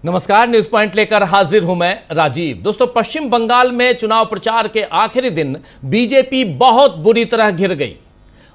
नमस्कार, news point लेकर हाजिर हूं मैं राजीव। दोस्तों, पश्चिम बंगाल में चुनाव प्रचार के आखिरी दिन बीजेपी बहुत बुरी तरह घिर गई।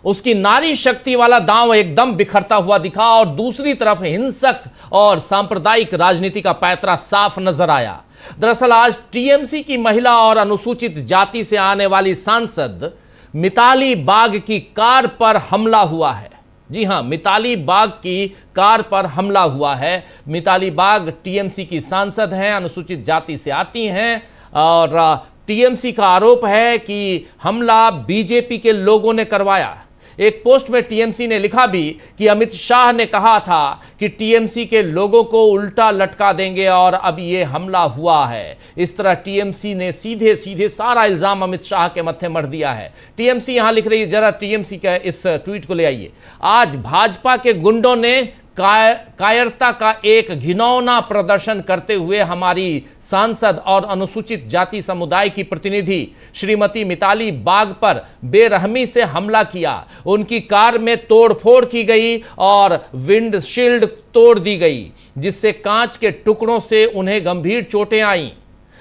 उसकी नारी शक्ति वाला दांव एकदम बिखरता हुआ दिखा और दूसरी तरफ हिंसक और सांप्रदायिक राजनीति का पैंतरा साफ नजर आया। दरअसल आज टीएमसी की महिला और अनुसूचित जाति से आने वाली सांसद मिताली बाग की कार पर हमला हुआ है। जी हां, मिताली बाग की कार पर हमला हुआ है। मिताली बाग टीएमसी की सांसद हैं, अनुसूचित जाति से आती हैं और टीएमसी का आरोप है कि हमला बीजेपी के लोगों ने करवाया। एक पोस्ट में टीएमसी ने लिखा भी कि अमित शाह ने कहा था कि टीएमसी के लोगों को उल्टा लटका देंगे और अब ये हमला हुआ है। इस तरह टीएमसी ने सीधे सीधे सारा इल्जाम अमित शाह के मत्थे मढ़ दिया है। टीएमसी यहां लिख रही है, जरा टीएमसी का इस ट्वीट को ले आइए। आज भाजपा के गुंडों ने कायरता का एक घिनौना प्रदर्शन करते हुए हमारी सांसद और अनुसूचित जाति समुदाय की प्रतिनिधि श्रीमती मिताली बाग पर बेरहमी से हमला किया। उनकी कार में तोड़फोड़ की गई और विंडशील्ड तोड़ दी गई, जिससे कांच के टुकड़ों से उन्हें गंभीर चोटें आईं।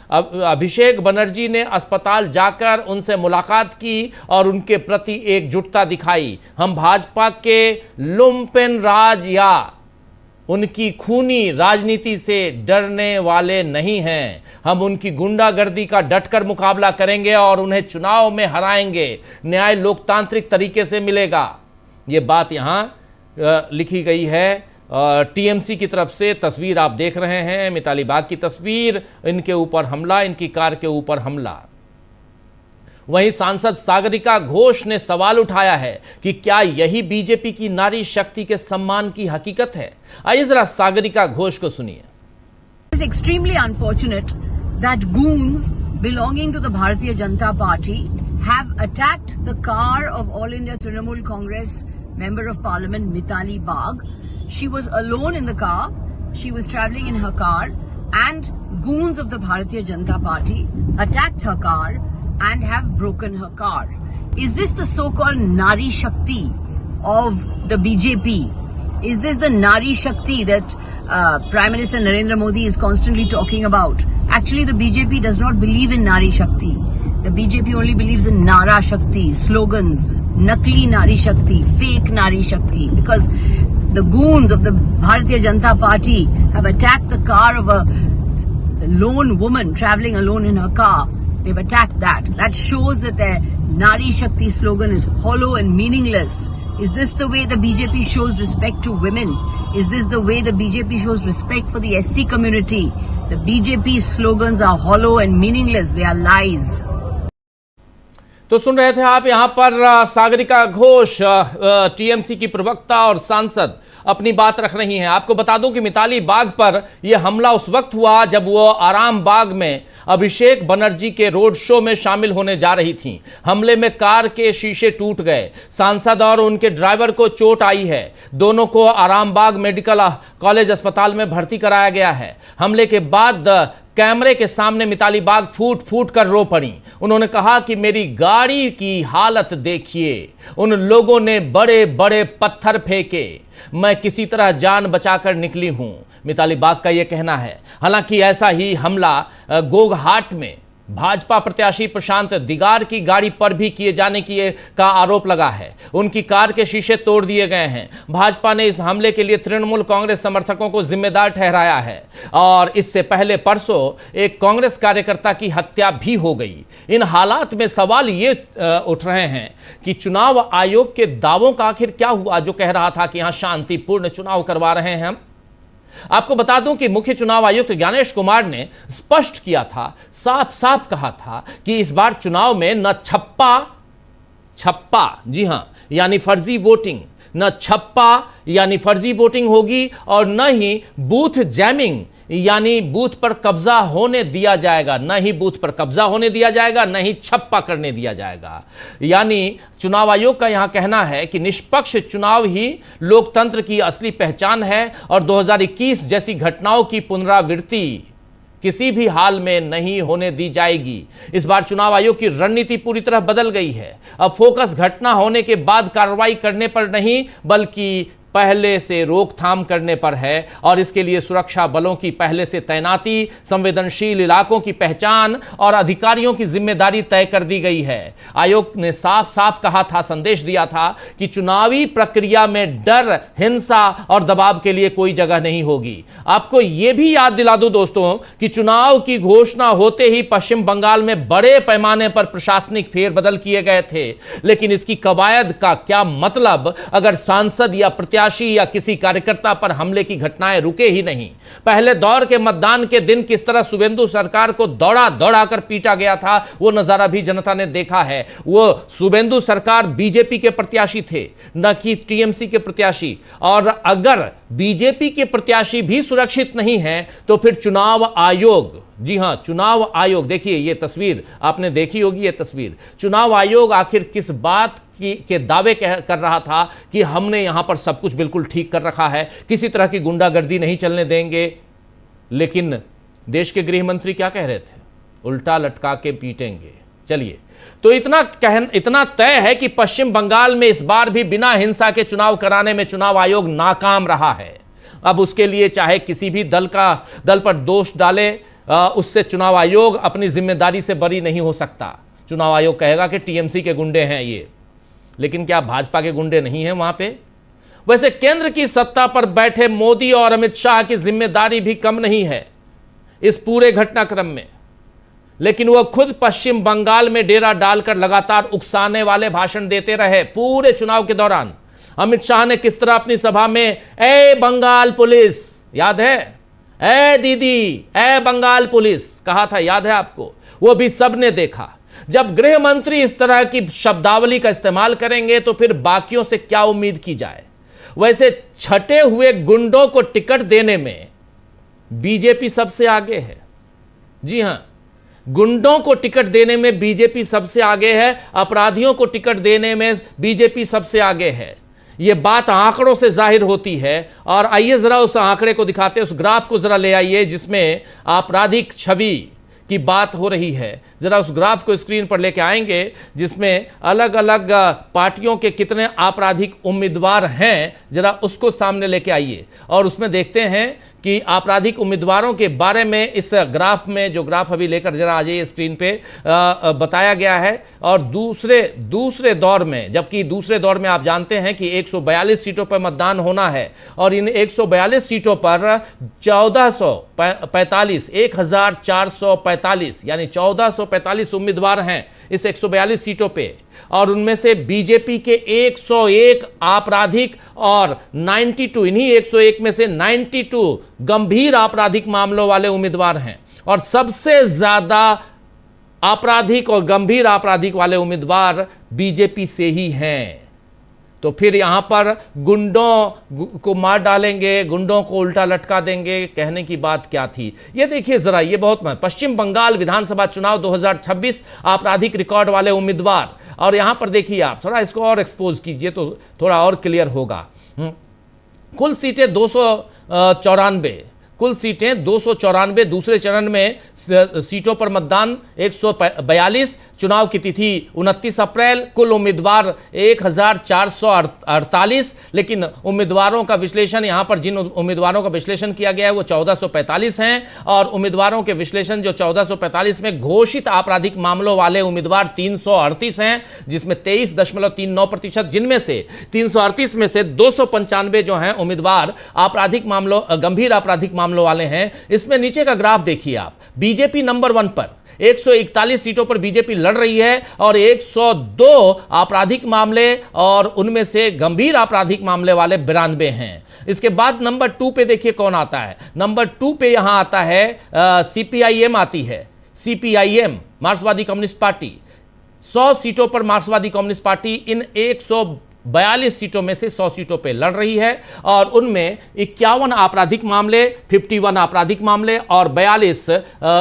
अभिषेक बनर्जी ने अस्पताल जाकर उनसे मुलाकात की और उनके प्रति एकजुटता दिखाई। हम भाजपा के लुम्पेन राज या उनकी खूनी राजनीति से डरने वाले नहीं हैं। हम उनकी गुंडागर्दी का डटकर मुकाबला करेंगे और उन्हें चुनाव में हराएंगे। न्याय लोकतांत्रिक तरीके से मिलेगा। ये बात यहां लिखी गई है। टीएमसी की तरफ से तस्वीर आप देख रहे हैं, मिताली बाग की तस्वीर, इनके ऊपर हमला, इनकी कार के ऊपर हमला। वहीं सांसद सागरिका घोष ने सवाल उठाया है कि क्या यही बीजेपी की नारी शक्ति के सम्मान की हकीकत है। आइए जरा सागरिका घोष को सुनिए। It's extremely unfortunate that goons belonging to the Bharatiya Janata Party have attacked the car of All India Trinamool Congress Member of Parliament Mitali Bagh. She was alone in the car. She was traveling in her car, and goons of the Bharatiya Janata Party attacked her car and have broken her car. Is this the so-called Nari Shakti of the BJP? Is this the Nari Shakti that Prime Minister Narendra Modi is constantly talking about? Actually, the BJP does not believe in Nari Shakti. The BJP only believes in Nara Shakti, slogans, Nakli Nari Shakti, fake Nari Shakti, because the goons of the Bharatiya Janata Party have attacked the car of a lone woman traveling alone in her car. They've attacked that. That shows that their Nari Shakti slogan is hollow and meaningless. Is this the way the BJP shows respect to women? Is this the way the BJP shows respect for the SC community? The BJP slogans are hollow and meaningless. They are lies. तो सुन रहे थे आप यहां पर Sagarika Ghosh, TMC की प्रवक्ता और सांसद, अपनी बात रख रही हैं। आपको बता दूं कि मिताली बाग पर यह हमला उस वक्त हुआ जब वो आराम बाग में अभिषेक बनर्जी के रोड शो में शामिल होने जा रही थीं। हमले में कार के शीशे टूट गए। सांसद और उनके ड्राइवर को चोट आई है। दोनों को आराम बाग मेडिकल कॉलेज अस्पताल में भर्ती कराया गया है। हमले के बाद कैमरे के सामने मिताली बाग फूट फूट कर रो पड़ी। उन्होंने कहा कि मेरी गाड़ी की हालत देखिए, उन लोगों ने बड़े बड़े पत्थर फेंके, मैं किसी तरह जान बचाकर निकली हूं। मिताली बाग का यह कहना है। हालांकि ऐसा ही हमला गोघाट में भाजपा प्रत्याशी प्रशांत दिगार की गाड़ी पर भी किए जाने का आरोप लगा है। उनकी कार के शीशे तोड़ दिए गए हैं। भाजपा ने इस हमले के लिए तृणमूल कांग्रेस समर्थकों को जिम्मेदार ठहराया है और इससे पहले परसों एक कांग्रेस कार्यकर्ता की हत्या भी हो गई। इन हालात में सवाल ये उठ रहे हैं कि चुनाव आयोग के दावों का आखिर क्या हुआ, जो कह रहा था कि यहां शांतिपूर्ण चुनाव करवा रहे हैं हम। आपको बता दूं कि मुख्य चुनाव आयुक्त ज्ञानेश कुमार ने स्पष्ट किया था, साफ साफ कहा था कि इस बार चुनाव में न छप्पा, जी हां, यानी फर्जी वोटिंग, न छप्पा यानी फर्जी वोटिंग होगी और न ही बूथ जैमिंग यानी बूथ पर कब्जा होने दिया जाएगा। न ही बूथ पर कब्जा होने दिया जाएगा, न ही छप्पा करने दिया जाएगा। यानी चुनाव आयोग का यहां कहना है कि निष्पक्ष चुनाव ही लोकतंत्र की असली पहचान है और 2021 जैसी घटनाओं की पुनरावृत्ति किसी भी हाल में नहीं होने दी जाएगी। इस बार चुनाव आयोग की रणनीति पूरी तरह बदल गई है। अब फोकस घटना होने के बाद कार्रवाई करने पर नहीं, बल्कि पहले से रोकथाम करने पर है और इसके लिए सुरक्षा बलों की पहले से तैनाती, संवेदनशील इलाकों की पहचान और अधिकारियों की जिम्मेदारी तय कर दी गई है। आयोग ने साफ साफ कहा था, संदेश दिया था कि चुनावी प्रक्रिया में डर, हिंसा और दबाव के लिए कोई जगह नहीं होगी। आपको यह भी याद दिला दूं दोस्तों कि चुनाव की घोषणा होते ही पश्चिम बंगाल में बड़े पैमाने पर प्रशासनिक फेरबदल किए गए थे, लेकिन इसकी कवायद का क्या मतलब अगर सांसद या प्रत्याशी या किसी कार्यकर्ता पर हमले की घटनाएं रुके ही नहीं। पहले दौर के मतदान के दिन किस तरह शुभेंदु सरकार को दौड़ा दौड़ा कर पीटा गया था, वो नजारा भी जनता ने देखा है। वो शुभेंदु सरकार बीजेपी के प्रत्याशी थे, न कि टीएमसी के प्रत्याशी। और अगर बीजेपी के प्रत्याशी भी सुरक्षित नहीं है तो फिर चुनाव आयोग, जी हां, चुनाव आयोग, देखिए ये तस्वीर आपने देखी होगी, ये तस्वीर चुनाव आयोग आखिर किस बात के दावे कर रहा था कि हमने यहां पर सब कुछ बिल्कुल ठीक कर रखा है, किसी तरह की गुंडागर्दी नहीं चलने देंगे। लेकिन देश के गृह मंत्री क्या कह रहे थे? उल्टा लटका के पीटेंगे। चलिए, तो इतना तय है कि पश्चिम बंगाल में इस बार भी बिना हिंसा के चुनाव कराने में चुनाव आयोग नाकाम रहा है। अब उसके लिए चाहे किसी भी दल पर दोष डाले, उससे चुनाव आयोग अपनी जिम्मेदारी से बरी नहीं हो सकता। चुनाव आयोग कहेगा कि टीएमसी के गुंडे हैं ये, लेकिन क्या भाजपा के गुंडे नहीं हैं वहां पे? वैसे केंद्र की सत्ता पर बैठे मोदी और अमित शाह की जिम्मेदारी भी कम नहीं है इस पूरे घटनाक्रम में, लेकिन वह खुद पश्चिम बंगाल में डेरा डालकर लगातार उकसाने वाले भाषण देते रहे पूरे चुनाव के दौरान। अमित शाह ने किस तरह अपनी सभा में ए बंगाल पुलिस, याद है, ए दीदी, ए बंगाल पुलिस कहा था, याद है आपको? वो भी सबने देखा। जब गृह मंत्री इस तरह की शब्दावली का इस्तेमाल करेंगे तो फिर बाकियों से क्या उम्मीद की जाए? वैसे छटे हुए गुंडों को टिकट देने में बीजेपी सबसे आगे है। जी हां, गुंडों को टिकट देने में बीजेपी सबसे आगे है, अपराधियों को टिकट देने में बीजेपी सबसे आगे है। यह बात आंकड़ों से जाहिर होती है। और आइए जरा उस आंकड़े को दिखाते हैं, उस ग्राफ को जरा ले आइए जिसमें आपराधिक छवि की बात हो रही है। जरा उस ग्राफ को स्क्रीन पर लेके आएंगे जिसमें अलग अलग पार्टियों के कितने आपराधिक उम्मीदवार हैं, जरा उसको सामने लेके आइए और उसमें देखते हैं कि आपराधिक उम्मीदवारों के बारे में इस ग्राफ में, जो ग्राफ अभी लेकर जरा आ जाइए स्क्रीन पे, बताया गया है। और दूसरे दौर में, जबकि दूसरे दौर में आप जानते हैं कि 142 सीटों पर मतदान होना है और इन 142 सीटों पर 1445 यानी 1445 उम्मीदवार हैं इस 142 सीटों पे, और उनमें से बीजेपी के 101 आपराधिक और 92, इन्हीं 101 में से 92 गंभीर आपराधिक मामलों वाले उम्मीदवार हैं। और सबसे ज्यादा आपराधिक और गंभीर आपराधिक वाले उम्मीदवार बीजेपी से ही हैं। तो फिर यहां पर गुंडों को मार डालेंगे, गुंडों को उल्टा लटका देंगे, कहने की बात क्या थी? ये देखिए जरा, ये बहुत पश्चिम बंगाल विधानसभा चुनाव 2026 आपराधिक रिकॉर्ड वाले उम्मीदवार। और यहां पर देखिए, आप थोड़ा इसको और एक्सपोज कीजिए तो थोड़ा और क्लियर होगा। कुल सीटें 294, कुल सीटें 294। दूसरे चरण में सीटों पर मतदान 142, चुनाव की तिथि 29 अप्रैल, कुल उम्मीदवार 1448। लेकिन उम्मीदवारों का विश्लेषण, यहां पर जिन उम्मीदवारों का विश्लेषण किया गया है वो 1445 हैं, और उम्मीदवारों के विश्लेषण जो 1445 में घोषित आपराधिक मामलों वाले उम्मीदवार 338 हैं, जिसमें 23.39%, जिनमें से 338 में से 295 जो हैं उम्मीदवार आपराधिक मामलों, गंभीर आपराधिक मामलों वाले हैं। इसमें नीचे का ग्राफ देखिए आप, बीजेपी नंबर 1 पर 141 सीटों पर बीजेपी लड़ रही है और 102 आपराधिक मामले, और उनमें से गंभीर आपराधिक मामले वाले 92 हैं। इसके बाद नंबर 2 पे देखिए कौन आता है। नंबर 2 पे यहां आता है सीपीआईएम आती है, सीपीआईएम मार्क्सवादी कम्युनिस्ट पार्टी। 100 सीटों पर मार्क्सवादी कम्युनिस्ट पार्टी इन 142 सीटों में से 100 सीटों पे लड़ रही है, और उनमें 51 आपराधिक मामले, 51 आपराधिक मामले और 42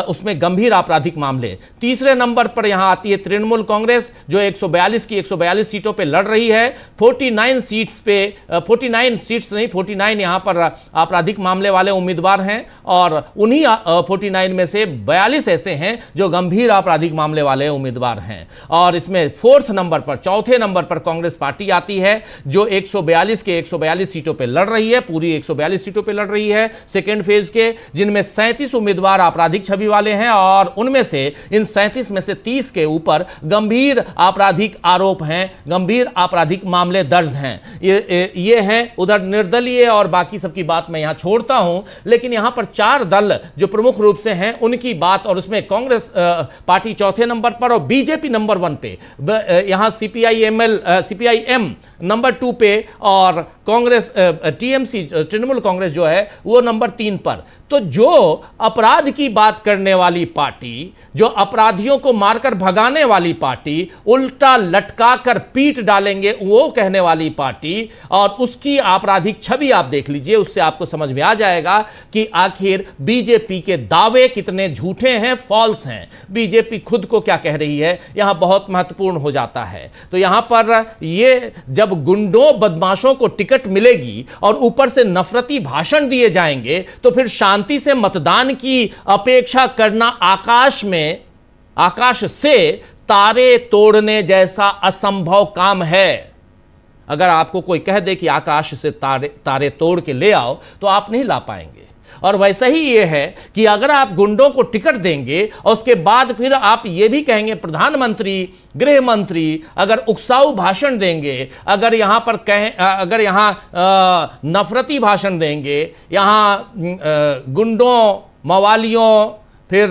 उसमें गंभीर आपराधिक मामले। तीसरे नंबर पर यहां आती है तृणमूल कांग्रेस, जो 142 की 142 सीटों पे लड़ रही है। 49 सीट्स पे 49 सीट्स नहीं, 49 यहां पर आपराधिक मामले वाले उम्मीदवार हैं, और उन्हीं 49 में से 42 ऐसे हैं जो गंभीर आपराधिक मामले वाले उम्मीदवार हैं। और इसमें 4th नंबर पर, चौथे नंबर पर कांग्रेस पार्टी आती जाती है, जो 142 के 142 सीटों पे लड़ रही है, पूरी 142 सीटों पे लड़ रही है सेकेंड फेज के, जिनमें 37 उम्मीदवार आपराधिक छवि वाले हैं और उनमें से इन 37 में से 30 के ऊपर गंभीर आपराधिक आरोप हैं, गंभीर आपराधिक मामले दर्ज हैं। ये हैं। उधर निर्दलीय और बाकी सबकी बात मैं यहां छोड़ता हूं, लेकिन यहां पर 4 दल जो प्रमुख रूप से हैं उनकी बात, और उसमें कांग्रेस पार्टी चौथे नंबर पर और बीजेपी नंबर 1 पे, यहां सीपीआईएम नंबर 2 पे और कांग्रेस टीएमसी तृणमूल कांग्रेस जो है वो नंबर 3 पर। तो जो अपराध की बात करने वाली पार्टी, जो अपराधियों को मारकर भगाने वाली पार्टी, उल्टा लटका कर पीट डालेंगे वो कहने वाली पार्टी, और उसकी आपराधिक छवि आप देख लीजिए, उससे आपको समझ में आ जाएगा कि आखिर बीजेपी के दावे कितने झूठे हैं, फॉल्स हैं, बीजेपी खुद को क्या कह रही है, यहां बहुत महत्वपूर्ण हो जाता है। तो यहां पर ये जब गुंडों बदमाशों को टिकट मिलेगी और ऊपर से नफरती भाषण दिए जाएंगे, तो फिर शांति से मतदान की अपेक्षा करना आकाश से तारे तोड़ने जैसा असंभव काम है। अगर आपको कोई कह दे कि आकाश से तारे तोड़ के ले आओ, तो आप नहीं ला पाएंगे। और वैसा ही ये है कि अगर आप गुंडों को टिकट देंगे और उसके बाद फिर आप ये भी कहेंगे प्रधानमंत्री, गृह मंत्री अगर उकसाऊ भाषण देंगे, अगर यहां पर अगर यहां नफरती भाषण देंगे, यहां गुंडों, मवालियों, फिर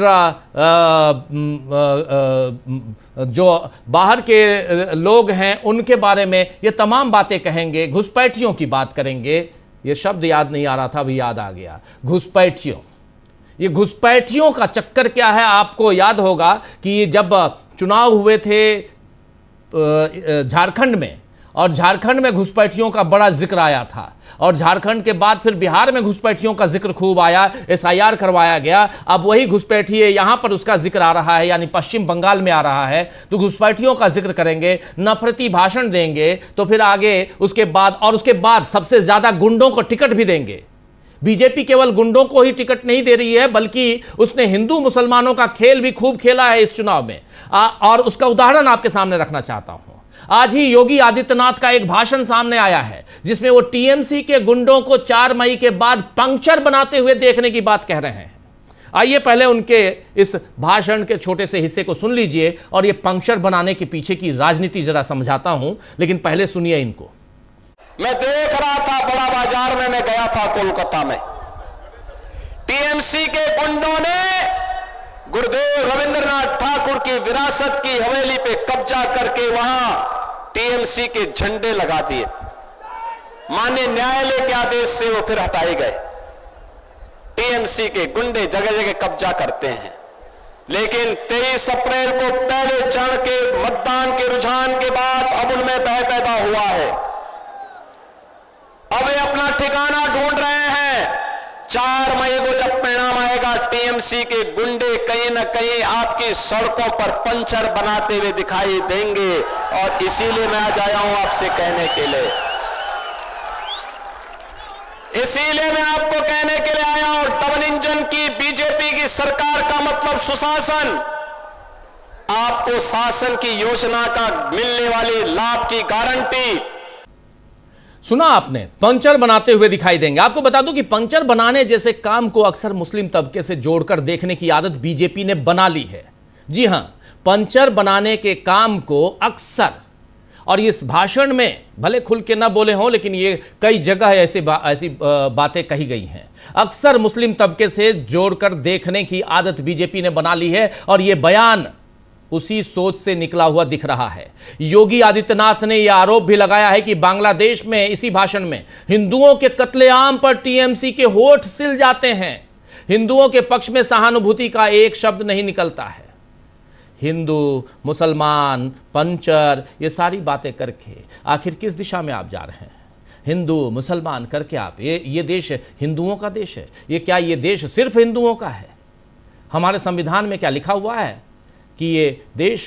जो बाहर के लोग हैं उनके बारे में ये तमाम बातें कहेंगे, घुसपैठियों की बात करेंगे। ये शब्द याद नहीं आ रहा था, अभी याद आ गया, घुसपैठियों। ये घुसपैठियों का चक्कर क्या है, आपको याद होगा कि ये जब चुनाव हुए थे झारखंड में, और झारखंड में घुसपैठियों का बड़ा जिक्र आया था, और झारखंड के बाद फिर बिहार में घुसपैठियों का जिक्र खूब आया, एसआईआर करवाया गया। अब वही घुसपैठिए यहां पर उसका जिक्र आ रहा है, यानी पश्चिम बंगाल में आ रहा है, तो घुसपैठियों का जिक्र करेंगे, नफरती भाषण देंगे, तो फिर आगे उसके बाद सबसे ज्यादा गुंडों को टिकट भी देंगे। बीजेपी केवल गुंडों को ही टिकट नहीं दे रही है, बल्कि उसने हिंदू मुसलमानों का खेल भी खूब खेला है इस चुनाव में, और उसका उदाहरण आपके सामने रखना चाहता हूं। आज ही योगी आदित्यनाथ का एक भाषण सामने आया है जिसमें वो टीएमसी के गुंडों को 4 मई के बाद पंक्चर बनाते हुए देखने की बात कह रहे हैं। आइए पहले उनके इस भाषण के छोटे से हिस्से को सुन लीजिए और ये पंक्चर बनाने के पीछे की राजनीति जरा समझाता हूं, लेकिन पहले सुनिए इनको। मैं देख रहा था बड़ा बाजार में, मैं गया था कोलकाता में, टीएमसी के गुंडों ने गुरुदेव रविंद्रनाथ ठाकुर की विरासत की हवेली पे कब्जा करके वहां टीएमसी के झंडे लगा दिए। माननीय न्यायालय के आदेश से वो फिर हटाए गए। टीएमसी के गुंडे जगह जगह कब्जा करते हैं, लेकिन 23 अप्रैल को पहले चरण के मतदान के रुझान के बाद अब उनमें भय पैदा हुआ है। अब वे अपना ठिकाना ढूंढ रहे हैं। 4 मई को जब परिणाम आएगा, टीएमसी के गुंडे कहीं न कहीं आपकी सड़कों पर पंचर बनाते हुए दिखाई देंगे, और इसीलिए मैं आज आया हूं आपसे कहने के लिए, इसीलिए मैं आपको कहने के लिए आया हूं, डबल इंजन की बीजेपी की सरकार का मतलब सुशासन। आपको शासन की योजना का मिलने वाली लाभ की गारंटी। सुना आपने, पंचर बनाते हुए दिखाई देंगे। आपको बता दूं कि पंचर बनाने जैसे काम को अक्सर मुस्लिम तबके से जोड़कर देखने की आदत बीजेपी ने बना ली है। जी हां, पंचर बनाने के काम को अक्सर, और इस भाषण में भले खुल के ना बोले हों, लेकिन ये कई जगह ऐसी बातें कही गई हैं, अक्सर मुस्लिम तबके से जोड़कर देखने की आदत बीजेपी ने बना ली है, और यह बयान उसी सोच से निकला हुआ दिख रहा है। योगी आदित्यनाथ ने यह आरोप भी लगाया है कि बांग्लादेश में, इसी भाषण में, हिंदुओं के कत्लेआम पर टीएमसी के होठ सिल जाते हैं। हिंदुओं के पक्ष में सहानुभूति का एक शब्द नहीं निकलता है। हिंदू, मुसलमान, पंचर, ये सारी बातें करके आखिर किस दिशा में आप जा रहे हैं? हिंदू मुसलमान करके आप, ये देश हिंदुओं का देश है? ये क्या ये देश सिर्फ हिंदुओं का है? हमारे संविधान में क्या लिखा हुआ है कि ये देश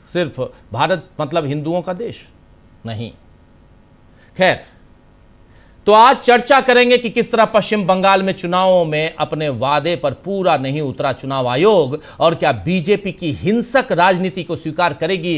सिर्फ भारत मतलब हिंदुओं का देश? नहीं। खैर, तो आज चर्चा करेंगे कि किस तरह पश्चिम बंगाल में चुनावों में अपने वादे पर पूरा नहीं उतरा चुनाव आयोग, और क्या बीजेपी की हिंसक राजनीति को स्वीकार करेगी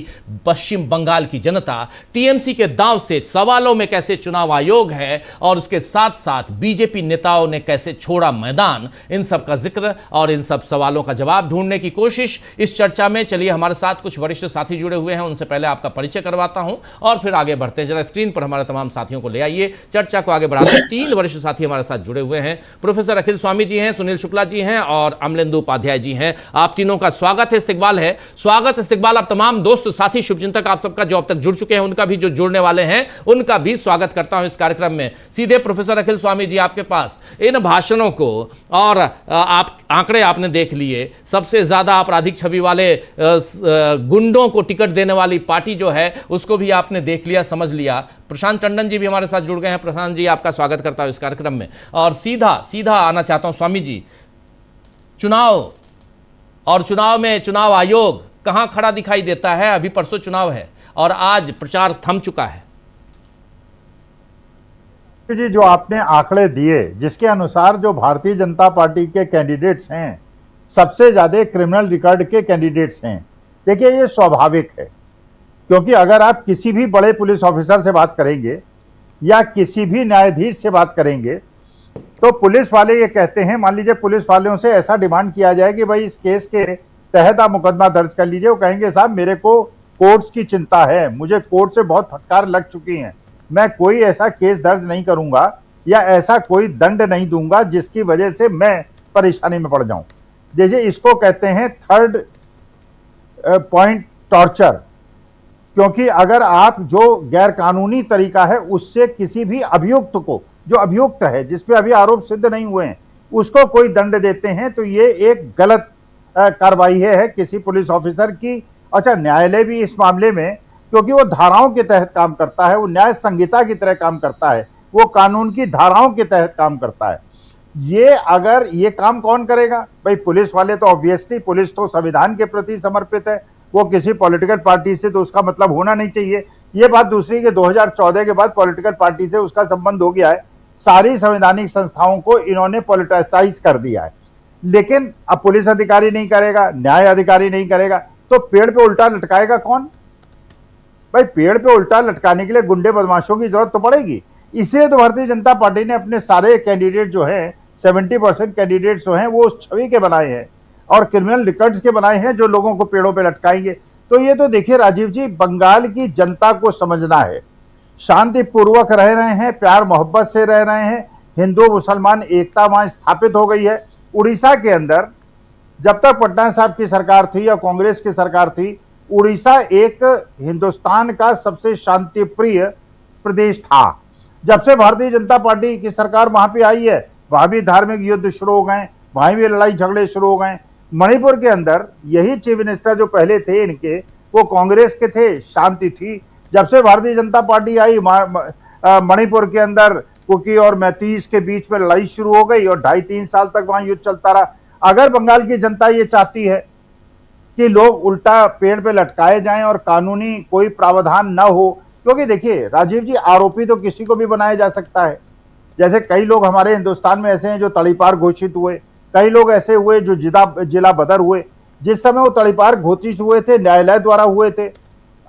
पश्चिम बंगाल की जनता। टीएमसी के दांव से सवालों में कैसे चुनाव आयोग है और उसके साथ साथ बीजेपी नेताओं ने कैसे छोड़ा मैदान, इन सब का जिक्र और इन सब सवालों का जवाब ढूंढने की कोशिश इस चर्चा में। चलिए, हमारे साथ कुछ वरिष्ठ साथी जुड़े हुए हैं, उनसे पहले आपका परिचय करवाता हूं और फिर आगे बढ़ते हैं। जरा स्क्रीन पर हमारे तमाम साथियों को ले आइए, चर्चा को आगे बढ़ाते हैं। 3 वरिष्ठ साथी हमारे साथ जुड़े हुए हैं। प्रोफेसर अखिल स्वामी जी हैं, सुनील शुक्ला जी हैं और अमलेंदु उपाध्याय जी हैं। आप तीनों का स्वागत है, इस्तकबाल है। स्वागत इस्तकबाल। आप तमाम दोस्त साथी शुभचिंतक आप सबका जो अब तक जुड़ चुके हैं, उनका भी जो जुड़ने वाले हैं उनका भी स्वागत करता हूं इस कार्यक्रम में। सीधे प्रोफेसर अखिल स्वामी जी आपके पास, इन भाषणों को और आप आंकड़े आपने देख लिए, सबसे ज्यादा आपराधिक छवि वाले गुंडों को टिकट देने वाली पार्टी जो है उसको भी आपने देख लिया, समझ लिया। प्रशांत टंडन जी भी हमारे साथ जुड़ गए हैं। प्रशांत जी, आपका स्वागत करता हूं इस कार्यक्रम में। और सीधा आना चाहता हूं स्वामी जी, चुनाव और चुनाव में चुनाव आयोग कहां खड़ा दिखाई देता है? अभी परसों चुनाव है और आज प्रचार थम चुका है। जी, जो आपने आंकड़े दिए जिसके अनुसार जो भारतीय जनता पार्टी के कैंडिडेट्स हैं सबसे ज्यादा क्रिमिनल रिकॉर्ड के कैंडिडेट्स हैं, देखिए ये स्वाभाविक है, क्योंकि अगर आप किसी भी बड़े पुलिस ऑफिसर से बात करेंगे या किसी भी न्यायाधीश से बात करेंगे तो पुलिस वाले ये कहते हैं, मान लीजिए पुलिस वालों से ऐसा डिमांड किया जाए कि भाई इस केस के तहत आप मुकदमा दर्ज कर लीजिए, वो कहेंगे साहब मेरे को कोर्ट्स की चिंता है, मुझे कोर्ट से बहुत फटकार लग चुकी हैं, मैं कोई ऐसा केस दर्ज नहीं करूंगा या ऐसा कोई दंड नहीं दूंगा जिसकी वजह से मैं परेशानी में पड़ जाऊं। जैसे इसको कहते हैं थर्ड पॉइंट टॉर्चर, क्योंकि अगर आप जो गैर कानूनी तरीका है उससे किसी भी अभियुक्त को, जो अभियुक्त है जिस पे अभी आरोप सिद्ध नहीं हुए हैं, उसको कोई दंड देते हैं तो ये एक गलत कार्रवाई है किसी पुलिस ऑफिसर की। अच्छा, न्यायालय भी इस मामले में, क्योंकि वो धाराओं के तहत काम करता है, वो न्याय संहिता की तरह काम करता है, वो कानून की धाराओं के तहत काम करता है। ये अगर ये काम कौन करेगा? भाई पुलिस वाले तो ऑब्वियसली, पुलिस तो संविधान के प्रति समर्पित है, वो किसी पॉलिटिकल पार्टी से तो उसका मतलब होना नहीं चाहिए। ये बात दूसरी कि 2014 के बाद पॉलिटिकल पार्टी से उसका संबंध हो गया है, सारी संवैधानिक संस्थाओं को इन्होंने पॉलिटिसाइज कर दिया है। लेकिन अब पुलिस अधिकारी नहीं करेगा, न्याय अधिकारी नहीं करेगा, तो पेड़ पे उल्टा लटकाएगा कौन? भाई पेड़ पे उल्टा लटकाने के लिए गुंडे बदमाशों की जरूरत तो पड़ेगी। इसलिए तो भारतीय जनता पार्टी ने अपने सारे कैंडिडेट जो हैं, 70% कैंडिडेट्स जो हैं वो उस छवि के बनाए हैं और क्रिमिनल रिकॉर्ड्स के बनाए हैं जो लोगों को पेड़ों पे लटकाएंगे। तो ये तो देखिए राजीव जी, बंगाल की जनता को समझना है, शांतिपूर्वक रह रहे हैं, प्यार मोहब्बत से रह रहे हैं, हिंदू मुसलमान एकता वहां स्थापित हो गई है। उड़ीसा के अंदर जब तक पटनायक साहब की सरकार थी या कांग्रेस की सरकार थी, उड़ीसा एक हिंदुस्तान का सबसे शांतिप्रिय प्रदेश था। जब से भारतीय जनता पार्टी की सरकार वहां पे आई है, वहां भी धार्मिक युद्ध शुरू हो गए, वहां भी लड़ाई झगड़े शुरू हो गए। मणिपुर के अंदर यही चीफ मिनिस्टर जो पहले थे इनके, वो कांग्रेस के थे, शांति थी। जब से भारतीय जनता पार्टी आई, मणिपुर के अंदर कुकी और मैतीस के बीच में लड़ाई शुरू हो गई और 2.5-3 साल तक वहां युद्ध चलता रहा। अगर बंगाल की जनता ये चाहती है कि लोग उल्टा पेड़ पे लटकाए जाएं और कानूनी कोई प्रावधान न हो, क्योंकि देखिए राजीव जी, आरोपी तो किसी को भी बनाया जा सकता है। जैसे कई लोग हमारे हिंदुस्तान में ऐसे हैं जो तड़ीपार घोषित हुए, कई लोग ऐसे हुए जो जिला बदर हुए। जिस समय वो तड़ीपार घोषित हुए थे न्यायालय द्वारा हुए थे,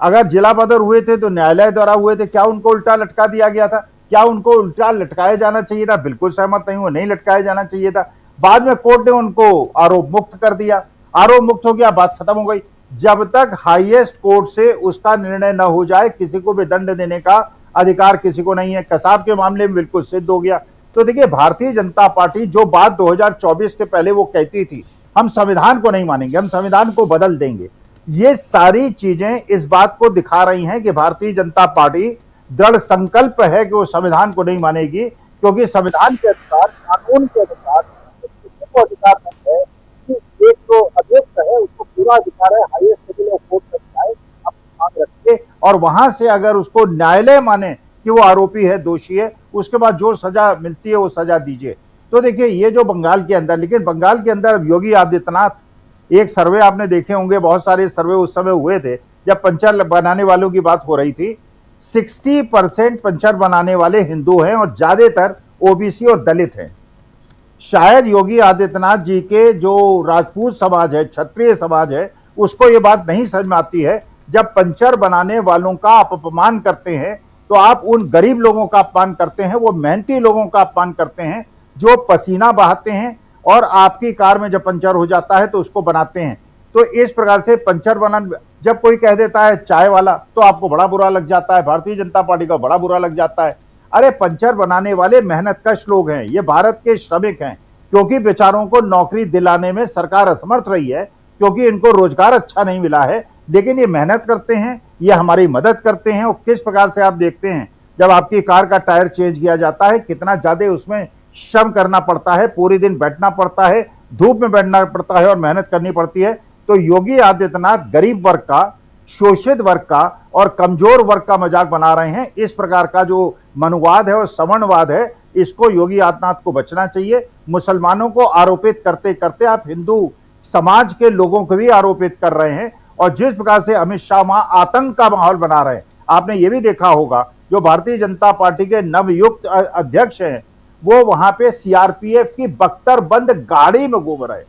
अगर जिला बदर हुए थे तो न्यायालय द्वारा हुए थे। क्या उनको उल्टा लटका दिया गया था? क्या उनको उल्टा लटकाया जाना चाहिए था? बिल्कुल सहमत नहीं हूं, नहीं लटकाया जाना चाहिए था। बाद में कोर्ट ने उनको आरोप मुक्त कर दिया, आरोप मुक्त हो गया, बात खत्म हो गई। जब तक हाईएस्ट कोर्ट से उसका निर्णय न हो जाए, किसी को भी दंड देने का अधिकार किसी को नहीं है। कसाब के मामले में बिल्कुल सिद्ध हो गया। तो देखिए, भारतीय जनता पार्टी जो बात 2024 के पहले वो कहती थी, हम संविधान को नहीं मानेंगे, हम संविधान को बदल देंगे, ये सारी चीजें इस बात को दिखा रही हैं कि भारतीय जनता पार्टी दृढ़ संकल्प है कि वो संविधान को नहीं मानेगी, क्योंकि संविधान के अनुसार, कानून के अनुसार किसी को अधिकार नहीं है कि एक जो अभियुक्त है उसको पूरा अधिकार है हाईएस्ट सिविल कोर्ट में जाए, अपनी मांग रखे और वहां से अगर उसको न्यायालय माने कि वो आरोपी है, दोषी है, उसके बाद जो सजा मिलती है वो सजा दीजिए। तो देखिए, ये जो बंगाल के अंदर, लेकिन बंगाल के अंदर योगी आदित्यनाथ, एक सर्वे आपने देखे होंगे, बहुत सारे सर्वे उस समय हुए थे जब पंचायत बनाने वालों की बात हो रही थी। 60% पंचर बनाने वाले हिंदू हैं और ज्यादातर ओबीसी और दलित हैं। शायद योगी आदित्यनाथ जी के जो राजपूत समाज है, क्षत्रिय समाज है, उसको ये बात नहीं समझ में आती है। जब पंचर बनाने वालों का आप अपमान करते हैं तो आप उन गरीब लोगों का अपमान करते हैं, वो मेहनती लोगों का अपमान करते हैं जो पसीना बहाते हैं और आपकी कार में जब पंचर हो जाता है तो उसको बनाते हैं। तो इस प्रकार से पंचर बना, जब कोई कह देता है चाय वाला तो आपको बड़ा बुरा लग जाता है, भारतीय जनता पार्टी को बड़ा बुरा लग जाता है। अरे पंचर बनाने वाले मेहनतकश लोग हैं, ये भारत के श्रमिक हैं, क्योंकि बेचारों को नौकरी दिलाने में सरकार असमर्थ रही है, क्योंकि इनको रोजगार अच्छा नहीं मिला है, लेकिन ये मेहनत करते हैं, ये हमारी मदद करते हैं। और किस प्रकार से आप देखते हैं जब आपकी कार का टायर चेंज किया जाता है, कितना ज्यादा उसमें श्रम करना पड़ता है, पूरे दिन बैठना पड़ता है, धूप में बैठना पड़ता है और मेहनत करनी पड़ती है। तो योगी आदित्यनाथ गरीब वर्ग का, शोषित वर्ग का और कमजोर वर्ग का मजाक बना रहे हैं। इस प्रकार का जो मनुवाद है और सवर्णवाद है, इसको योगी आदित्यनाथ को बचना चाहिए। मुसलमानों को आरोपित करते करते आप हिंदू समाज के लोगों को भी आरोपित कर रहे हैं। और जिस प्रकार से अमित शाह वहां आतंक का माहौल बना रहे हैं, आपने ये भी देखा होगा जो भारतीय जनता पार्टी के नवयुक्त अध्यक्ष हैं, वो वहां पे सीआरपीएफ की बख्तर बंद गाड़ी में घूम रहे हैं।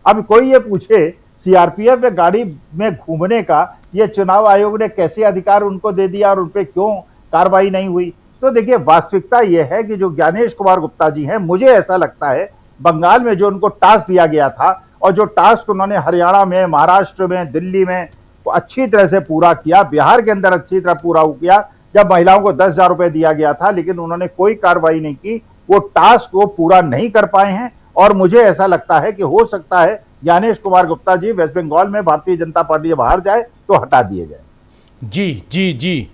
अब कोई ये पूछे सीआरपीएफ में गाड़ी में घूमने का ये चुनाव आयोग ने कैसे अधिकार उनको दे दिया और उन पर क्यों कार्रवाई नहीं हुई? तो देखिए, वास्तविकता यह है कि जो ज्ञानेश कुमार गुप्ता जी हैं, मुझे ऐसा लगता है बंगाल में जो उनको टास्क दिया गया था और जो टास्क उन्होंने हरियाणा में, महाराष्ट्र में, दिल्ली में तो अच्छी तरह से पूरा किया, बिहार के अंदर अच्छी तरह पूरा किया। जब महिलाओं को 10,000 रुपए दिया गया था, लेकिन उन्होंने कोई कार्रवाई नहीं की, वो टास्क वो पूरा नहीं कर पाए हैं। और मुझे ऐसा लगता है कि हो सकता है ज्ञानेश कुमार गुप्ता जी वेस्ट बंगाल में भारतीय जनता पार्टी से बाहर जाए तो हटा दिए जाए। जी जी जी,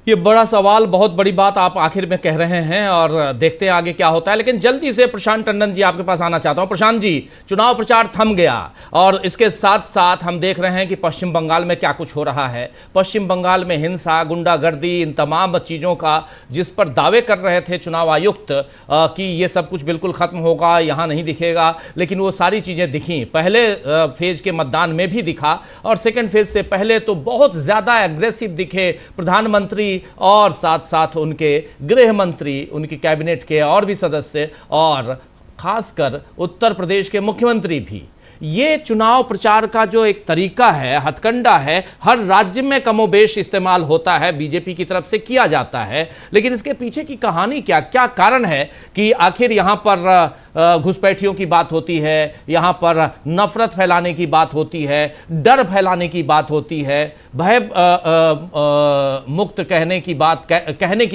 ये बड़ा सवाल, बहुत बड़ी बात आप आखिर में कह रहे हैं और देखते हैं आगे क्या होता है। लेकिन जल्दी से प्रशांत टंडन जी आपके पास आना चाहता हूं। प्रशांत जी, चुनाव प्रचार थम गया और इसके साथ साथ हम देख रहे हैं कि पश्चिम बंगाल में क्या कुछ हो रहा है। पश्चिम बंगाल में हिंसा, गुंडागर्दी, इन तमाम चीज़ों का जिस पर दावे कर रहे थे चुनाव आयुक्त कि ये सब कुछ बिल्कुल खत्म होगा, यहाँ नहीं दिखेगा, लेकिन वो सारी चीज़ें दिखी। पहले फेज के मतदान में भी दिखा और सेकेंड फेज से पहले तो बहुत ज़्यादा एग्रेसिव दिखे प्रधानमंत्री और साथ साथ उनके गृह मंत्री, उनकी कैबिनेट के और भी सदस्य और खासकर उत्तर प्रदेश के मुख्यमंत्री भी। ये चुनाव प्रचार का जो एक तरीका है, हथकंडा है, हर राज्य में कमोबेश इस्तेमाल होता है, बीजेपी की तरफ से किया जाता है। लेकिन इसके पीछे की कहानी क्या क्या कारण है कि आखिर यहाँ पर घुसपैठियों की बात होती है, यहाँ पर नफरत फैलाने की बात होती है, डर फैलाने की बात होती है, भय मुक्त कहने की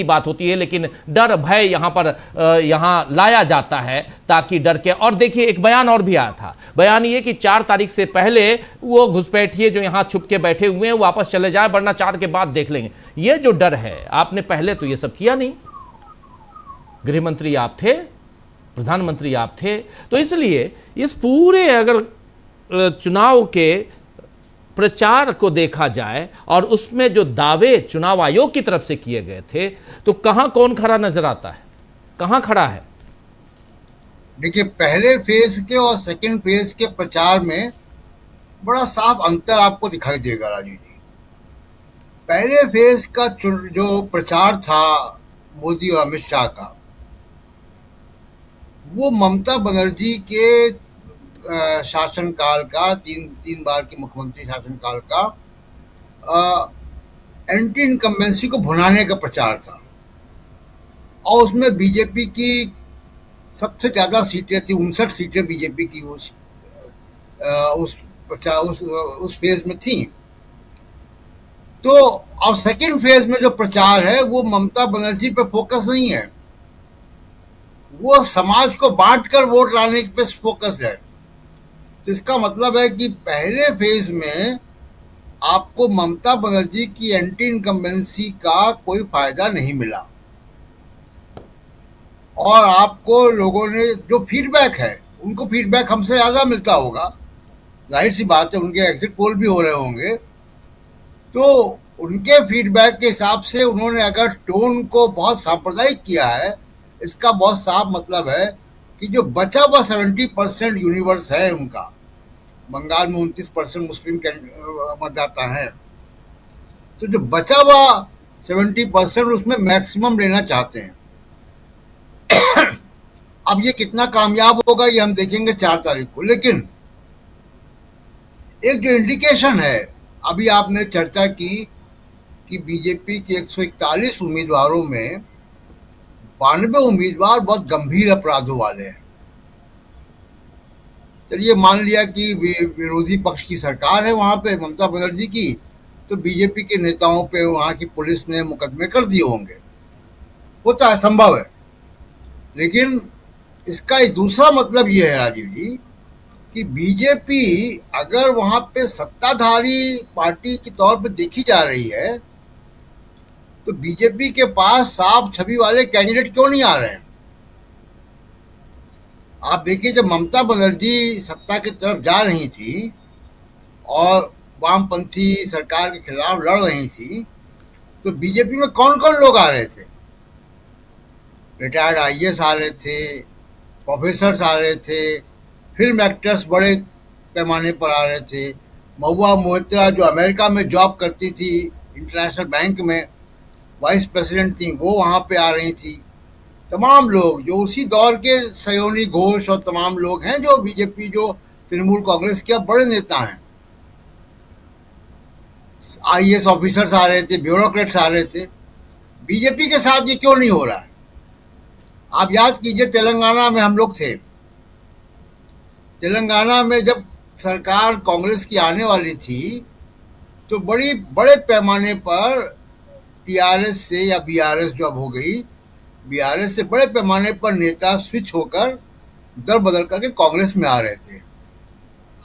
बात होती है, लेकिन डर भय यहाँ पर यहाँ लाया जाता है ताकि डर के। और देखिए, एक बयान और भी आया था, बयान ये कि 4 तारीख से पहले वो घुसपैठिए जो यहाँ छुप के बैठे हुए हैं वापस चले जाए, वरना 4 के बाद देख लेंगे। ये जो डर है, आपने पहले तो ये सब किया नहीं, गृह मंत्री आप थे, प्रधानमंत्री आप थे, तो इसलिए इस पूरे अगर चुनाव के प्रचार को देखा जाए और उसमें जो दावे चुनाव आयोग की तरफ से किए गए थे, तो कहां कौन खड़ा नजर आता है, कहां खड़ा है? देखिए, पहले फेज के और सेकंड फेज के प्रचार में बड़ा साफ अंतर आपको दिखाई देगा राजू जी। पहले फेज का जो प्रचार था मोदी और अमित शाह का, वो ममता बनर्जी के शासनकाल का, तीन बार के मुख्यमंत्री शासनकाल का एंटी इनकम्बेंसी को भुनाने का प्रचार था। और उसमें बीजेपी की सबसे ज्यादा सीटें थी, 59 सीटें बीजेपी की उस फेज में थी। तो और सेकंड फेज में जो प्रचार है वो ममता बनर्जी पे फोकस नहीं है, वो समाज को बांटकर वोट लाने पे फोकस है। तो इसका मतलब है कि पहले फेज में आपको ममता बनर्जी की एंटी इनकम्बेंसी का कोई फायदा नहीं मिला और आपको लोगों ने जो फीडबैक है, उनको फीडबैक हमसे ज़्यादा मिलता होगा, जाहिर सी बात है, उनके एग्जिट पोल भी हो रहे होंगे। तो उनके फीडबैक के हिसाब से उन्होंने अगर टोन को बहुत सांप्रदायिक किया है, इसका बहुत साफ मतलब है कि जो बचा हुआ 70% यूनिवर्स है उनका, बंगाल में 29% मुस्लिम मतदाता हैं, तो जो बचा हुआ 70% उसमें मैक्सिमम लेना चाहते हैं। अब ये कितना कामयाब होगा ये हम देखेंगे 4 तारीख को। लेकिन एक जो इंडिकेशन है, अभी आपने चर्चा की कि बीजेपी के 141 उम्मीदवारों में 92 उम्मीदवार बहुत गंभीर अपराधों वाले हैं। चलिए मान लिया कि विरोधी पक्ष की सरकार है वहां पे ममता बनर्जी की, तो बीजेपी के नेताओं पे वहां की पुलिस ने मुकदमे कर दिए होंगे, होता है, संभव है। लेकिन इसका एक दूसरा मतलब यह है राजीव जी कि बीजेपी अगर वहां पे सत्ताधारी पार्टी के तौर पे देखी जा रही है, तो बीजेपी के पास साफ छवि वाले कैंडिडेट क्यों नहीं आ रहे हैं? आप देखिए, जब ममता बनर्जी सत्ता की तरफ जा रही थी और वामपंथी सरकार के खिलाफ लड़ रही थी, तो बीजेपी में कौन कौन लोग आ रहे थे? रिटायर्ड आईएएस आ रहे थे, प्रोफेसर्स आ रहे थे, फिल्म एक्टर्स बड़े पैमाने पर आ रहे थे। महुआ मोइत्रा जो अमेरिका में जॉब करती थी, इंटरनेशनल बैंक में वाइस प्रेसिडेंट थी, वो वहाँ पे आ रही थी। तमाम लोग जो उसी दौर के सयोनी घोष और तमाम लोग हैं जो बीजेपी, जो तृणमूल कांग्रेस के बड़े नेता हैं। आईएएस ऑफिसर्स आ रहे थे, ब्यूरोक्रेट्स आ रहे थे। बीजेपी के साथ ये क्यों नहीं हो रहा है? आप याद कीजिए, तेलंगाना में हम लोग थे। तेलंगाना में जब सरकार कांग्रेस की आने वाली थी, तो बड़े पैमाने पर टीआरएस से, या बीआरएस जो अब हो गई, बीआरएस से बड़े पैमाने पर नेता स्विच होकर दर बदल करके कांग्रेस में आ रहे थे।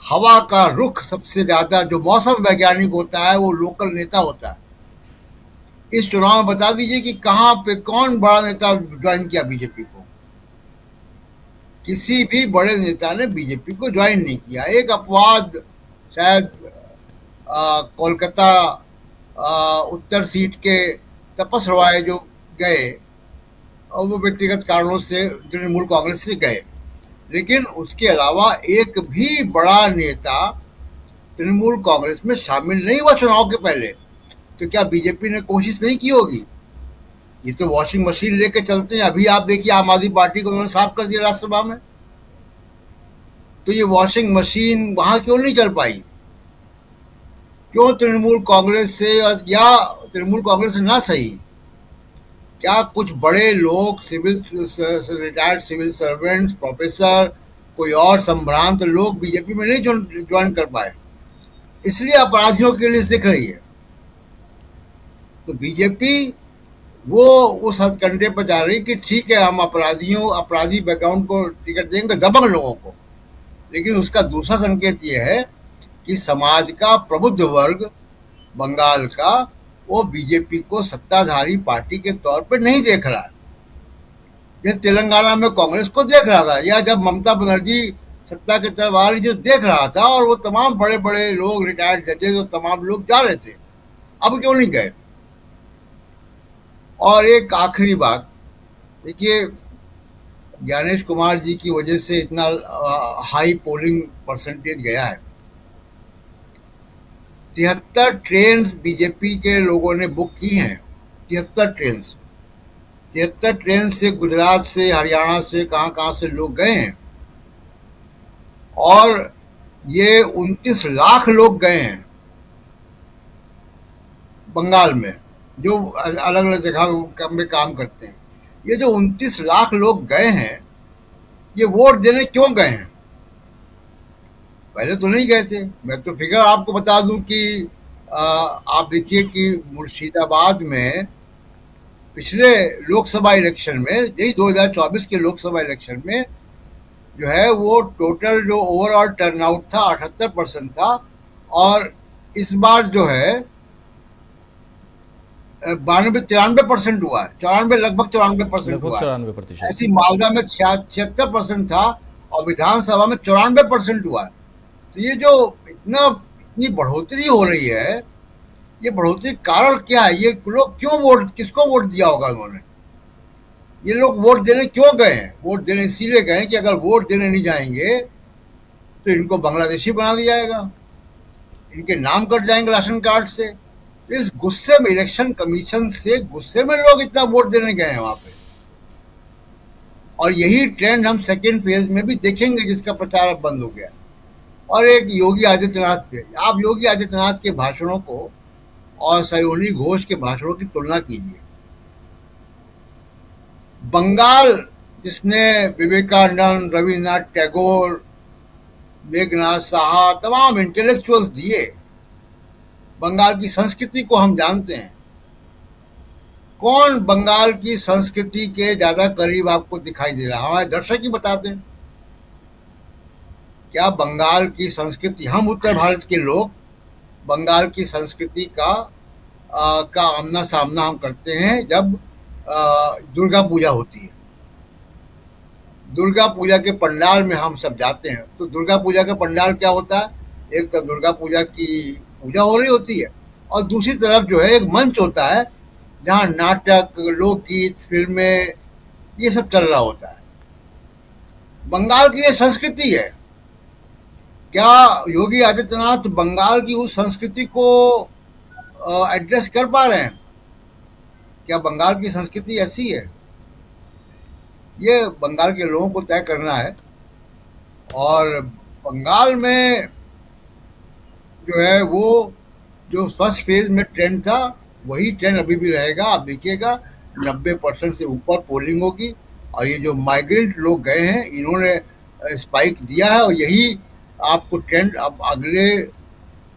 हवा का रुख सबसे ज्यादा जो मौसम वैज्ञानिक होता है वो लोकल नेता होता है। इस चुनाव में बता दीजिए कि कहां पे कौन बड़ा नेता ज्वाइन किया बीजेपी को? किसी भी बड़े नेता ने बीजेपी को ज्वाइन नहीं किया। एक अपवाद शायद कोलकाता उत्तर सीट के तपस रॉय जो गए, और वो व्यक्तिगत कारणों से तृणमूल कांग्रेस से गए। लेकिन उसके अलावा एक भी बड़ा नेता तृणमूल कांग्रेस में शामिल नहीं हुआ चुनाव के पहले। तो क्या बीजेपी ने कोशिश नहीं की होगी? ये तो वॉशिंग मशीन लेके चलते हैं। अभी आप देखिए, आम आदमी पार्टी को उन्होंने साफ कर दिया राज्यसभा में। तो ये वॉशिंग मशीन वहां क्यों नहीं चल पाई? क्यों तृणमूल कांग्रेस से, या तृणमूल कांग्रेस से ना सही, क्या कुछ बड़े लोग, रिटायर्ड सिविल सर्वेंट्स, प्रोफेसर, कोई और संभ्रांत लोग बीजेपी में नहीं ज्वाइन कर पाए? इसलिए अपराधियों की लिस्ट दिख रही है। तो बीजेपी वो उस हथकंडे पर जा रही कि ठीक है, हम अपराधी बैकग्राउंड को टिकट देंगे, दबंग लोगों को। लेकिन उसका दूसरा संकेत ये है कि समाज का प्रबुद्ध वर्ग बंगाल का, वो बीजेपी को सत्ताधारी पार्टी के तौर पर नहीं देख रहा है, जैसे तेलंगाना में कांग्रेस को देख रहा था, या जब ममता बनर्जी सत्ता की तरफ आ रही थी देख रहा था। और वो तमाम बड़े बड़े लोग, रिटायर्ड जजेस और तमाम लोग जा रहे थे। अब क्यों नहीं गए? और एक आखिरी बात देखिए, ज्ञानेश कुमार जी की वजह से इतना हाई पोलिंग परसेंटेज गया है। 73 ट्रेन बीजेपी के लोगों ने बुक की हैं। 73 ट्रेन से गुजरात से, हरियाणा से, कहां से लोग गए हैं। और ये 29 लाख लोग गए हैं बंगाल में, जो अलग अलग जगह में काम करते हैं। ये जो 29 लाख लोग गए हैं, ये वोट देने क्यों गए हैं? पहले तो नहीं गए थे। मैं तो फिगर आपको बता दूं कि आप देखिए कि मुर्शिदाबाद में पिछले लोकसभा इलेक्शन में, यही 2024 के लोकसभा इलेक्शन में जो है, वो टोटल जो ओवरऑल टर्नआउट था 78% था। और इस बार जो है 93% हुआ है, 94, लगभग 94% हुआ है। 94%। ऐसी मालदा में 76% था और विधानसभा में 94% हुआ है। तो ये जो इतनी बढ़ोतरी हो रही है, ये बढ़ोतरी कारण क्या है? ये लोग क्यों किसको वोट दिया होगा उन्होंने? ये लोग वोट देने क्यों गए हैं? वोट देने इसीलिए गए कि अगर वोट देने नहीं जाएंगे तो इनको बांग्लादेशी बना दिया जाएगा, इनके नाम कट जाएंगे राशन कार्ड से, इस गुस्से में इलेक्शन कमीशन से गुस्से में लोग इतना वोट देने गए हैं वहां पे, और यही ट्रेंड हम सेकेंड फेज में भी देखेंगे, जिसका प्रचार अब बंद हो गया। और एक योगी आदित्यनाथ पे, आप योगी आदित्यनाथ के भाषणों को और सयोनी घोष के भाषणों की तुलना कीजिए। बंगाल जिसने विवेकानंद, रविन्द्रनाथ टैगोर, मेघनाथ साहा, तमाम इंटेलेक्चुअल्स दिए, बंगाल की संस्कृति को हम जानते हैं। कौन बंगाल की संस्कृति के ज्यादा करीब आपको दिखाई दे रहा है? हमारे दर्शक ही बताते हैं। क्या बंगाल की संस्कृति, हम उत्तर भारत के लोग बंगाल की संस्कृति का आमना सामना हम करते हैं जब दुर्गा पूजा होती है। दुर्गा पूजा के पंडाल में हम सब जाते हैं, तो दुर्गा पूजा का पंडाल क्या होता है? एक तरफ दुर्गा पूजा की पूजा हो रही होती है और दूसरी तरफ जो है एक मंच होता है जहाँ नाटक, लोकगीत, फिल्में, ये सब चल रहा होता है। बंगाल की ये संस्कृति है। क्या योगी आदित्यनाथ बंगाल की उस संस्कृति को एड्रेस कर पा रहे हैं? क्या बंगाल की संस्कृति ऐसी है? ये बंगाल के लोगों को तय करना है। और बंगाल में जो है वो जो फर्स्ट फेज में ट्रेंड था वही ट्रेंड अभी भी रहेगा। आप देखिएगा 90% से ऊपर पोलिंग होगी, और ये जो माइग्रेंट लोग गए हैं इन्होंने स्पाइक दिया है, और यही आपको ट्रेंड अब अगले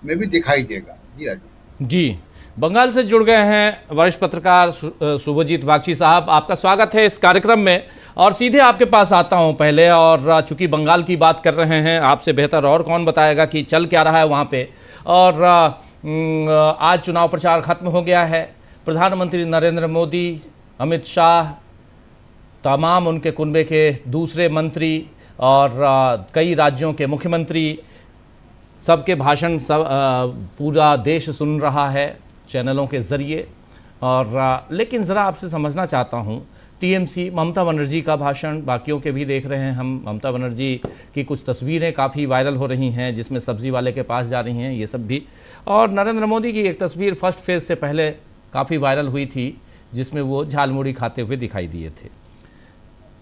में भी दिखाई देगा। जी राजू जी, बंगाल से जुड़ गए हैं वरिष्ठ पत्रकार शुभजीत बागची साहब, आपका स्वागत है इस कार्यक्रम में। और सीधे आपके पास आता हूं पहले, और चूंकि बंगाल की बात कर रहे हैं, आपसे बेहतर और कौन बताएगा कि चल क्या रहा है वहां पे। और आज चुनाव प्रचार खत्म हो गया है। प्रधानमंत्री नरेंद्र मोदी, अमित शाह, तमाम उनके कुनबे के दूसरे मंत्री और कई राज्यों के मुख्यमंत्री, सबके भाषण पूरा देश सुन रहा है चैनलों के ज़रिए। और लेकिन ज़रा आपसे समझना चाहता हूँ, टीएमसी, ममता बनर्जी का भाषण, बाकियों के भी देख रहे हैं हम। ममता बनर्जी की कुछ तस्वीरें काफ़ी वायरल हो रही हैं जिसमें सब्ज़ी वाले के पास जा रही हैं, ये सब भी। और नरेंद्र मोदी की एक तस्वीर फर्स्ट फेज़ से पहले काफ़ी वायरल हुई थी जिसमें वो झालमुड़ी खाते हुए दिखाई दिए थे।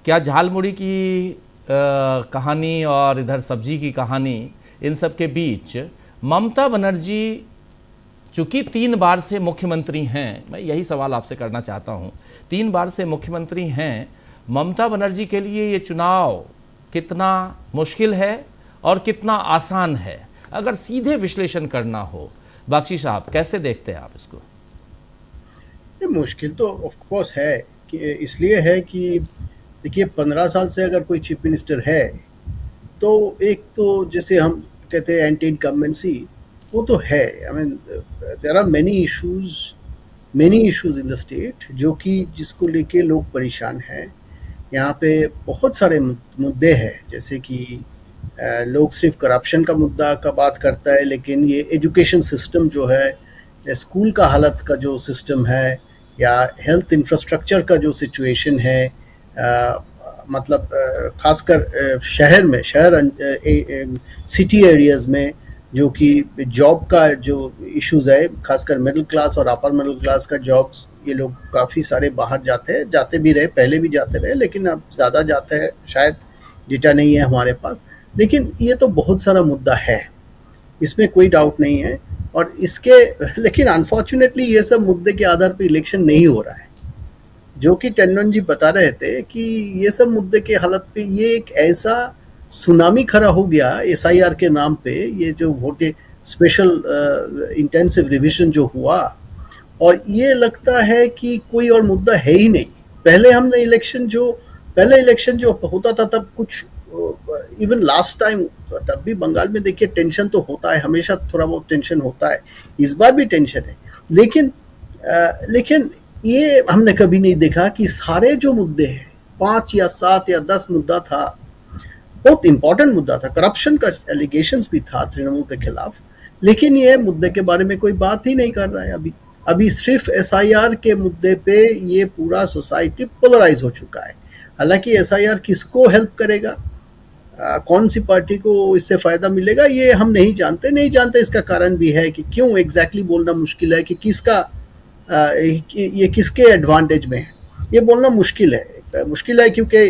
क्या झालमुड़ी की कहानी और इधर सब्जी की कहानी, इन सब के बीच ममता बनर्जी चूँकि 3 बार से मुख्यमंत्री हैं, मैं यही सवाल आपसे करना चाहता हूँ, 3 बार से मुख्यमंत्री हैं, ममता बनर्जी के लिए ये चुनाव कितना मुश्किल है और कितना आसान है, अगर सीधे विश्लेषण करना हो? बागची साहब, कैसे देखते हैं आप इसको? ये मुश्किल तो ऑफ कोर्स है, कि इसलिए है कि देखिए 15 साल से अगर कोई चीफ मिनिस्टर है तो एक तो जैसे हम कहते हैं एंटी इनकम्बेंसी, वो तो है। I mean there are many issues in the state जो कि जिसको लेके लोग परेशान हैं। यहाँ पे बहुत सारे मुद्दे हैं, जैसे कि लोग सिर्फ करप्शन का मुद्दा का बात करता है, लेकिन ये एजुकेशन सिस्टम जो है, स्कूल का हालत का जो सिस्टम है, या हेल्थ इंफ्रास्ट्रक्चर का जो सिचुएशन है, मतलब खासकर सिटी एरियाज़ में जो कि जॉब का जो इश्यूज़ है, खासकर मिडिल क्लास और अपर मिडिल क्लास का जॉब्स, ये लोग काफ़ी सारे बाहर जाते भी रहे, पहले भी जाते रहे, लेकिन अब ज़्यादा जाते हैं, शायद डेटा नहीं है हमारे पास। लेकिन ये तो बहुत सारा मुद्दा है, इसमें कोई डाउट नहीं है। और लेकिन अनफॉर्चुनेटली ये सब मुद्दे के आधार पर इलेक्शन नहीं हो रहा है, जो कि टंडन जी बता रहे थे कि ये सब मुद्दे के हालत पे ये एक ऐसा सुनामी खड़ा हो गया SIR के नाम पे, ये जो वोटे स्पेशल इंटेंसिव रिविजन जो हुआ, और ये लगता है कि कोई और मुद्दा है ही नहीं। पहले इलेक्शन जो होता था तब कुछ, इवन लास्ट टाइम तब भी बंगाल में देखिए टेंशन तो होता है, हमेशा थोड़ा बहुत टेंशन होता है, इस बार भी टेंशन है। लेकिन ये हमने कभी नहीं देखा कि सारे जो मुद्दे हैं, 5 या 7 या 10 मुद्दा था, बहुत इंपॉर्टेंट मुद्दा था, करप्शन का एलिगेशंस भी था तृणमूल के खिलाफ, लेकिन ये मुद्दे के बारे में कोई बात ही नहीं कर रहा है। अभी सिर्फ SIR के मुद्दे पे ये पूरा सोसाइटी पोलराइज हो चुका है। हालांकि SIR किसको हेल्प करेगा, कौन सी पार्टी को इससे फायदा मिलेगा ये हम नहीं जानते। इसका कारण भी है कि क्यों एग्जैक्टली बोलना मुश्किल है कि किसका ये किसके एडवांटेज में है, ये बोलना मुश्किल है क्योंकि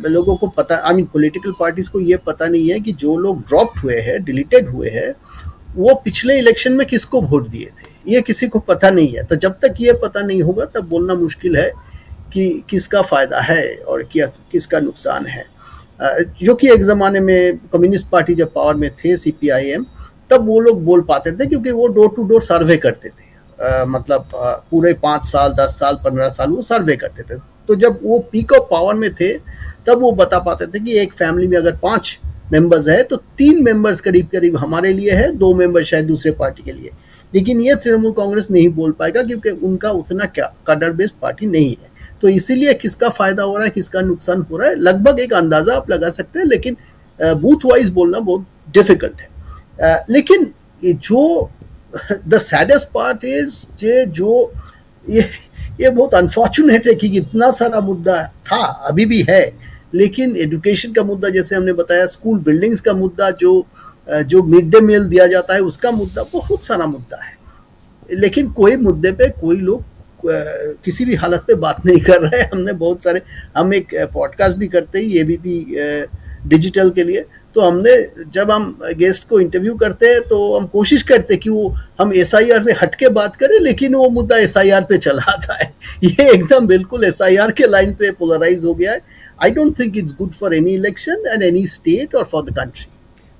लोगों को पता, आई मीन पॉलिटिकल पार्टीज को ये पता नहीं है कि जो लोग ड्रॉप्ड हुए हैं, डिलीटेड हुए हैं, वो पिछले इलेक्शन में किसको वोट दिए थे, ये किसी को पता नहीं है। तो जब तक ये पता नहीं होगा तब बोलना मुश्किल है कि किसका फायदा है और किसका नुकसान है। जो कि एक ज़माने में कम्युनिस्ट पार्टी जब पावर में थे, CPIM, तब वो लोग बोल पाते थे क्योंकि वो डोर टू डोर सर्वे करते थे। मतलब पूरे 5 साल, 10 साल, 15 साल वो सर्वे करते थे। तो जब वो पीक ऑफ पावर में थे तब वो बता पाते थे कि एक फैमिली में अगर 5 मेंबर्स है तो 3 मेंबर्स करीब करीब हमारे लिए है, 2 मेंबर शायद दूसरे पार्टी के लिए। लेकिन ये तृणमूल कांग्रेस नहीं बोल पाएगा क्योंकि उनका उतना कैडर बेस्ड पार्टी नहीं है। तो इसीलिए किसका फायदा हो रहा है, किसका नुकसान हो रहा है, लगभग एक अंदाजा आप लगा सकते हैं, लेकिन बूथ वाइज बोलना बहुत डिफिकल्ट है। लेकिन जो द सैडेस्ट पार्ट इज ये बहुत अनफॉर्चुनेट है कि इतना सारा मुद्दा था, अभी भी है, लेकिन एजुकेशन का मुद्दा, जैसे हमने बताया, स्कूल बिल्डिंग्स का मुद्दा, जो मिड डे मील दिया जाता है उसका मुद्दा, बहुत सारा मुद्दा है, लेकिन कोई मुद्दे पे कोई लोग किसी भी हालत पे बात नहीं कर रहे हैं। हमने बहुत सारे, हम एक पॉडकास्ट भी करते हैं ABP डिजिटल के लिए, तो हमने जब हम गेस्ट को इंटरव्यू करते हैं तो हम कोशिश करते हैं कि वो हम SIR से हट के बात करें, लेकिन वो मुद्दा SIR पे चला आता है। ये एकदम बिल्कुल SIR के लाइन पे पोलराइज हो गया है। I don't think it's good for any election and any state और फॉर द कंट्री।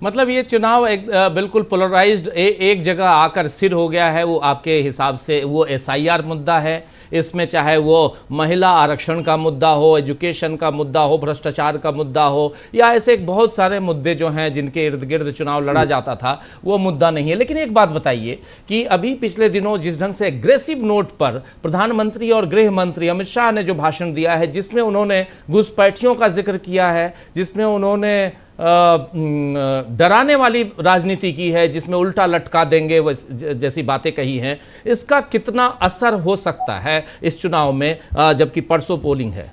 मतलब ये चुनाव एक बिल्कुल पोलराइज्ड एक जगह आकर स्थिर हो गया है। वो आपके हिसाब से वो SIR मुद्दा है, इसमें चाहे वो महिला आरक्षण का मुद्दा हो, एजुकेशन का मुद्दा हो, भ्रष्टाचार का मुद्दा हो, या ऐसे बहुत सारे मुद्दे जो हैं जिनके इर्द गिर्द चुनाव लड़ा जाता था, वो मुद्दा नहीं है। लेकिन एक बात बताइए कि अभी पिछले दिनों जिस ढंग से एग्रेसिव नोट पर प्रधानमंत्री और गृह मंत्री अमित शाह ने जो भाषण दिया है, जिसमें उन्होंने घुसपैठियों का जिक्र किया है, जिसमें उन्होंने डराने वाली राजनीति की है, जिसमें उल्टा लटका देंगे जैसी बातें कही हैं, इसका कितना असर हो सकता है इस चुनाव में, जबकि परसों पोलिंग है?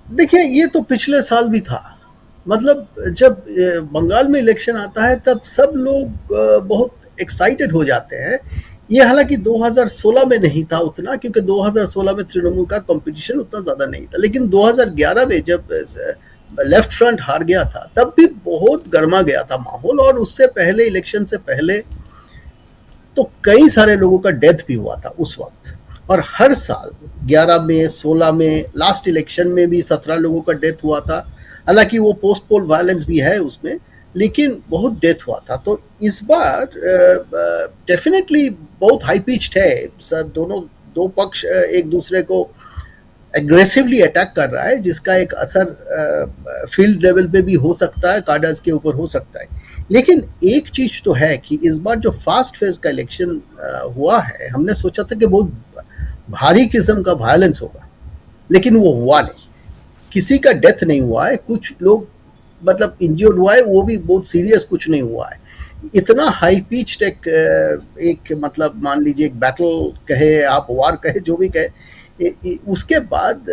देखिए, ये तो पिछले साल भी था। मतलब जब बंगाल में इलेक्शन आता है तब सब लोग बहुत एक्साइटेड हो जाते हैं। ये हालांकि 2016 में नहीं था उतना, क्योंकि 2016 में तृणमूल का कंपटीशन उतना ज़्यादा नहीं था, लेकिन 2011 में जब लेफ्ट फ्रंट हार गया था तब भी बहुत गर्मा गया था माहौल। और उससे पहले, इलेक्शन से पहले तो कई सारे लोगों का डेथ भी हुआ था उस वक्त। और हर साल 11 में, 16 में, लास्ट इलेक्शन में भी 17 लोगों का डेथ हुआ था। हालांकि वो पोस्ट पोल वायलेंस भी है उसमें, लेकिन बहुत डेथ हुआ था। तो इस बार डेफिनेटली बहुत हाई पिच्ड है। दो पक्ष एक दूसरे को एग्रेसिवली अटैक कर रहा है, जिसका एक असर फील्ड लेवल पे भी हो सकता है, कार्डर्स के ऊपर हो सकता है। लेकिन एक चीज तो है कि इस बार जो फास्ट फेज का इलेक्शन हुआ है, हमने सोचा था कि बहुत भारी किस्म का वायलेंस होगा, लेकिन वो हुआ नहीं। किसी का डेथ नहीं हुआ है, कुछ लोग मतलब इंजर्ड हुआ है, वो भी बहुत सीरियस कुछ नहीं हुआ है। इतना हाई पिच्ड एक मतलब मान लीजिए एक बैटल कहे आप, वार कहे, जो भी कहे, उसके बाद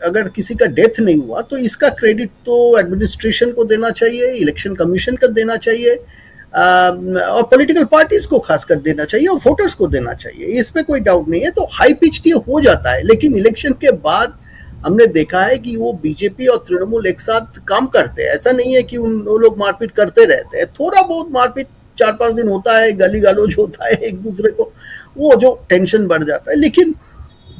अगर किसी का डेथ नहीं हुआ तो इसका क्रेडिट तो एडमिनिस्ट्रेशन को देना चाहिए, इलेक्शन कमीशन को देना चाहिए, और पॉलिटिकल पार्टीज को खासकर देना चाहिए, और वोटर्स को देना चाहिए। इसमें कोई डाउट नहीं है। तो हाई पिच्ड ये हो जाता है, लेकिन इलेक्शन के बाद हमने देखा है कि वो बीजेपी और तृणमूल एक साथ काम करते हैं। ऐसा नहीं है कि वो लोग मारपीट करते रहते हैं। थोड़ा बहुत मारपीट 4-5 दिन होता है, गाली गलौज होता है एक दूसरे को, वो जो टेंशन बढ़ जाता है, लेकिन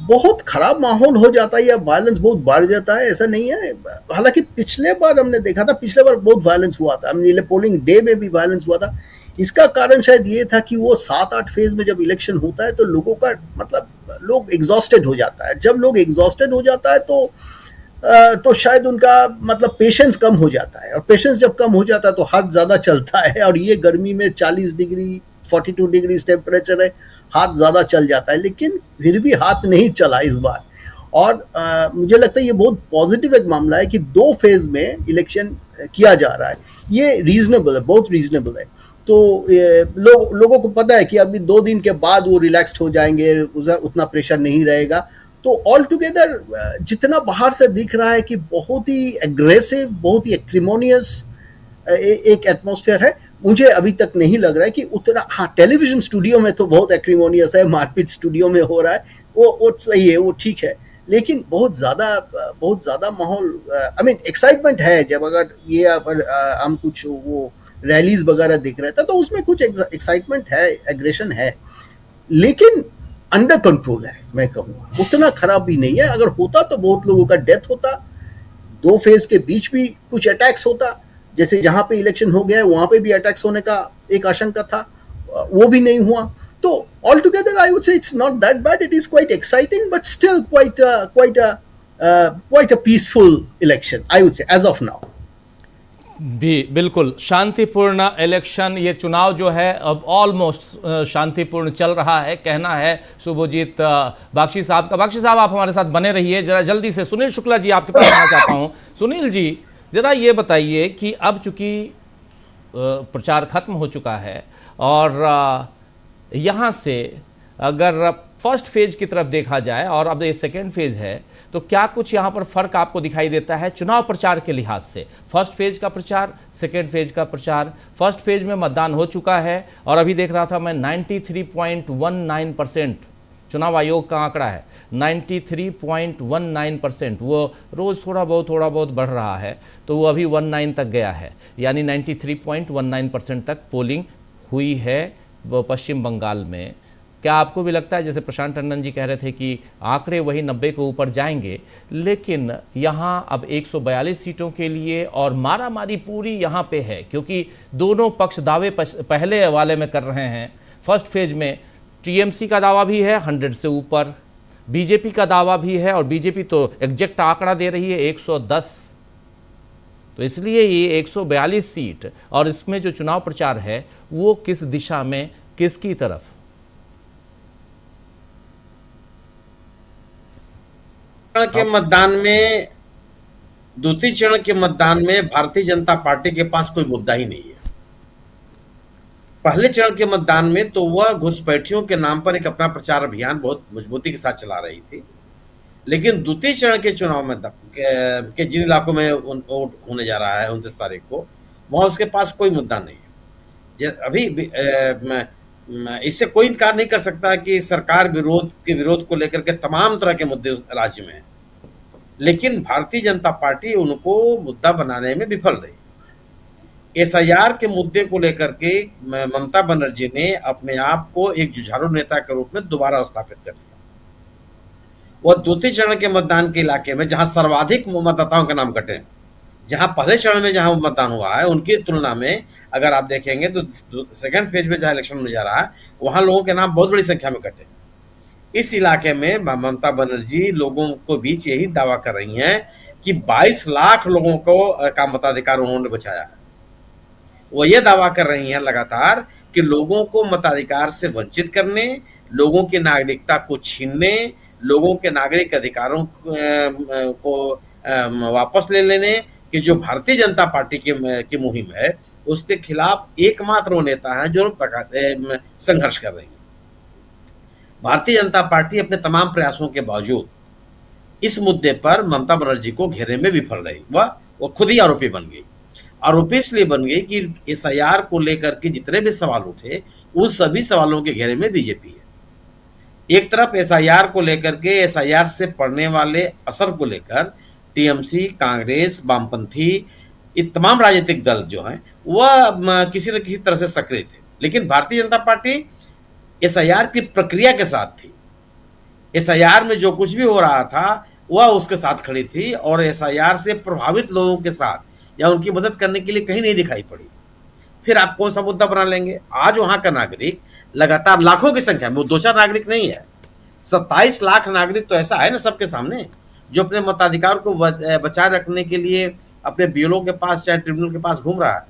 बहुत खराब माहौल हो जाता है या वायलेंस बहुत बढ़ जाता है, ऐसा नहीं है। हालांकि पिछले बार हमने देखा था, पिछले बार बहुत वायलेंस हुआ था, हमने पोलिंग डे में भी वायलेंस हुआ था। इसका कारण शायद ये था कि वो 7-8 फेज में जब इलेक्शन होता है तो लोगों का मतलब लोग एग्जॉस्टेड हो जाता है। जब लोग एग्जॉस्टेड हो जाता है तो शायद उनका मतलब पेशेंस कम हो जाता है, और पेशेंस जब कम हो जाता है तो हाथ ज़्यादा चलता है। और ये गर्मी में 40 डिग्री 42 डिग्री टेम्परेचर है, हाथ ज़्यादा चल जाता है, लेकिन फिर भी हाथ नहीं चला इस बार। और मुझे लगता है ये बहुत पॉजिटिव एक मामला है कि 2 फेज में इलेक्शन किया जा रहा है। ये रीजनेबल है, बहुत रीजनेबल है। तो लोगों को पता है कि अभी 2 दिन के बाद वो रिलैक्स्ड हो जाएंगे, उतना प्रेशर नहीं रहेगा। तो ऑल टुगेदर जितना बाहर से दिख रहा है कि बहुत ही एग्रेसिव, बहुत ही एक्रिमोनियस एक एटमॉस्फेयर है, मुझे अभी तक नहीं लग रहा है कि उतना, हाँ टेलीविजन स्टूडियो में तो बहुत एक्रिमोनियस है, मारपीट स्टूडियो में हो रहा है, वो सही है, वो ठीक है, लेकिन बहुत ज़्यादा माहौल, आई मीन एक्साइटमेंट है। जब अगर ये हम कुछ वो रैलीज वगैरह दिख रहे थे तो उसमें कुछ एक्साइटमेंट है, एग्रेशन है, लेकिन अंडर कंट्रोल है, मैं कहूँ उतना खराब भी नहीं है। अगर होता तो बहुत लोगों का डेथ होता, 2 फेज के बीच भी कुछ अटैक्स होता, जैसे जहां पे इलेक्शन हो गया है वहां पे भी अटैक्स होने का एक आशंका था, वो भी नहीं हुआ। तो all together I would say it's not that bad, it is quite exciting but still quite a peaceful election I would say as of now. भी बिल्कुल शांतिपूर्ण इलेक्शन, ये चुनाव जो है अब ऑलमोस्ट शांतिपूर्ण चल रहा है, कहना है शुभजीत बख्शी साहब का। बख्शी साहब आप हमारे साथ बने रहिए, जरा जल्दी से सुनील शुक्ला जी आपके पास आना चाहता हूँ। सुनील जी जरा ये बताइए कि अब चूंकि प्रचार खत्म हो चुका है और यहाँ से अगर फर्स्ट फेज की तरफ देखा जाए और अब ये सेकेंड फेज है, तो क्या कुछ यहाँ पर फर्क आपको दिखाई देता है चुनाव प्रचार के लिहाज से? फर्स्ट फेज का प्रचार, सेकेंड फेज का प्रचार। फर्स्ट फेज में मतदान हो चुका है और अभी देख रहा था मैं 93.19% चुनाव आयोग का आंकड़ा है, 93.19%। वो रोज़ थोड़ा बहुत बढ़ रहा है, तो वो अभी 19 तक गया है, यानी 93.19% तक पोलिंग हुई है वो पश्चिम बंगाल में। क्या आपको भी लगता है, जैसे प्रशांत टंडन जी कह रहे थे कि आंकड़े वही 90 के ऊपर जाएंगे, लेकिन यहाँ अब 142 सीटों के लिए और मारामारी पूरी यहाँ पे है, क्योंकि दोनों पक्ष दावे पहले वाले में कर रहे हैं। फर्स्ट फेज में टीएमसी का दावा भी है 100 से ऊपर, बीजेपी का दावा भी है, और बीजेपी तो एग्जैक्ट आंकड़ा दे रही है 110। तो इसलिए ये 142 सीट और इसमें जो चुनाव प्रचार है वो किस दिशा में, किसकी तरफ? के मतदान में, द्वितीय चरण के मतदान में भारतीय जनता पार्टी के पास कोई मुद्दा ही नहीं है। पहले चरण के मतदान में तो वह घुसपैठियों के नाम पर एक अपना प्रचार अभियान बहुत मजबूती के साथ चला रही थी, लेकिन द्वितीय चरण के चुनाव में के जिन इलाकों में वोट होने जा रहा है 29 तारीख को, वहां उसके पास कोई मुद्दा नहीं है। अभी इससे कोई इनकार नहीं कर सकता कि सरकार विरोध को लेकर के तमाम तरह के मुद्दे उस राज्य में हैं, लेकिन भारतीय जनता पार्टी उनको मुद्दा बनाने में विफल रही। एसआईआर के मुद्दे को लेकर के ममता बनर्जी ने अपने आप को एक जुझारू नेता के रूप में दोबारा स्थापित कर लिया। वह द्वितीय चरण के मतदान के इलाके में जहां सर्वाधिक मतदाताओं के नाम कटे, जहां पहले चरण में जहां मतदान हुआ है उनकी तुलना में अगर आप देखेंगे तो सेकंड फेज में जहां इलेक्शन में जा रहा है वहां लोगों के नाम बहुत बड़ी संख्या में कटे। इस इलाके में ममता बनर्जी लोगों को बीच यही दावा कर रही हैं कि 22 लाख लोगों को का मताधिकार उन्होंने बचाया है। वो ये दावा कर रही हैं लगातार कि लोगों को मताधिकार से वंचित करने, लोगों की नागरिकता को छीनने, लोगों के नागरिक अधिकारों को वापस ले लेने कि जो भारतीय जनता पार्टी की मुहिम है उसके खिलाफ एकमात्र वो नेता है जो संघर्ष कर रही है। भारतीय जनता पार्टी अपने तमाम प्रयासों के बावजूद इस मुद्दे पर ममता बनर्जी को घेरने में विफल रही। वो खुद ही आरोपी बन गई। आरोपी इसलिए बन गई कि एसआईआर को लेकर के जितने भी सवाल उठे उन सभी सवालों के घेरे में बीजेपी है। एक तरफ एसआईआर को लेकर के, एसआईआर से पड़ने वाले असर को लेकर टीएमसी, कांग्रेस, वामपंथी, ये तमाम राजनीतिक दल जो हैं वह किसी न किसी तरह से सक्रिय थे, लेकिन भारतीय जनता पार्टी एसआईआर की प्रक्रिया के साथ थी। एसआईआर में जो कुछ भी हो रहा था वह उसके साथ खड़ी थी और एसआईआर से प्रभावित लोगों के साथ या उनकी मदद करने के लिए कहीं नहीं दिखाई पड़ी। फिर आप कौन सा मुद्दा बना लेंगे? आज वहां का नागरिक लगातार लाखों की संख्या में, वो 2-4 नागरिक नहीं है, 27 लाख नागरिक तो ऐसा है ना सबके सामने जो अपने मताधिकार को बचाए रखने के लिए अपने बीएलओ के पास चाहे ट्रिब्यूनल के पास घूम रहा है।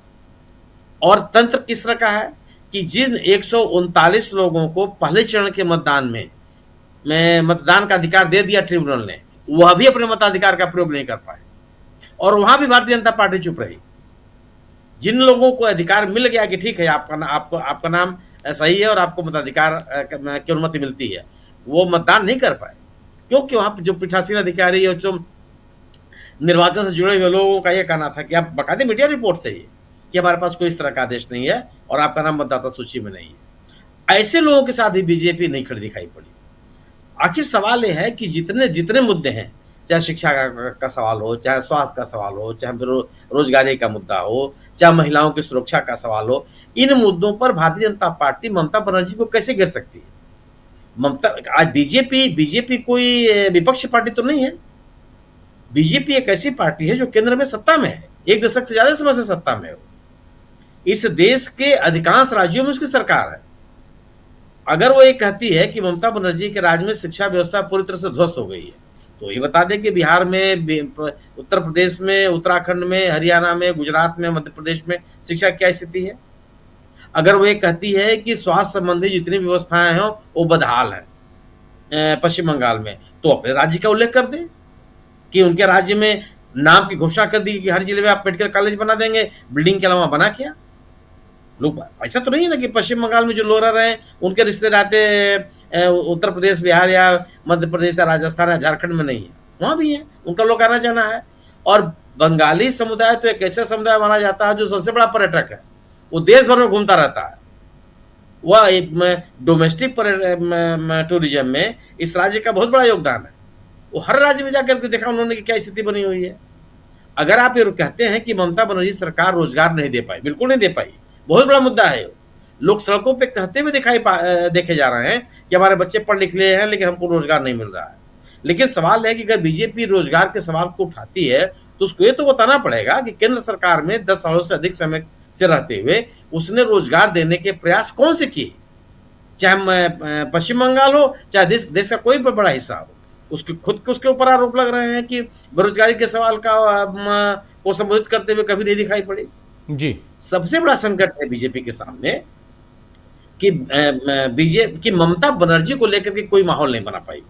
और तंत्र किस तरह का है कि जिन 139 लोगों को पहले चरण के मतदान में मतदान का अधिकार दे दिया ट्रिब्यूनल ने, वह भी अपने मताधिकार का प्रयोग नहीं कर पाए और वहां भी भारतीय जनता पार्टी चुप रही। जिन लोगों को अधिकार मिल गया कि ठीक है आपका नाम सही है और आपको मताधिकार की अनुमति मिलती है, वो मतदान नहीं कर पाए क्योंकि वहां जो पीठासीन अधिकारी और जो निर्वाचन से जुड़े हुए लोगों का यह कहना था कि आप बकायदे मीडिया रिपोर्ट से ही कि हमारे पास कोई इस तरह का आदेश नहीं है और आपका नाम मतदाता सूची में नहीं है। ऐसे लोगों के साथ ही बीजेपी नहीं खड़ी दिखाई पड़ी। आखिर सवाल यह है कि जितने जितने मुद्दे हैं, चाहे शिक्षा का सवाल हो, चाहे स्वास्थ्य का सवाल हो, चाहे रोजगारी का मुद्दा हो, चाहे महिलाओं की सुरक्षा का सवाल हो, इन मुद्दों पर भारतीय जनता पार्टी ममता बनर्जी को कैसे गिर सकती है? आज बीजेपी कोई विपक्षी पार्टी तो नहीं है। बीजेपी एक ऐसी पार्टी है जो केंद्र में सत्ता में है, एक दशक से ज्यादा समय से सत्ता में हो। इस देश के अधिकांश राज्यों में उसकी सरकार है। अगर वो ये कहती है कि ममता बनर्जी के राज्य में शिक्षा व्यवस्था पूरी तरह से ध्वस्त हो गई है, तो ये बता दें कि बिहार में, उत्तर प्रदेश में, उत्तराखंड में, हरियाणा में, गुजरात में, मध्य प्रदेश में शिक्षा क्या स्थिति है। अगर वो ये कहती है कि स्वास्थ्य संबंधी जितनी व्यवस्थाएं हैं वो बदहाल है पश्चिम बंगाल में, तो अपने राज्य का उल्लेख कर दे कि उनके राज्य में नाम की घोषणा कर दी कि हर जिले में आप मेडिकल कॉलेज बना देंगे, बिल्डिंग के अलावा बना क्या? लोग ऐसा तो नहीं है ना कि पश्चिम बंगाल में जो लोग रह रहे हैं उनके रिश्ते रहते उत्तर प्रदेश, बिहार या मध्य प्रदेश या राजस्थान या झारखंड में नहीं है, वहां भी है, उनका लोग आना जाना है। और बंगाली समुदाय तो एक ऐसा समुदाय माना जाता है जो सबसे बड़ा पर्यटक है, वो देश भर में घूमता रहता है। वह एक डोमेस्टिक टूरिज्म में इस राज्य का बहुत बड़ा योगदान है। वो हर राज्य में जाकर के देखा उन्होंने कि क्या स्थिति बनी हुई है। अगर आप ये कहते हैं कि ममता बनर्जी सरकार रोजगार नहीं दे पाई, बिल्कुल नहीं दे पाई, बहुत बड़ा मुद्दा है। लोग सड़कों पे कहते हुए देखे जा रहे हैं कि हमारे बच्चे पढ़ लिख रहे हैं लेकिन हमको रोजगार नहीं मिल रहा है। लेकिन सवाल है कि अगर बीजेपी रोजगार के सवाल को उठाती है तो उसको ये तो बताना पड़ेगा कि केंद्र सरकार में 10 सालों से अधिक समय से रहते हुए उसने रोजगार देने के प्रयास कौन से किए, चाहे पश्चिम बंगाल हो, चाहे देश का कोई भी बड़ा हिस्सा हो। उसके खुद के उसके ऊपर आरोप लग रहे हैं कि बेरोजगारी के सवाल को संबोधित करते हुए कभी नहीं दिखाई पड़ी। जी, सबसे बड़ा संकट है बीजेपी के सामने कि ममता बनर्जी को लेकर के कोई माहौल नहीं बना पाई,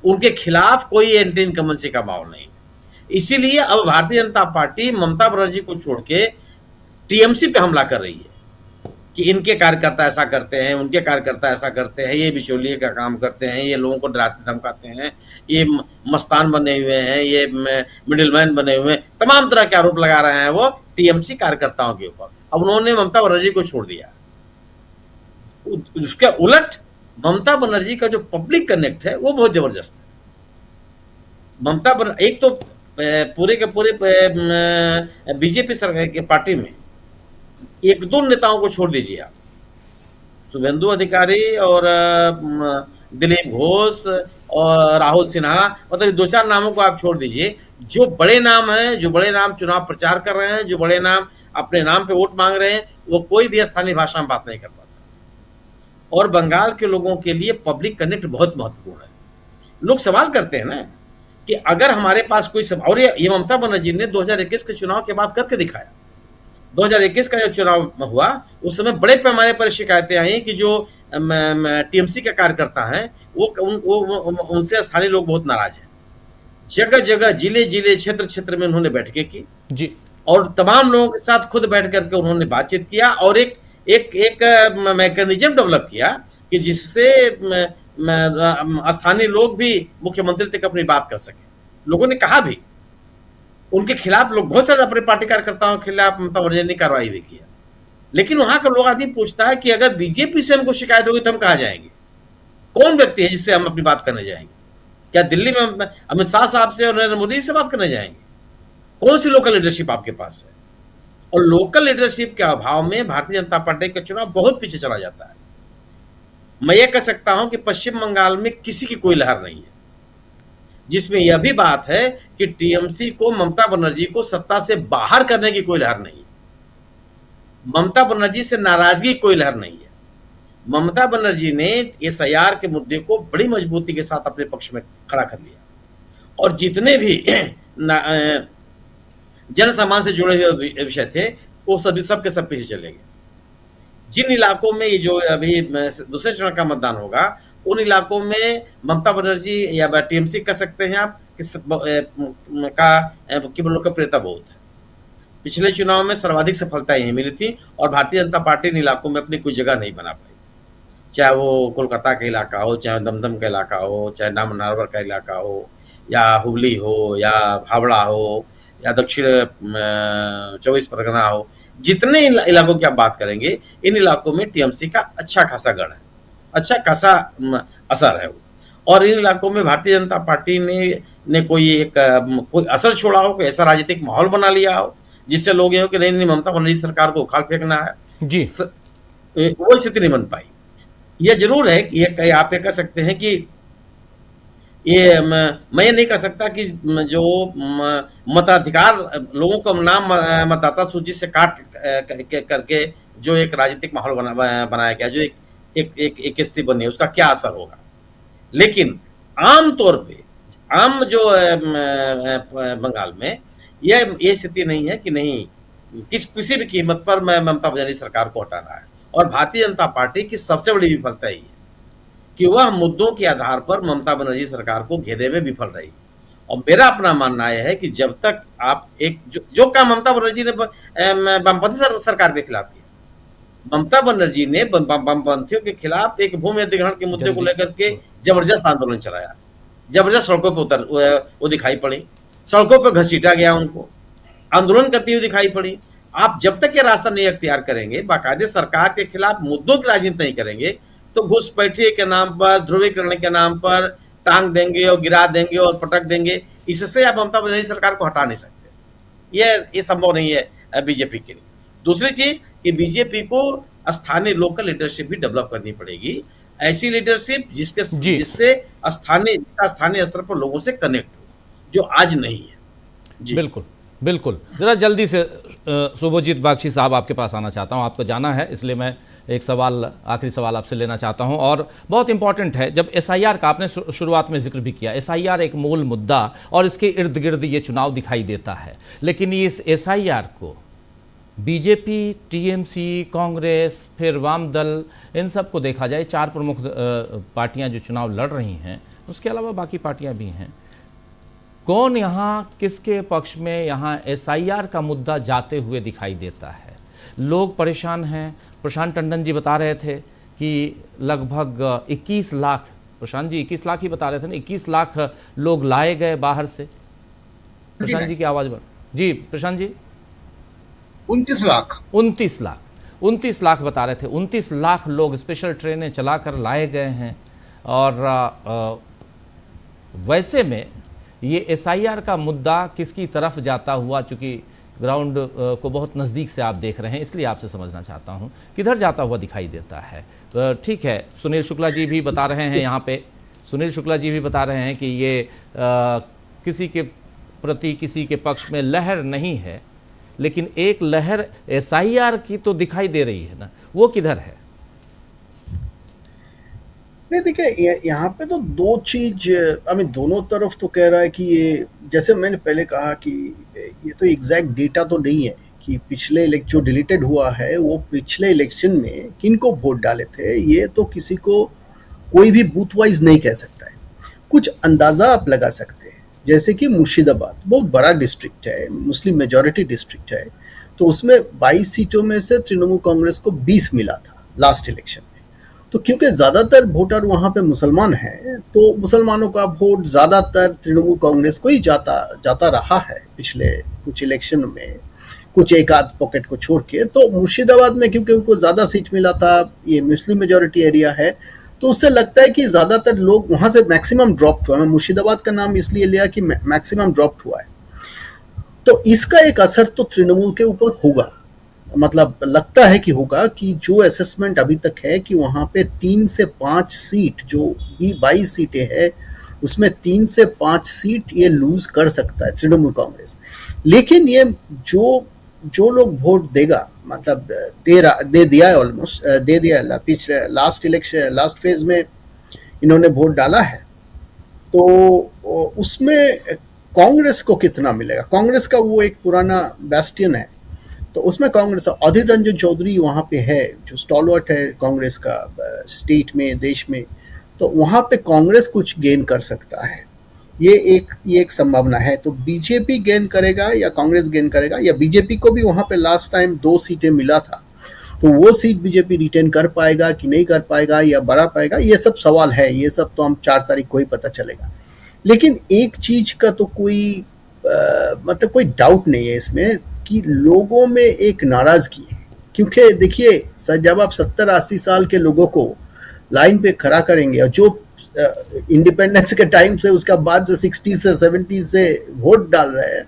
उनके खिलाफ कोई एंटी इनकम्बेंसी का माहौल नहीं। इसीलिए अब भारतीय जनता पार्टी ममता बनर्जी को छोड़ के टीएमसी पे हमला कर रही है कि इनके कार्यकर्ता ऐसा करते हैं, उनके कार्यकर्ता ऐसा करते हैं, ये बिचौलिए का काम करते हैं, ये लोगों को डराते धमकाते हैं, ये मस्तान बने हुए हैं, ये मिडिलमैन बने हुए हैं, तमाम तरह के आरोप लगा रहे हैं वो टीएमसी कार्यकर्ताओं के ऊपर। अब उन्होंने ममता बनर्जी को छोड़ दिया। उसके उलट ममता बनर्जी का जो पब्लिक कनेक्ट है वो बहुत जबरदस्त है। एक तो पूरे के पूरे बीजेपी सरकार के पार्टी में एक दो नेताओं को छोड़ दीजिए आप, शुभेंदु अधिकारी और दिलीप घोष और राहुल सिन्हा, मतलब 2-4 नामों को आप छोड़ दीजिए। जो बड़े नाम हैं, जो बड़े नाम चुनाव प्रचार कर रहे हैं, जो बड़े नाम अपने नाम पे वोट मांग रहे हैं, वो कोई भी स्थानीय भाषा में बात नहीं कर पाता। और बंगाल के लोगों के लिए पब्लिक कनेक्ट बहुत महत्वपूर्ण है। लोग सवाल करते हैं ना कि अगर हमारे पास कोई और ये ममता बनर्जी ने 2021 के चुनाव के बाद करके दिखाया। 2021 का जब चुनाव हुआ उस समय बड़े पैमाने पर शिकायतें आई कि जो टीएमसी के कार्यकर्ता हैं वो उनसे स्थानीय लोग बहुत नाराज हैं। जगह जगह जिले जिले क्षेत्र क्षेत्र में उन्होंने बैठकें की जी, और तमाम लोगों के साथ खुद बैठ करके उन्होंने बातचीत किया और एक मैकेनिज्म डेवलप किया कि जिससे स्थानीय लोग भी मुख्यमंत्री तक अपनी बात कर सके। लोगों ने कहा भी, उनके खिलाफ लोग बहुत सारे अपने पार्टी कार्यकर्ताओं के खिलाफ ममता बनर्जी ने कार्रवाई भी किया। लेकिन वहां का लोग आदमी पूछता है कि अगर बीजेपी से हमको शिकायत होगी तो हम कहां जाएंगे? कौन व्यक्ति है जिससे हम अपनी बात करने जाएंगे? क्या दिल्ली में अमित शाह साहब से और नरेंद्र मोदी से बात करने जाएंगे? कौन सी लोकल लीडरशिप आपके पास है? और लोकल लीडरशिप के अभाव में भारतीय जनता पार्टी का चुनाव बहुत पीछे चला जाता है। मैं ये कह सकता हूं कि पश्चिम बंगाल में किसी की कोई लहर नहीं है, जिसमें यह भी बात है कि टीएमसी को ममता बनर्जी को सत्ता से बाहर करने की कोई लहर नहीं है। ममता बनर्जी से नाराजगी कोई लहर नहीं है। ममता बनर्जी ने एसआईआर के मुद्दे को बड़ी मजबूती के साथ अपने पक्ष में खड़ा कर लिया और जितने भी जन सामान से जुड़े हुए विषय थे वो सभी सबके सब पीछे चले गए। जिन इलाकों में ये जो अभी दूसरे चरण का मतदान होगा उन इलाकों में ममता बनर्जी या टीएमसी कह सकते हैं आप कि लोकप्रियता बहुत है। पिछले चुनाव में सर्वाधिक सफलता यही मिली थी और भारतीय जनता पार्टी इन इलाकों में अपनी कोई जगह नहीं बना पाई। चाहे वो कोलकाता का इलाका हो, चाहे दमदम का इलाका हो, चाहे नामनारवर का इलाका हो, या हुबली हो, या हावड़ा हो, या दक्षिण 24 परगना हो, जितने इलाकों की आप बात करेंगे, इन इलाकों में टीएमसी का अच्छा खासा गढ़ है, अच्छा खासा असर है वो। और इन इलाकों में भारतीय जनता पार्टी ने कोई असर छोड़ा हो, कोई ऐसा राजनीतिक माहौल बना लिया हो जिससे लोग ये हो कि नहीं ममता बनर्जी सरकार को उखाड़ फेंकना है जी। वो स्थिति नहीं बन पाई। यह जरूर है कि आप ये कह सकते हैं कि ये मैं ये नहीं कह सकता कि जो मताधिकार लोगों का नाम मतदाता सूची से काट करके जो एक राजनीतिक माहौल बनाया गया, जो एक स्थिति बनी है, उसका क्या असर होगा। लेकिन आम तौर पे आम जो बंगाल में ये स्थिति नहीं है कि नहीं किसी भी कीमत पर मैं ममता बनर्जी सरकार को हटाना है। और भारतीय जनता पार्टी की सबसे बड़ी विफलता ही है कि वह मुद्दों के आधार पर ममता बनर्जी सरकार को घेरने में विफल रही। और मेरा अपना मानना यह है कि जब तक आप एक जो काम ममता बनर्जी ने वामपंथी सरकार के खिलाफ किया, ममता बनर्जी ने वामपंथियों के खिलाफ एक भूमि अधिग्रहण के मुद्दे को लेकर के जबरदस्त आंदोलन चलाया, जबरदस्त सड़कों पर वो दिखाई पड़ी, सड़कों पर घसीटा गया, उनको आंदोलन करती हुई दिखाई पड़ी। आप जब तक ये रास्ता नहीं अख्तियार करेंगे, बाकायदे सरकार के खिलाफ मुद्दों की राजनीति नहीं करेंगे, तो घुसपैठिए के नाम पर, ध्रुवीकरण के नाम पर टांग देंगे और गिरा देंगे और पटक देंगे। इससे आप ममता बनर्जी सरकार को हटा नहीं सकते। ये संभव नहीं है बीजेपी के लिए। दूसरी चीज कि बीजेपी को स्थानीय लोकल लीडरशिप भी डेवलप करनी पड़ेगी, ऐसी लीडरशिप जिससे स्थानीय स्तर पर लोगों से कनेक्ट हो, जो आज नहीं है। जी बिल्कुल बिल्कुल। जरा जल्दी से शुभजीत बागची साहब आपके पास आना चाहता हूं, आपको जाना है, इसलिए मैं एक सवाल, आखिरी सवाल आपसे लेना चाहता हूं और बहुत इंपॉर्टेंट है। जब एसआईआर का आपने शुरुआत में जिक्र भी किया, एसआईआर एक मूल मुद्दा और इसके इर्द गिर्द ये चुनाव दिखाई देता है, लेकिन इस एसआईआर को बीजेपी, टीएमसी, कांग्रेस, फिर वाम दल, इन सब को देखा जाए, चार प्रमुख पार्टियां जो चुनाव लड़ रही हैं, उसके अलावा बाकी पार्टियां भी हैं, कौन यहाँ किसके पक्ष में यहाँ एसआईआर का मुद्दा जाते हुए दिखाई देता है? लोग परेशान हैं। प्रशांत टंडन जी बता रहे थे कि लगभग 21 लाख, प्रशांत जी 21 लाख ही बता रहे थे ना, 21 लाख लोग लाए गए बाहर से। प्रशांत जी की आवाज़ बढ़, जी प्रशांत जी 29 लाख 29 लाख बता रहे थे। 29 लाख लोग स्पेशल ट्रेनें चलाकर लाए गए हैं। और वैसे में ये एसआईआर का मुद्दा किसकी तरफ जाता हुआ, चूंकि ग्राउंड को बहुत नज़दीक से आप देख रहे हैं, इसलिए आपसे समझना चाहता हूं किधर जाता हुआ दिखाई देता है। ठीक है, सुनील शुक्ला जी भी बता रहे हैं यहाँ पे, सुनील शुक्ला जी भी बता रहे हैं कि ये किसी के प्रति, किसी के पक्ष में लहर नहीं है, लेकिन एक लहर एसआईआर की तो दिखाई दे रही है ना, वो किधर है? नहीं देखिए, यहाँ पे तो दो चीज, दोनों तरफ तो कह रहा है कि ये, जैसे मैंने पहले कहा कि ये तो एग्जैक्ट डेटा तो नहीं है कि पिछले जो डिलीटेड हुआ है वो पिछले इलेक्शन में किनको वोट डाले थे, ये तो किसी को कोई भी बूथ वाइज नहीं कह सकता है। कुछ अंदाजा आप लगा सकते हैं, जैसे कि मुर्शिदाबाद बहुत बड़ा डिस्ट्रिक्ट है, मुस्लिम मेजॉरिटी डिस्ट्रिक्ट है, तो उसमें 22 सीटों में से तृणमूल कांग्रेस को 20 मिला था लास्ट इलेक्शन में। तो क्योंकि ज़्यादातर वोटर वहाँ पे मुसलमान हैं, तो मुसलमानों का वोट ज़्यादातर तृणमूल कांग्रेस को ही जाता रहा है पिछले कुछ इलेक्शन में, कुछ एक आध पॉकेट को छोड़ के। तो मुर्शिदाबाद में क्योंकि उनको ज़्यादा सीट मिला था, ये मुस्लिम मेजॉरिटी एरिया है, तो उससे लगता है कि ज़्यादातर लोग वहाँ से मैक्सिमम ड्रॉप हुआ। मैं मुर्शिदाबाद का नाम इसलिए लिया कि मैक्सिमम ड्रॉप हुआ है। तो इसका एक असर तो तृणमूल के ऊपर होगा, मतलब लगता है कि होगा, कि जो असेसमेंट अभी तक है कि वहाँ पे 3 से 5 सीट, जो 22 सीटें हैं उसमें 3 से 5 सीट ये लूज कर सकता है तृणमूल कांग्रेस। लेकिन ये जो लोग वोट देगा, मतलब दे दिया है, ऑलमोस्ट दे दिया, पिछले लास्ट फेज में इन्होंने वोट डाला है, तो उसमें कांग्रेस को कितना मिलेगा? कांग्रेस का वो एक पुराना बैस्टियन है, तो उसमें कांग्रेस, अधीर रंजन चौधरी वहाँ पे है जो स्टॉलवर्ट है कांग्रेस का स्टेट में, देश में, तो वहाँ पे कांग्रेस कुछ गेन कर सकता है। ये एक संभावना है। तो बीजेपी गेन करेगा या कांग्रेस गेन करेगा, या बीजेपी को भी वहाँ पे लास्ट टाइम 2 सीटें मिला था, तो वो सीट बीजेपी रिटेन कर पाएगा कि नहीं कर पाएगा या बढ़ा पाएगा, ये सब सवाल है। ये सब तो हम 4 तारीख को ही पता चलेगा। लेकिन एक चीज का तो कोई मतलब कोई डाउट नहीं है इसमें कि लोगों में एक नाराजगी है। क्योंकि देखिए सर, जब आप 70-80 साल के लोगों को लाइन पे खड़ा करेंगे और जो इंडिपेंडेंस के टाइम से उसका बाद से 60 से 70 से वोट डाल रहे हैं,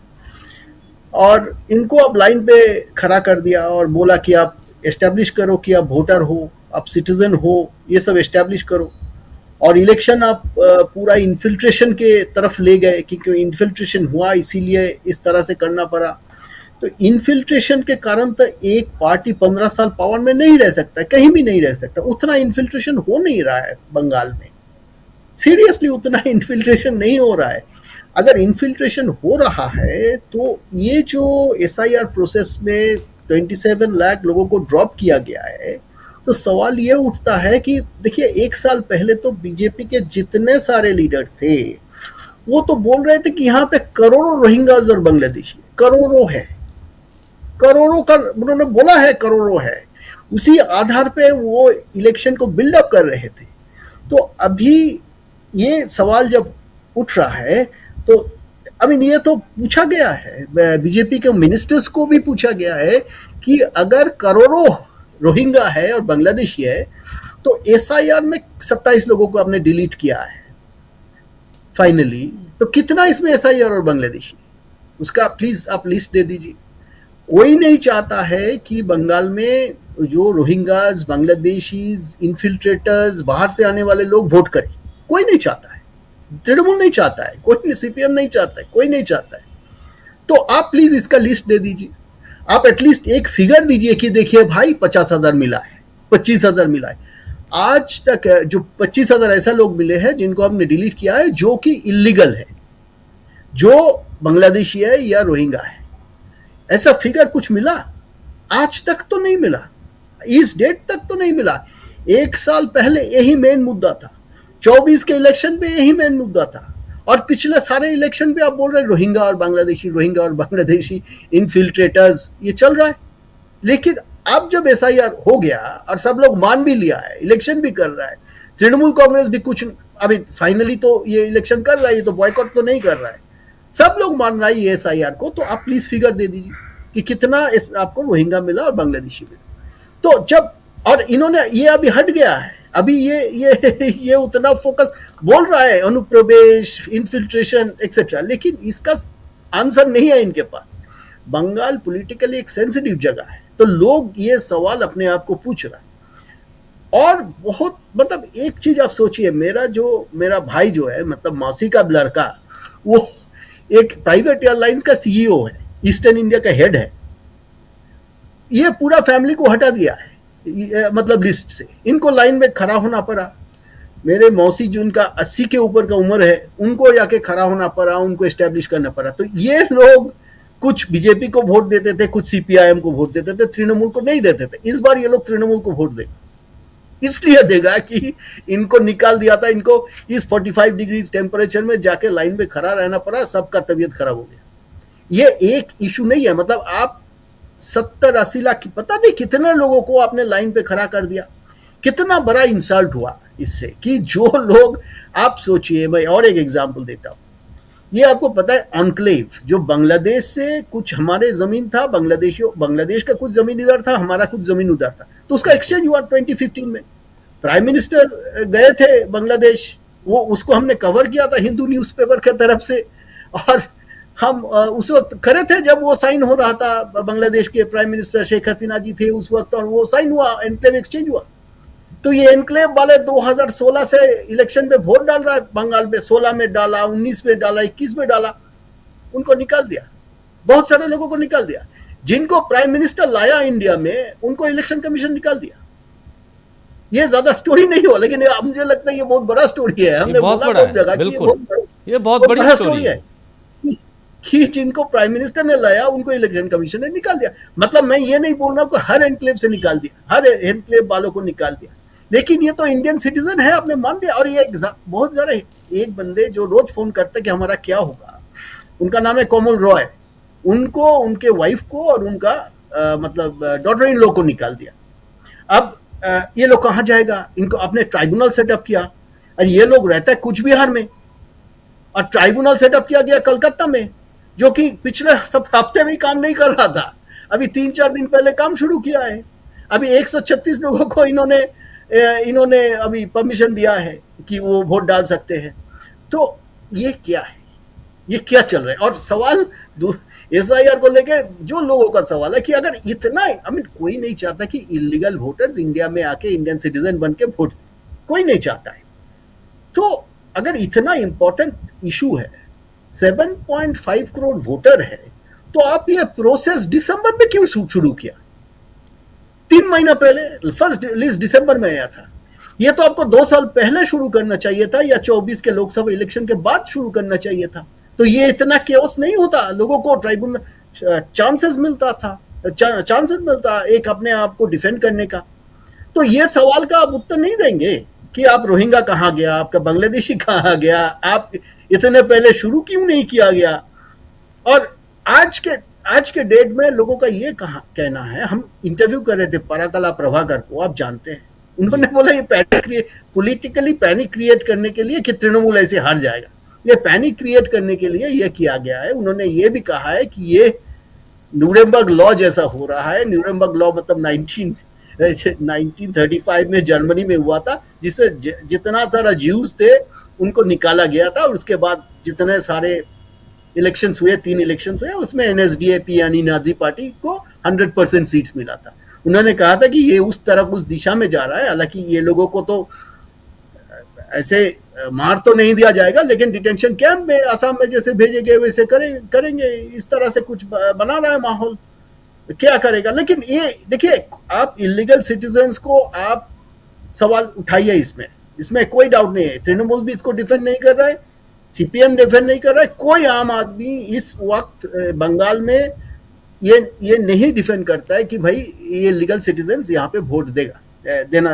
और इनको आप लाइन पे खड़ा कर दिया और बोला कि आप एस्टेब्लिश करो कि आप वोटर हो, आप सिटीजन हो, ये सब एस्टेब्लिश करो, और इलेक्शन आप पूरा इन्फिल्ट्रेशन के तरफ ले गए क्योंकि इन्फिल्ट्रेशन हुआ इसीलिए इस तरह से करना पड़ा। तो इन्फिल्ट्रेशन के कारण तो एक पार्टी 15 साल पावर में नहीं रह सकता, कहीं भी नहीं रह सकता। उतना इन्फिल्ट्रेशन हो नहीं रहा है बंगाल में, सीरियसली उतना इन्फिल्ट्रेशन नहीं हो रहा है। अगर इन्फिल्ट्रेशन हो रहा है तो ये जो SIR प्रोसेस में 27 लाख लोगों को ड्रॉप किया गया है, तो सवाल ये उठता है कि देखिए 1 साल पहले तो बीजेपी के जितने सारे लीडर्स थे वो तो बोल रहे थे कि यहाँ पे करोड़ों रोहिंग्याज और बांग्लादेशी, करोड़ों है, करोड़ों का उन्होंने बोला है, करोड़ों है। उसी आधार पे वो इलेक्शन को बिल्डअप कर रहे थे। तो अभी ये सवाल जब उठ रहा है तो ये तो पूछा गया है, बीजेपी के मिनिस्टर्स को भी पूछा गया है कि अगर करोड़ों रोहिंग्या है और बांग्लादेशी है तो SIR में 27 लोगों को आपने डिलीट किया है फाइनली, तो कितना इसमें SIR और बांग्लादेशी, उसका प्लीज आप लिस्ट दे दीजिए। कोई नहीं चाहता है कि बंगाल में जो रोहिंग्याज, बांग्लादेशीज, इन्फिल्ट्रेटर्स, बाहर से आने वाले लोग वोट करें, कोई नहीं चाहता है। तृणमूल नहीं चाहता है, कोई नहीं, CPM नहीं चाहता है, कोई नहीं चाहता है। तो आप प्लीज इसका लिस्ट दे दीजिए। आप एटलीस्ट एक फिगर दीजिए कि देखिए भाई 50,000 मिला है, 25,000 मिला है। आज तक जो 25,000 ऐसा लोग मिले हैं जिनको हमने डिलीट किया है, जो कि इलीगल है, जो बांग्लादेशी है या रोहिंग्या है, ऐसा फिगर कुछ मिला? आज तक तो नहीं मिला, इस डेट तक तो नहीं मिला। 1 साल पहले यही मेन मुद्दा था, 24 के इलेक्शन पे यही मेन मुद्दा था, और पिछले सारे इलेक्शन पे आप बोल रहे हैं रोहिंग्या और बांग्लादेशी इन्फिल्ट्रेटर्स, ये चल रहा है। लेकिन अब जब SIR हो गया और सब लोग मान भी लिया है, इलेक्शन भी कर रहा है, तृणमूल कांग्रेस भी कुछ अभी फाइनली तो ये इलेक्शन कर रहा है, ये तो बॉयकॉट तो नहीं कर रहा है, सब लोग मान रहा है ये SIR को। तो आप प्लीज फिगर दे दीजिए कि कितना आपको रोहिंग्या मिला और बांग्लादेशी मिला। तो जब, और इन्होंने ये अभी हट गया है, अभी ये उतना फोकस बोल रहा है अनुप्रवेश, इन्फिल्ट्रेशन एक्सेट्रा, लेकिन इसका आंसर नहीं है इनके पास। बंगाल पॉलिटिकली एक सेंसिटिव जगह है, तो लोग ये सवाल अपने आप को पूछ रहा है। और बहुत एक चीज आप सोचिए, मेरा भाई जो है, मौसी का लड़का, वो एक प्राइवेट एयरलाइंस का CEO है, ईस्टर्न इंडिया का हेड है। ये पूरा फैमिली को हटा दिया है लिस्ट से, इनको लाइन में खड़ा होना पड़ा। मेरे मौसी जिनका 80 के ऊपर का उम्र है, उनको जाके खड़ा होना पड़ा, उनको एस्टेब्लिश करना पड़ा। तो ये लोग कुछ बीजेपी को वोट देते थे, कुछ CPIM को वोट देते थे, तृणमूल को नहीं देते थे। इस बार ये लोग तृणमूल को वोट देंगे, इसलिए देगा कि इनको निकाल दिया था, इनको इस 45 डिग्री टेम्परेचर में जाके लाइन में खड़ा रहना पड़ा, सबका तबीयत खराब हो गया। ये एक इशू नहीं है, आप 70-80 लाख, पता नहीं कितने लोगों को आपने लाइन पे खड़ा कर दिया। कितना बड़ा इंसल्ट हुआ इससे कि जो लोग, आप सोचिए, मैं और एक एग्जांपल देता हूँ। ये आपको पता है एन्क्लेव, जो बांग्लादेश से कुछ हमारे जमीन था, बांग्लादेश का कुछ जमीन इधर था, हमारा कुछ जमीन उधर था, तो उसका एक्सचेंज हुआ 2015 में। प्राइम मिनिस्टर गए थे बांग्लादेश, वो उसको हमने कवर किया था हिंदू न्यूज़पेपर की तरफ से, और हम उस वक्त खड़े थे जब वो साइन हो रहा था। बांग्लादेश के प्राइम मिनिस्टर शेख हसीना जी थे उस वक्त, और वो साइन हुआ, एनक्लेव एक्सचेंज हुआ। तो ये एनक्लेव वाले 2016 से इलेक्शन में वोट डाल रहा है बंगाल में, 16 में डाला, 19 में डाला, 21 में डाला, उनको निकाल दिया, बहुत सारे लोगों को निकाल दिया। जिनको प्राइम मिनिस्टर लाया इंडिया में, उनको इलेक्शन कमीशन निकाल दिया। ये ज्यादा स्टोरी नहीं हो, लेकिन मुझे लगता है ये बहुत बड़ा स्टोरी है। हमने बोला बहुत जगह ये बहुत बड़ी स्टोरी है कि जिनको प्राइम मिनिस्टर ने लाया उनको इलेक्शन कमीशन ने निकाल दिया। मैं ये नहीं बोल रहा हूँ कि हर एनक्लेव से निकाल दिया, हर एनक्लेव वालों को निकाल दिया, लेकिन ये तो इंडियन सिटीजन है, आपने मान लिया। और ये बहुत सारे एक बंदे जो रोज फोन करते कि हमारा क्या होगा, उनका नाम है कोमल रॉय, उनको, उनके वाइफ को और उनका डॉटर इन लॉ को निकाल दिया। अब ये लोग कहाँ जाएगा? इनको आपने ट्राइब्यूनल सेटअप किया, और ये लोग रहता है कूच बिहार में, और ट्राइब्यूनल सेटअप किया गया कलकत्ता में, जो कि पिछले सब हफ्ते में काम नहीं कर रहा था, अभी 3-4 दिन पहले काम शुरू किया है। अभी 136 लोगों को इन्होंने अभी परमिशन दिया है कि वो वोट डाल सकते हैं। तो ये क्या है, ये क्या चल रहा है? और सवाल SIR को लेके जो लोगों का सवाल है कि अगर इतना, कोई नहीं चाहता कि इलीगल वोटर्स इंडिया में आके इंडियन सिटीजन बन के वोट दें, कोई नहीं चाहता है। तो अगर इतना इंपॉर्टेंट इशू है, 7.5 करोड़ वोटर है, तो आप ये प्रोसेस दिसंबर में क्यों शुरू किया? 3 महीना पहले, फर्स्ट लिस्ट दिसंबर में आया था। ये तो आपको 2 साल पहले शुरू करना चाहिए था, या 24 के लोकसभा इलेक्शन के बाद शुरू करना चाहिए था। तो ये इतना केओस नहीं होता, लोगों को ट्राइब्यूनल चांसेस मिलता एक अपने आप को डिफेंड करने का। तो ये सवाल का आप उत्तर नहीं देंगे कि आप रोहिंग्या कहाँ गया, आपका बांग्लादेशी कहाँ गया, आप इतने पहले शुरू क्यों नहीं किया गया? और आज के डेट में लोगों का ये कहना है, हम इंटरव्यू कर रहे थे पराकला प्रभाकर को, आप जानते हैं, उन्होंने बोला ये पॉलिटिकली पैनिक क्रिएट करने के लिए कि तृणमूल ऐसे हार जाएगा, ये पैनिक क्रिएट करने के लिए ये किया गया है। उन्होंने ये भी कहा है कि ये न्यूरेमबर्ग लॉ जैसा हो रहा है। न्यूरेमबर्ग लॉ मतलब 1935 में जर्मनी में हुआ था, जिससे जितना सारा ज्यूज थे उनको निकाला गया था, और उसके बाद जितने सारे इलेक्शंस हुए, 3 इलेक्शंस हुए, उसमें NSDAP यानी नाजी पार्टी को 100% सीट्स मिला था। उन्होंने कहा था कि ये उस तरफ, उस दिशा में जा रहा है। हालांकि ये लोगों को तो ऐसे मार तो नहीं दिया जाएगा, लेकिन डिटेंशन कैंप में आसाम में जैसे भेजे गए वैसे करेंगे। इस तरह से कुछ बना रहा है माहौल, क्या करेगा? लेकिन ये देखिए, आप इलीगल सिटीजन्स को आप सवाल उठाइए, इसमें कोई डाउट नहीं है। तृणमूल भी इसको डिफेंड नहीं कर रहा है, CPM डिफेंड नहीं कर रहा है, कोई आम आदमी इस वक्त बंगाल में ये नहीं डिफेंड करता है कि भाई ये लीगल सिटीजन्स यहाँ पे वोट देना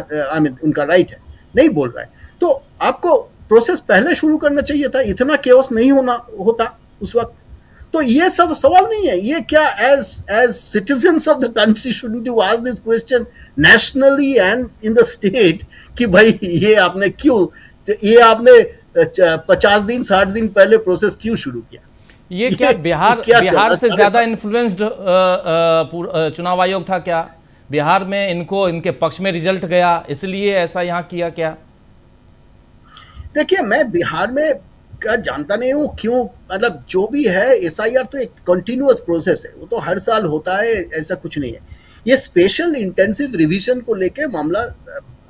उनका राइट है, नहीं बोल रहा है। तो आपको प्रोसेस पहले शुरू करना चाहिए था, इतना केओस नहीं होता उस वक्त। तो ये सब सवाल नहीं है। ये क्या as citizens of the country shouldn't you ask this question nationally and in the state कि भाई ये आपने 50 दिन 60 दिन पहले प्रोसेस क्यों शुरू किया? ये क्या बिहार से ज्यादा इन्फ्लुएंस्ड चुनाव आयोग था क्या? बिहार में इनके पक्ष में रिजल्ट गया, इसलिए ऐसा यहाँ किया क्या? देखिए, मैं बिहार में का जानता नहीं हूँ क्यों, मतलब जो भी है, SIR तो एक कंटिन्यूअस प्रोसेस है, वो तो हर साल होता है, ऐसा कुछ नहीं है। ये स्पेशल इंटेंसिव रिवीजन को लेके मामला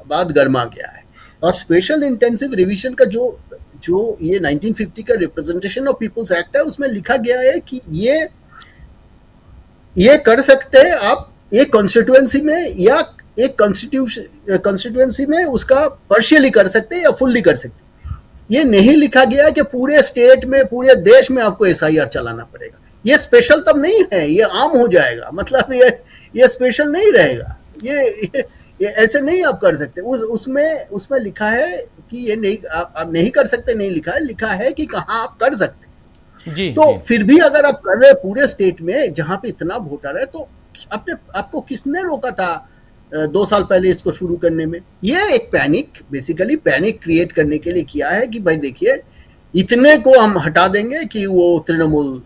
बात गर्मा गया है, और स्पेशल इंटेंसिव रिवीजन का जो ये 1950 का रिप्रेजेंटेशन ऑफ पीपल्स एक्ट है, उसमें लिखा गया है कि ये कर सकते हैं आप एक कॉन्स्टिट्यूएंसी में, या एक कॉन्स्टिट्यूएंसी में उसका पार्शियली कर सकते हैं या फुल्ली कर सकते हैं। ये नहीं लिखा गया कि पूरे स्टेट में, पूरे देश में आपको SIR चलाना पड़ेगा। ये स्पेशल तब नहीं है, ये आम हो जाएगा, मतलब ये स्पेशल नहीं रहेगा, ये ऐसे नहीं आप कर सकते। उसमें लिखा है कि ये नहीं, आप नहीं कर सकते, नहीं लिखा है कि कहाँ आप कर सकते जी। तो जी। फिर भी अगर आप कर रहे हैं पूरे स्टेट में जहां पे इतना वोटर है, तो आपको किसने रोका था 2 साल पहले इसको शुरू करने में? ये एक बेसिकली पैनिक क्रिएट करने के लिए किया है कि भाई देखिए, इतने को हम हटा देंगे कि वो तृणमूल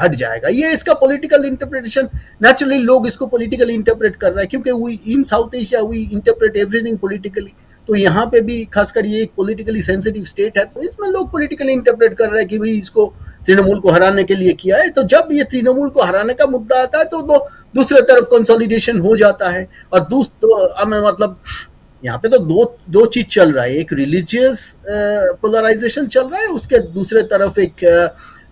हट जाएगा। ये इसका पॉलिटिकल इंटरप्रिटेशन, नेचुरली लोग इसको पॉलिटिकली इंटरप्रेट कर रहे हैं, क्योंकि in South Asia we interpret everything politically. तो यहाँ पे भी खासकर ये एक पॉलिटिकली सेंसिटिव स्टेट है, तो इसमें लोग पॉलिटिकली इंटरप्रेट कर रहे हैं कि भाई इसको तृणमूल को हराने के लिए किया है। तो जब ये तृणमूल को हराने का मुद्दा आता है, तो दूसरे तरफ कंसोलिडेशन हो जाता है। और मतलब यहाँ पे तो दो चीज चल रहा है, एक रिलीजियस पोलराइजेशन चल रहा है, उसके दूसरे तरफ एक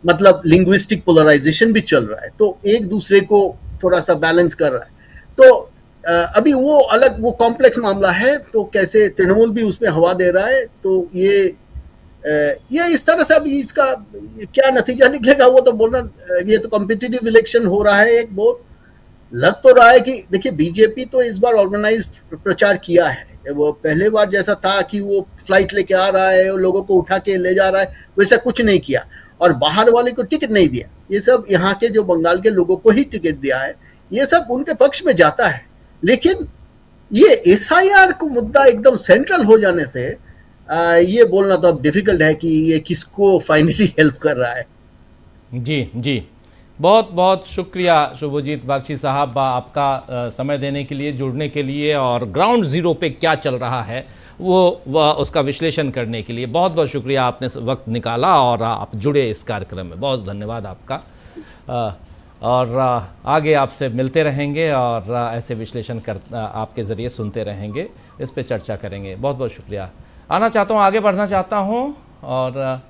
मतलब लिंग्विस्टिक पोलराइजेशन भी चल रहा है। तो एक दूसरे को थोड़ा सा बैलेंस कर रहा है। तो अभी वो कॉम्प्लेक्स मामला है, तो कैसे तृणमूल भी उसमें हवा दे रहा है। तो ये इस तरह से अभी इसका क्या नतीजा निकलेगा वो तो बोलना, ये तो कॉम्पिटिटिव इलेक्शन हो रहा है। एक बहुत लग तो रहा है कि देखिए, बीजेपी तो इस बार ऑर्गेनाइज्ड प्रचार किया है। वो पहले बार जैसा था कि वो फ्लाइट लेके आ रहा है, लोगों को उठा के ले जा रहा है, वैसा कुछ नहीं किया, और बाहर वाले को टिकट नहीं दिया। ये सब यहाँ के जो बंगाल के लोगों को ही टिकट दिया है, ये सब उनके पक्ष में जाता है। लेकिन ये एसआईआर को मुद्दा एकदम सेंट्रल हो जाने से ये बोलना तो अब डिफिकल्ट है कि ये किसको फाइनली हेल्प कर रहा है। जी जी, बहुत बहुत शुक्रिया शुभजीत बख्शी साहब, आपका समय देने के लिए, जुड़ने के लिए और ग्राउंड ज़ीरो पे क्या चल रहा है वो उसका विश्लेषण करने के लिए बहुत बहुत शुक्रिया। आपने वक्त निकाला और आप जुड़े इस कार्यक्रम में, बहुत धन्यवाद आपका। और आगे आपसे मिलते रहेंगे और ऐसे विश्लेषण आपके ज़रिए सुनते रहेंगे, इस पे चर्चा करेंगे। बहुत बहुत शुक्रिया। आना चाहता हूँ, आगे बढ़ना चाहता हूँ और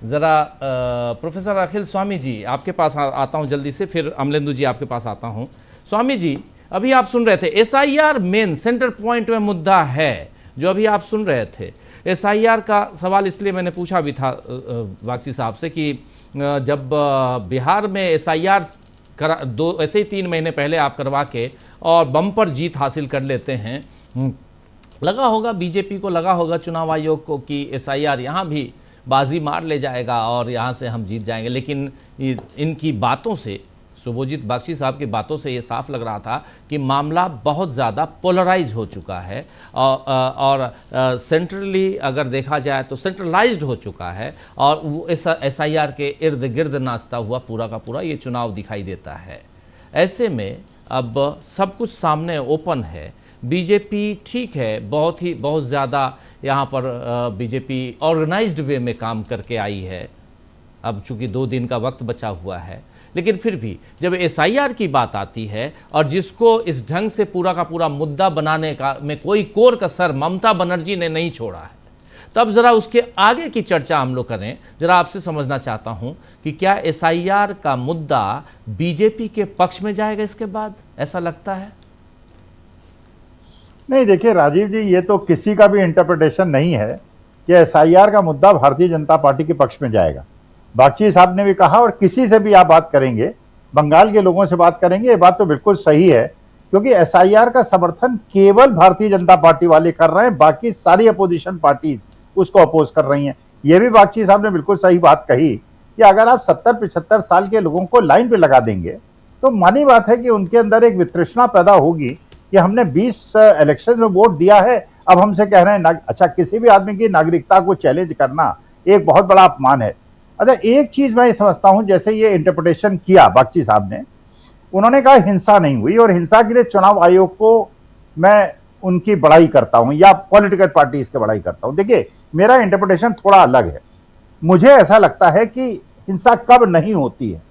ज़रा प्रोफेसर अखिल स्वामी जी आपके पास आता हूँ जल्दी से, फिर अमलेंदु जी आपके पास आता हूँ। स्वामी जी, अभी आप सुन रहे थे एसआईआर मेन सेंटर पॉइंट में मुद्दा है, जो अभी आप सुन रहे थे। एसआईआर का सवाल इसलिए मैंने पूछा भी था बख्शी साहब से कि जब बिहार में एसआईआर ऐसे ही 3 महीने पहले आप करवा के और बम्पर जीत हासिल कर लेते हैं, लगा होगा बीजेपी को, लगा होगा चुनाव आयोग को कि एसआईआर यहाँ भी बाजी मार ले जाएगा और यहाँ से हम जीत जाएंगे। लेकिन इनकी बातों से, शुभजीत बख्शी साहब की बातों से ये साफ लग रहा था कि मामला बहुत ज़्यादा पोलराइज हो चुका है और सेंट्रली अगर देखा जाए तो सेंट्रलाइज्ड हो चुका है और वो एसआईआर के इर्द गिर्द नाचता हुआ पूरा का पूरा ये चुनाव दिखाई देता है। ऐसे में अब सब कुछ सामने ओपन है। बीजेपी ठीक है, बहुत ज़्यादा यहाँ पर बीजेपी ऑर्गेनाइज्ड वे में काम करके आई है। अब चूँकि 2 दिन का वक्त बचा हुआ है, लेकिन फिर भी जब एसआईआर की बात आती है और जिसको इस ढंग से पूरा का पूरा मुद्दा बनाने का में कोई कोर कसर ममता बनर्जी ने नहीं छोड़ा है, तब ज़रा उसके आगे की चर्चा हम लोग करें। ज़रा आपसे समझना चाहता हूं कि क्या एसआईआर का मुद्दा बीजेपी के पक्ष में जाएगा इसके बाद, ऐसा लगता है? नहीं, देखिए राजीव जी, ये तो किसी का भी इंटरप्रिटेशन नहीं है कि एसआईआर का मुद्दा भारतीय जनता पार्टी के पक्ष में जाएगा। बख्शी साहब ने भी कहा और किसी से भी आप बात करेंगे, बंगाल के लोगों से बात करेंगे, ये बात तो बिल्कुल सही है, क्योंकि एसआईआर का समर्थन केवल भारतीय जनता पार्टी वाले कर रहे हैं, बाकी सारी अपोजिशन पार्टीज उसको अपोज कर रही हैं। ये भी बख्शी साहब ने बिल्कुल सही बात कही कि अगर आप 70-75 साल के लोगों को लाइन पे लगा देंगे तो मानी बात है कि उनके अंदर एक वितृष्णा पैदा होगी कि हमने 20 इलेक्शन में वोट दिया है, अब हमसे कह रहे हैं अच्छा, किसी भी आदमी की नागरिकता को चैलेंज करना एक बहुत बड़ा अपमान है। अच्छा, एक चीज मैं समझता हूं, जैसे ये इंटरप्रिटेशन किया बख्शी साहब ने, उन्होंने कहा हिंसा नहीं हुई और हिंसा के लिए चुनाव आयोग को मैं उनकी बड़ाई करता हूं या पॉलिटिकल पार्टीज की बड़ाई करता हूं। देखिए, मेरा इंटरप्रिटेशन थोड़ा अलग है। मुझे ऐसा लगता है कि हिंसा कब नहीं होती है,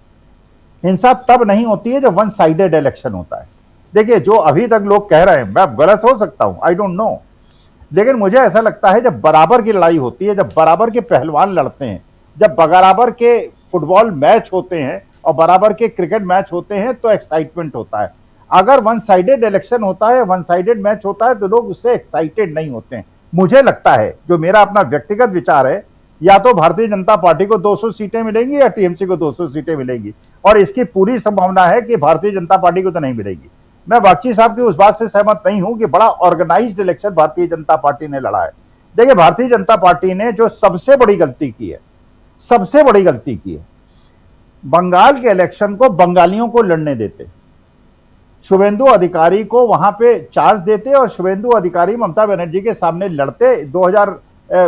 हिंसा तब नहीं होती है जब वन साइडेड इलेक्शन होता है। देखिए, जो अभी तक लोग कह रहे हैं, मैं गलत हो सकता हूं, आई डोंट नो, लेकिन मुझे ऐसा लगता है जब बराबर की लड़ाई होती है, जब बराबर के पहलवान लड़ते हैं, जब बराबर के फुटबॉल मैच होते हैं और बराबर के क्रिकेट मैच होते हैं तो एक्साइटमेंट होता है। अगर वन साइडेड इलेक्शन होता है, वन साइडेड मैच होता है, तो लोग उससे एक्साइटेड नहीं होते हैं। मुझे लगता है, जो मेरा अपना व्यक्तिगत विचार है, या तो भारतीय जनता पार्टी को 200 सीटें मिलेंगी या टीएमसी को 200 सीटें मिलेंगी, और इसकी पूरी संभावना है कि भारतीय जनता पार्टी को तो नहीं मिलेगी। मैं बख्शी साहब की उस बात से सहमत नहीं हूं कि बड़ा organised election Bharatiya Janata party ने लड़ा है। देखिए, भारतीय जनता पार्टी ने जो सबसे बड़ी गलती की है, सबसे बड़ी गलती की है, बंगाल के इलेक्शन को बंगालियों को लड़ने देते, शुभेंदु अधिकारी को वहां पे चार्ज देते और शुभेंदु अधिकारी ममता बनर्जी के सामने लड़ते। 2000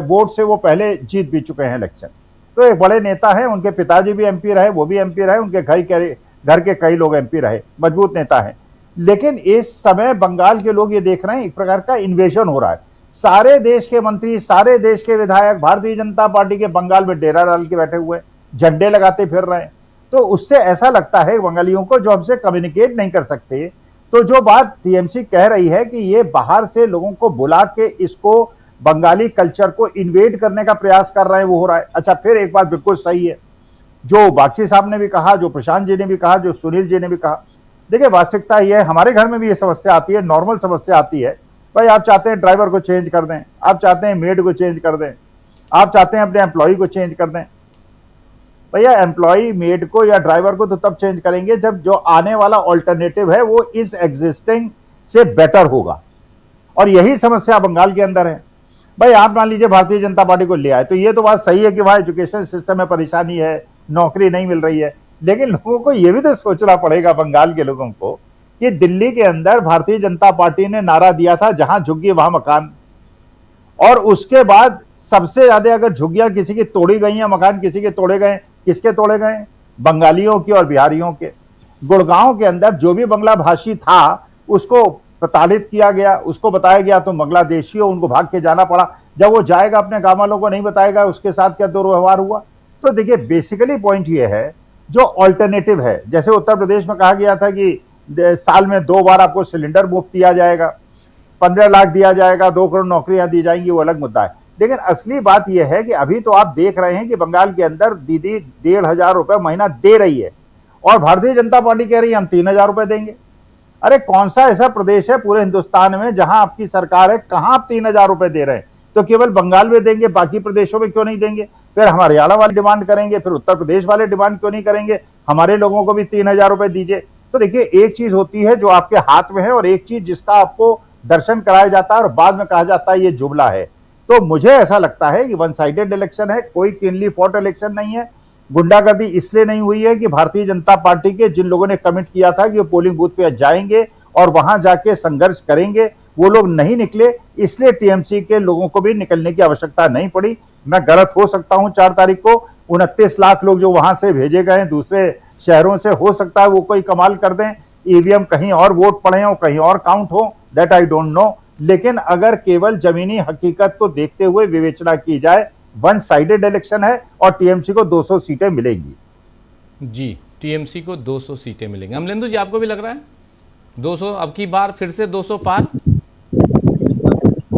वोट से वो पहले जीत भी चुके हैं इलेक्शन। तो एक बड़े नेता हैं, उनके पिताजी भी एमपी रहे, वो भी एमपी रहे, उनके घर के कई लोग एमपी रहे, मजबूत नेता हैं। लेकिन इस समय बंगाल के लोग ये देख रहे हैं एक प्रकार का इन्वेजन हो रहा है। सारे देश के मंत्री, सारे देश के विधायक भारतीय जनता पार्टी के बंगाल में डेरा डाल के बैठे हुए, झंडे लगाते फिर रहे हैं। तो उससे ऐसा लगता है बंगालियों को, जो हमसे कम्युनिकेट नहीं कर सकते, तो जो बात टीएमसी कह रही है कि ये बाहर से लोगों को बुला के इसको बंगाली कल्चर को इन्वेड करने का प्रयास कर रहे हैं, वो हो रहा है। अच्छा, फिर एक बात बिल्कुल सही है, जो बख्शी साहब ने भी कहा, जो प्रशांत जी ने भी कहा, जो सुनील जी ने भी कहा। देखिए, वास्तविकता ये है, हमारे घर में भी ये समस्या आती है, नॉर्मल समस्या आती है। भाई, आप चाहते हैं ड्राइवर को चेंज कर दें, आप चाहते हैं मेड को चेंज कर दें, आप चाहते हैं अपने एम्प्लॉय को चेंज कर दें। भैया, एम्प्लॉय मेड को या ड्राइवर को तो तब चेंज करेंगे जब जो आने वाला ऑल्टरनेटिव है वो इस एग्जिस्टिंग से बेटर होगा, और यही समस्या बंगाल के अंदर है। भाई, आप मान लीजिए भारतीय जनता पार्टी को ले आए, तो ये तो बात सही है कि वहाँ एजुकेशन सिस्टम में परेशानी है, नौकरी नहीं मिल रही है, लेकिन लोगों को ये भी तो सोचना पड़ेगा, बंगाल के लोगों को, कि दिल्ली के अंदर भारतीय जनता पार्टी ने नारा दिया था जहां झुग्गी वहां मकान, और उसके बाद सबसे ज्यादा अगर झुग्गियां किसी की तोड़ी गई हैं, मकान किसी के तोड़े गए, किसके तोड़े गए? बंगालियों की और बिहारियों के। गुड़गांव के अंदर जो भी बंगला भाषी था उसको प्रताड़ित किया गया, उसको बताया गया तुम बांग्लादेशी हो, उनको भाग के जाना पड़ा। जब वो जाएगा अपने गांव वालों को नहीं बताएगा उसके साथ क्या दुर्व्यवहार हुआ। तो देखिए बेसिकली पॉइंट ये है जो ऑल्टरनेटिव है, जैसे उत्तर प्रदेश में कहा गया था कि साल में 2 बार आपको सिलेंडर मुफ्त दिया जाएगा, 15 लाख दिया जाएगा, 2 करोड़ नौकरियां दी जाएंगी, वो अलग मुद्दा है। लेकिन असली बात यह है कि अभी तो आप देख रहे हैं कि बंगाल के अंदर दीदी 1,500 रुपए महीना दे रही है और भारतीय जनता पार्टी कह रही है हम 3,000 रुपए देंगे। अरे कौन सा ऐसा प्रदेश है पूरे हिंदुस्तान में जहां आपकी सरकार है, कहां आप 3,000 रुपए दे रहे हैं? तो केवल बंगाल में देंगे, बाकी प्रदेशों में क्यों नहीं देंगे? फिर हम हरियाणा वाले डिमांड करेंगे, फिर उत्तर प्रदेश वाले डिमांड क्यों नहीं करेंगे हमारे लोगों को भी 3,000 रुपए दीजिए? तो देखिए एक चीज होती है जो आपके हाथ में है और एक चीज जिसका आपको दर्शन कराया जाता है और बाद में कहा जाता है ये जुमला है। तो मुझे ऐसा लगता है कि वन साइडेड इलेक्शन है, कोई क्लीनली फॉट इलेक्शन नहीं है। गुंडागर्दी इसलिए नहीं हुई है कि भारतीय जनता पार्टी के जिन लोगों ने कमिट किया था कि वो पोलिंग बूथ पे जाएंगे और वहां जाके संघर्ष करेंगे, वो लोग नहीं निकले, इसलिए टीएमसी के लोगों को भी निकलने की आवश्यकता नहीं पड़ी। मैं गलत हो सकता हूं, 4 तारीख को 29 लाख लोग जो वहां से भेजे गए दूसरे शहरों से, हो सकता है वो कोई कमाल कर दें, ईवीएम कहीं और वोट पड़े हो, कहीं और काउंट हो, दैट आई डोंट नो। लेकिन अगर केवल जमीनी हकीकत को देखते हुए विवेचना की जाए, वन साइडेड इलेक्शन है और टीएमसी को 200 सीटें मिलेंगी। जी, टीएमसी को 200 सीटें मिलेंगी। अमलेंदु जी आपको भी लग रहा है 200 अब की बार फिर से 200 पार?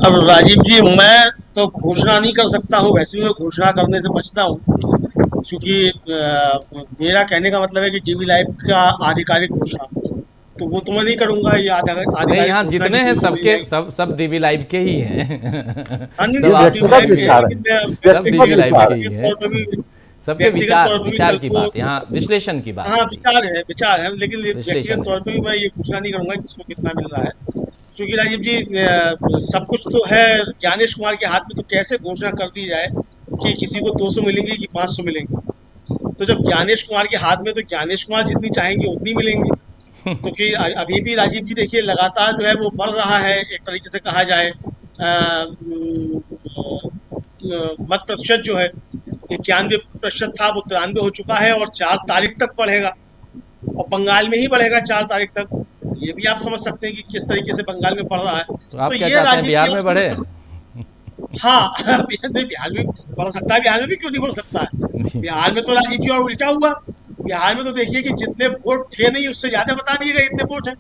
अब राजीव जी मैं तो घोषणा नहीं कर सकता हूँ, वैसे भी मैं घोषणा करने से बचता हूँ क्योंकि मेरा कहने का मतलब है कि टीवी लाइव का आधिकारिक घोषणा तो वो तो मैं नहीं करूंगा। ये नहीं, यहाँ जितने हैं सबके सब डीवी लाइव के ही हैं। सबके विचार की बात, यहाँ विश्लेषण की बात। हाँ विचार है लेकिन व्यक्तिगत तौर पर भी मैं ये घोषणा नहीं करूंगा किसको कितना मिल रहा है, क्योंकि राजीव जी सब कुछ तो है ज्ञानेश कुमार के हाथ में। तो कैसे घोषणा कर दी जाए कि किसी को 200 मिलेंगे कि 500 मिलेंगे? तो जब ज्ञानेश कुमार के हाथ में, तो ज्ञानेश कुमार जितनी चाहेंगे उतनी मिलेंगी। तो कि अभी भी राजीव जी देखिए लगातार जो है वो बढ़ रहा है, एक तरीके से कहा जाए मत प्रतिशत जो है 91% था वो 93 हो चुका है और 4 तारीख तक बढ़ेगा और बंगाल में ही बढ़ेगा 4 तारीख तक। ये भी आप समझ सकते हैं कि किस तरीके से बंगाल में बढ़ रहा है। तो आप क्या चाहते हैं बिहार में बढ़े? हाँ बिहार में बढ़ सकता है, बिहार में भी क्यों नहीं बढ़ सकता है? बिहार में तो राजीव जी और उल्टा हुआ। बिहार में तो देखिए कि जितने वोट थे नहीं उससे ज्यादा बता दिए गए इतने वोट हैं।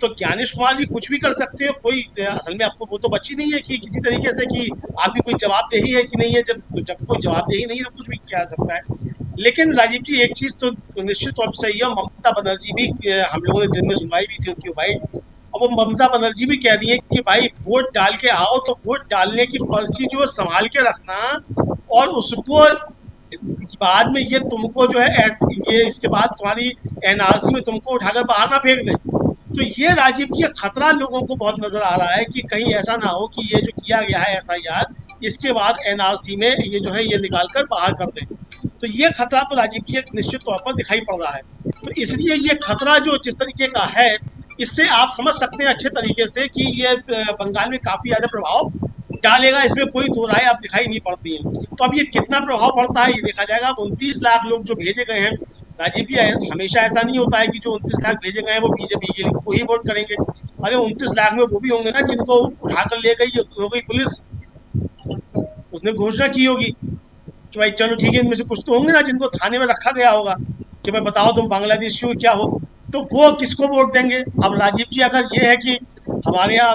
तो ज्ञानेश कुमार जी कुछ भी कर सकते हो, कोई असल में आपको वो तो बची नहीं है कि किसी तरीके से कि आपकी कोई जवाबदेही है कि नहीं है। जब कोई जवाबदेही नहीं है तो कुछ भी किया जा सकता है। लेकिन राजीव जी एक चीज तो निश्चित तौर पर सही है, ममता बनर्जी भी हम लोगों ने दिन में सुनवाई भी थी उनकी भाई, और वो ममता बनर्जी भी कह रही है कि भाई वोट डाल के आओ, तो वोट डालने की पर्ची जो संभाल के रखना और उसको बाद में ये तुमको जो है ये इसके बाद तुम्हारी एनआरसी में तुमको उठाकर बाहर ना फेंक दे। तो ये राजीव जी खतरा लोगों को बहुत नजर आ रहा है कि कहीं ऐसा ना हो कि ये जो किया गया है एसआईआर इसके बाद एनआरसी में ये जो है ये निकाल कर बाहर कर दें। तो ये खतरा तो राजीव जी निश्चित तौर पर दिखाई पड़ रहा है। तो इसलिए ये खतरा जो जिस तरीके का है इससे आप समझ सकते हैं अच्छे तरीके से कि ये बंगाल में काफी ज्यादा प्रभाव डालेगा, इसमें कोई दो राय आप दिखाई नहीं पड़ती है। तो अब ये कितना प्रभाव पड़ता है ये देखा जाएगा। अब 29 लाख लोग जो भेजे गए हैं राजीव जी, हमेशा ऐसा नहीं होता है कि जो 29 लाख भेजे गए हैं वो बीजेपी के लिए को ही वोट करेंगे। अरे 29 लाख में वो भी होंगे ना जिनको उठाकर ले गई हो गई पुलिस, उसने घोषणा की होगी कि भाई चलो ठीक है, इनमें से कुछ तो होंगे ना जिनको थाने में रखा गया होगा कि भाई बताओ तुम बांग्लादेशी हो क्या हो, तो वो किसको वोट देंगे। अब राजीव जी अगर ये है कि हमारे यहाँ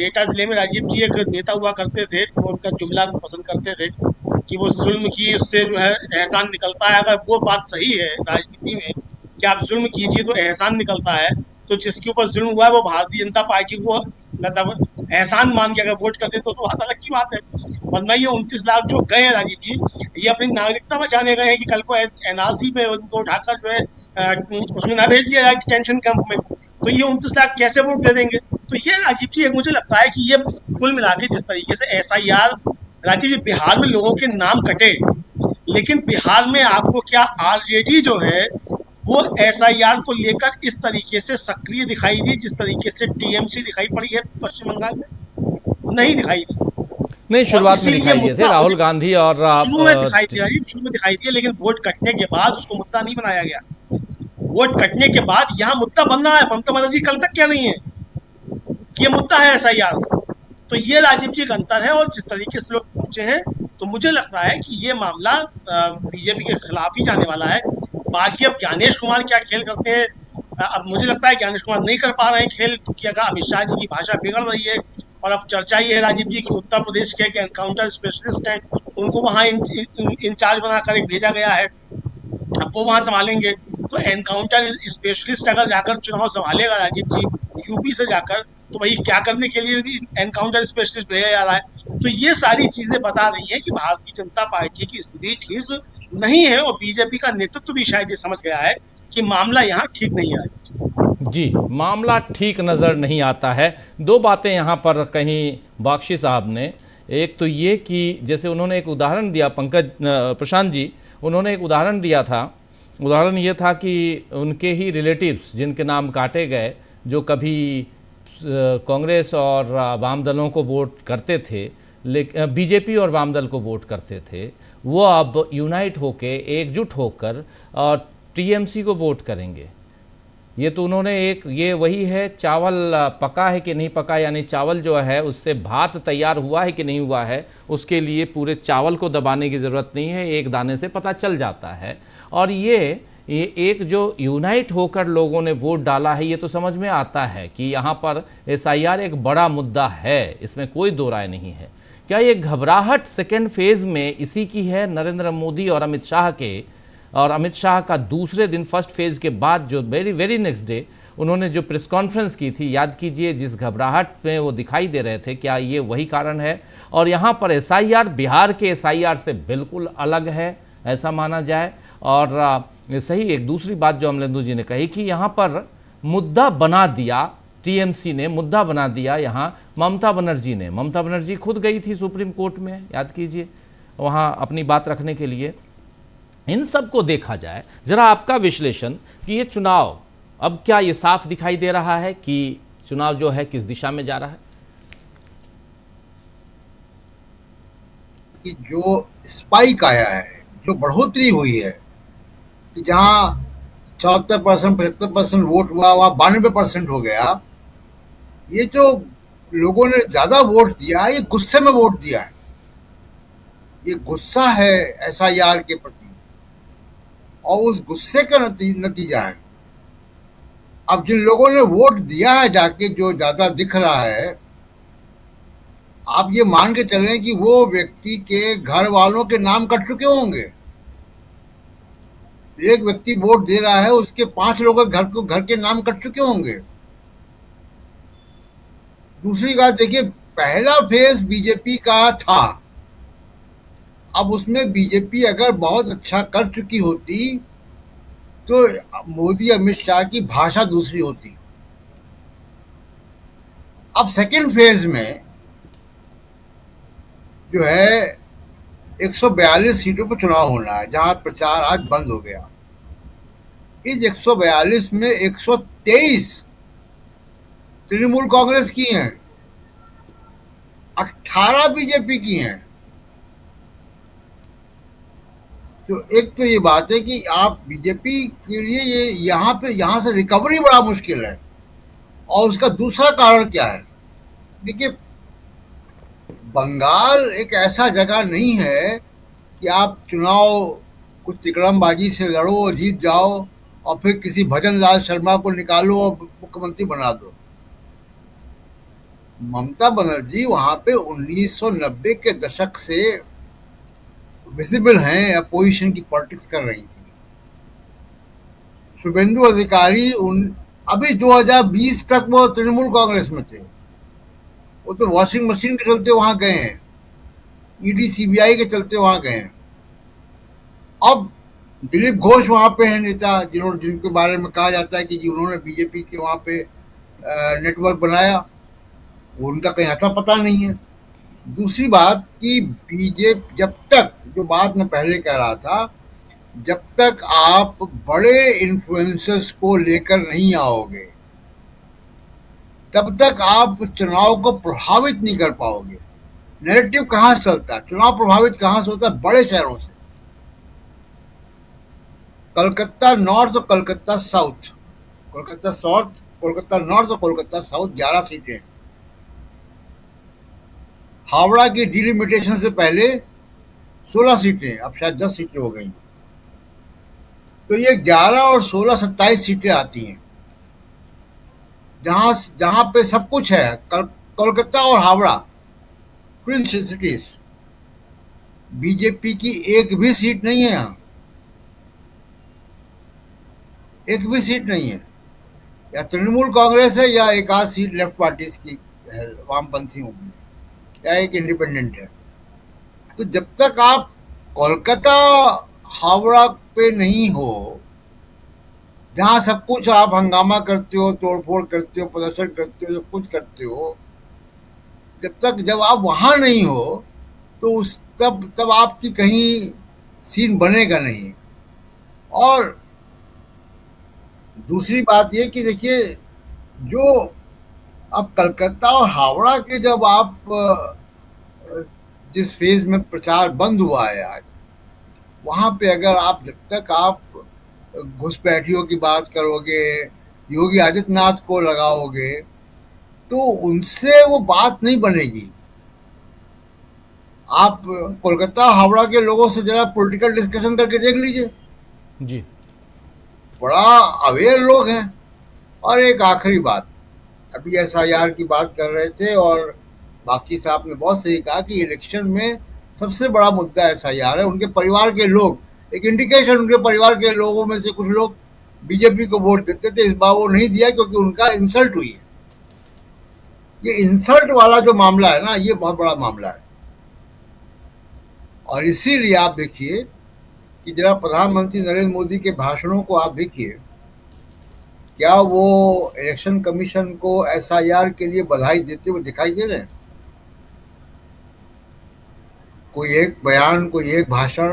एटा जिले में राजीव जी एक नेता हुआ करते थे, वो उनका जुमला पसंद करते थे कि वो जुल्म की उससे जो है एहसान निकलता है। अगर वो बात सही है राजनीति में कि आप जुल्म कीजिए तो एहसान निकलता है, तो जिसके ऊपर जुल्म हुआ है वो भारतीय जनता पार्टी को मतलब एहसान मान के अगर वोट कर दे तो बात अलग की बात है। वरना ये 29 लाख जो गए हैं राजीव जी, ये अपनी नागरिकता बचाने गए हैं कि कल को एनआरसी में उनको उठाकर जो है उसमें ना भेज दिया जाए टेंशन कैंप में। तो ये 29 लाख कैसे वोट दे देंगे? तो ये राजीव जी मुझे लगता है कि ये कुल मिला के जिस तरीके से एसआईआर राजीव जी बिहार में लोगों के नाम कटे, लेकिन बिहार में आपको क्या आरजेडी जो है वो एसआईआर को लेकर इस तरीके से सक्रिय दिखाई दी जिस तरीके से टीएमसी दिखाई पड़ी है पश्चिम बंगाल में, नहीं दिखाई दी। नहीं, शुरुआत में इसीलिए दिखाई दिए थे मुद्दा राहुल गांधी और शुरू में दिखाई दिया, शुरू में दिखाई दिया, लेकिन वोट कटने के बाद उसको मुद्दा नहीं बनाया गया। वोट कटने के बाद यहाँ मुद्दा बन रहा है। ममता बनर्जी कल तक क्या नहीं है कि ये मुद्दा है एसआईआर। तो ये राजीव जी का अंतर है। और जिस तरीके से लोग पहुंचे हैं, तो मुझे लगता है कि ये मामला बीजेपी के खिलाफ ही जाने वाला है। बाकी अब ज्ञानेश कुमार क्या खेल करते हैं, अब मुझे लगता है ज्ञानेश कुमार नहीं कर पा रहे हैं खेल, चूंकि अगर अमित शाह जी की भाषा बिगड़ रही है। और अब चर्चा ये है राजीव जी की उत्तर प्रदेश के एनकाउंटर स्पेशलिस्ट हैं, उनको वहाँ इंचार्ज बनाकर एक भेजा गया है, अब वो वहाँ संभालेंगे। तो एनकाउंटर स्पेशलिस्ट अगर जाकर चुनाव संभालेगा राजीव जी यूपी से जाकर, तो भाई क्या करने के लिए एनकाउंटर स्पेशलिस्ट भेजा जा रहा है। तो ये सारी चीजें बता रही हैं कि भारतीय जनता पार्टी की स्थिति ठीक नहीं है। और बीजेपी का नेतृत्व भी शायद ये समझ गया है कि मामला यहाँ ठीक नहीं है। जी, मामला ठीक नज़र नहीं आता है। दो बातें यहाँ पर कहीं बख्शी साहब ने, एक तो ये कि जैसे उन्होंने एक उदाहरण दिया, प्रशांत जी उन्होंने एक उदाहरण दिया था। उदाहरण ये था कि उनके ही रिलेटिव्स जिनके नाम काटे गए, जो कभी कांग्रेस और वाम दलों को वोट करते थे, लेकिन बीजेपी और वाम दल को वोट करते थे, वो अब यूनाइट होके, एकजुट होकर और टीएमसी को वोट करेंगे। ये तो उन्होंने ये वही है, चावल पका है कि नहीं पका, यानी चावल जो है उससे भात तैयार हुआ है कि नहीं हुआ है, उसके लिए पूरे चावल को दबाने की ज़रूरत नहीं है, एक दाने से पता चल जाता है। और ये एक जो यूनाइट होकर लोगों ने वोट डाला है, ये तो समझ में आता है कि यहाँ पर एसआईआर एक बड़ा मुद्दा है, इसमें कोई दो राय नहीं है। क्या ये घबराहट सेकेंड फेज़ में इसी की है, नरेंद्र मोदी और अमित शाह के, और अमित शाह का दूसरे दिन फर्स्ट फेज़ के बाद जो वेरी नेक्स्ट डे उन्होंने जो प्रेस कॉन्फ्रेंस की थी, याद कीजिए, जिस घबराहट में वो दिखाई दे रहे थे, क्या ये वही कारण है? और यहाँ पर एसआईआर बिहार के एसआईआर से बिल्कुल अलग है, ऐसा माना जाए। और सही एक दूसरी बात जो अमलेंदु जी ने कही कि यहाँ पर मुद्दा बना दिया, टीएमसी ने मुद्दा बना दिया यहाँ ममता बनर्जी ने। ममता बनर्जी खुद गई थी सुप्रीम कोर्ट में, याद कीजिए, वहाँ अपनी बात रखने के लिए। इन सब को देखा जाए, जरा आपका विश्लेषण कि ये चुनाव अब क्या ये साफ दिखाई दे रहा है कि चुनाव जो है किस दिशा में जा रहा है? कि जो स्पाइक आया है, जो बढ़ोतरी हुई है, कि जहां 74% 75% वोट हुआ वहां 92% हो गया, ये जो लोगों ने ज्यादा वोट दिया है, ये गुस्से में वोट दिया है। ये गुस्सा है एसआईआर के प्रति, और उस गुस्से का नतीजा है। अब जिन लोगों ने वोट दिया है जाके, जो ज्यादा दिख रहा है, आप ये मान के चलें कि वो व्यक्ति के घर वालों के नाम कट चुके होंगे। एक व्यक्ति वोट दे रहा है, उसके 5 लोगों के घर के नाम कट चुके होंगे। दूसरी बात देखिए, पहला फेज बीजेपी का था, अब उसमें बीजेपी अगर बहुत अच्छा कर चुकी होती तो मोदी अमित शाह की भाषा दूसरी होती। अब सेकंड फेज में जो है 142 सीटों पर चुनाव होना है, जहां प्रचार आज बंद हो गया। इस 142 में 123 तृणमूल कांग्रेस की हैं, 18 बीजेपी की हैं। तो एक तो ये बात है कि आप बीजेपी के लिए ये यहाँ से रिकवरी बड़ा मुश्किल है। और उसका दूसरा कारण क्या है? देखिए, बंगाल एक ऐसा जगह नहीं है कि आप चुनाव कुछ तिकड़मबाजी से लड़ो और जीत जाओ और फिर किसी भजन लाल शर्मा को निकालो और मुख्यमंत्री बना दो। ममता बनर्जी वहां पे 1990 के दशक से विजिबल हैं, अपोजिशन की पॉलिटिक्स कर रही थी। शुभेंदु अधिकारी अभी 2020 तक वो तृणमूल कांग्रेस में थे, वो तो वॉशिंग मशीन के चलते वहां गए हैं, ईडी सीबीआई के चलते वहां गए हैं। अब दिलीप घोष वहां पे है नेता, जिनके बारे में कहा जाता है कि जी उन्होंने बीजेपी के वहां पे नेटवर्क बनाया, वो उनका कहीं आता पता नहीं है। दूसरी बात कि बीजेपी जब तक, जो बात मैं पहले कह रहा था जब तक आप बड़े इन्फ्लुएंसर्स को लेकर नहीं आओगे तब तक आप चुनाव को प्रभावित नहीं कर पाओगे। नैरेटिव कहाँ से चलता है, चुनाव प्रभावित कहाँ से होता है? बड़े शहरों से। कलकत्ता नॉर्थ और Calcutta south, Kolkata south, Kolkata north और कोलकाता साउथ 11 सीटें। हावड़ा की डिलिमिटेशन से पहले 16 सीटें, अब शायद 10 सीटें हो गई हैं। तो ये 11 और 16 27 सीटें आती हैं जहां पे सब कुछ है। कोलकाता और हावड़ा ट्विन सिटीज, बीजेपी की एक भी सीट नहीं है यहाँ, एक भी सीट नहीं है। या तृणमूल कांग्रेस है या एक आध सीट लेफ्ट पार्टी की वामपंथी होगी या एक इंडिपेंडेंट है। तो जब तक आप कोलकाता हावड़ा पे नहीं हो, जहां सब कुछ आप हंगामा करते हो, तोड़फोड़ करते हो, प्रदर्शन करते हो, सब कुछ करते हो, जब आप वहां नहीं हो तो तब आपकी कहीं सीन बनेगा नहीं। और दूसरी बात ये कि देखिए, जो अब कलकत्ता और हावड़ा के जब आप जिस फेज में प्रचार बंद हुआ है आज, वहां पे अगर आप जब तक आप घुसपैठियों की बात करोगे, योगी आदित्यनाथ को लगाओगे, तो उनसे वो बात नहीं बनेगी। आप कोलकाता हावड़ा के लोगों से जरा पॉलिटिकल डिस्कशन करके देख लीजिए जी, बड़ा अवेयर लोग हैं। और एक आखिरी बात, अभी SIR की बात कर रहे थे और बाकी साहब ने बहुत सही कहा कि इलेक्शन में सबसे बड़ा मुद्दा SIR है। उनके परिवार के लोग, एक इंडिकेशन, उनके परिवार के लोगों में से कुछ लोग बीजेपी को वोट देते थे, इस बार वो नहीं दिया क्योंकि उनका इंसल्ट हुई है। ये इंसल्ट वाला जो मामला है ना, ये बहुत बड़ा मामला है। और इसीलिए आप देखिए कि जरा प्रधानमंत्री नरेंद्र मोदी के भाषणों को आप देखिए, क्या वो इलेक्शन कमीशन को SIR के लिए बधाई देते हुए दिखाई दे रहे हैं? कोई एक बयान, कोई एक भाषण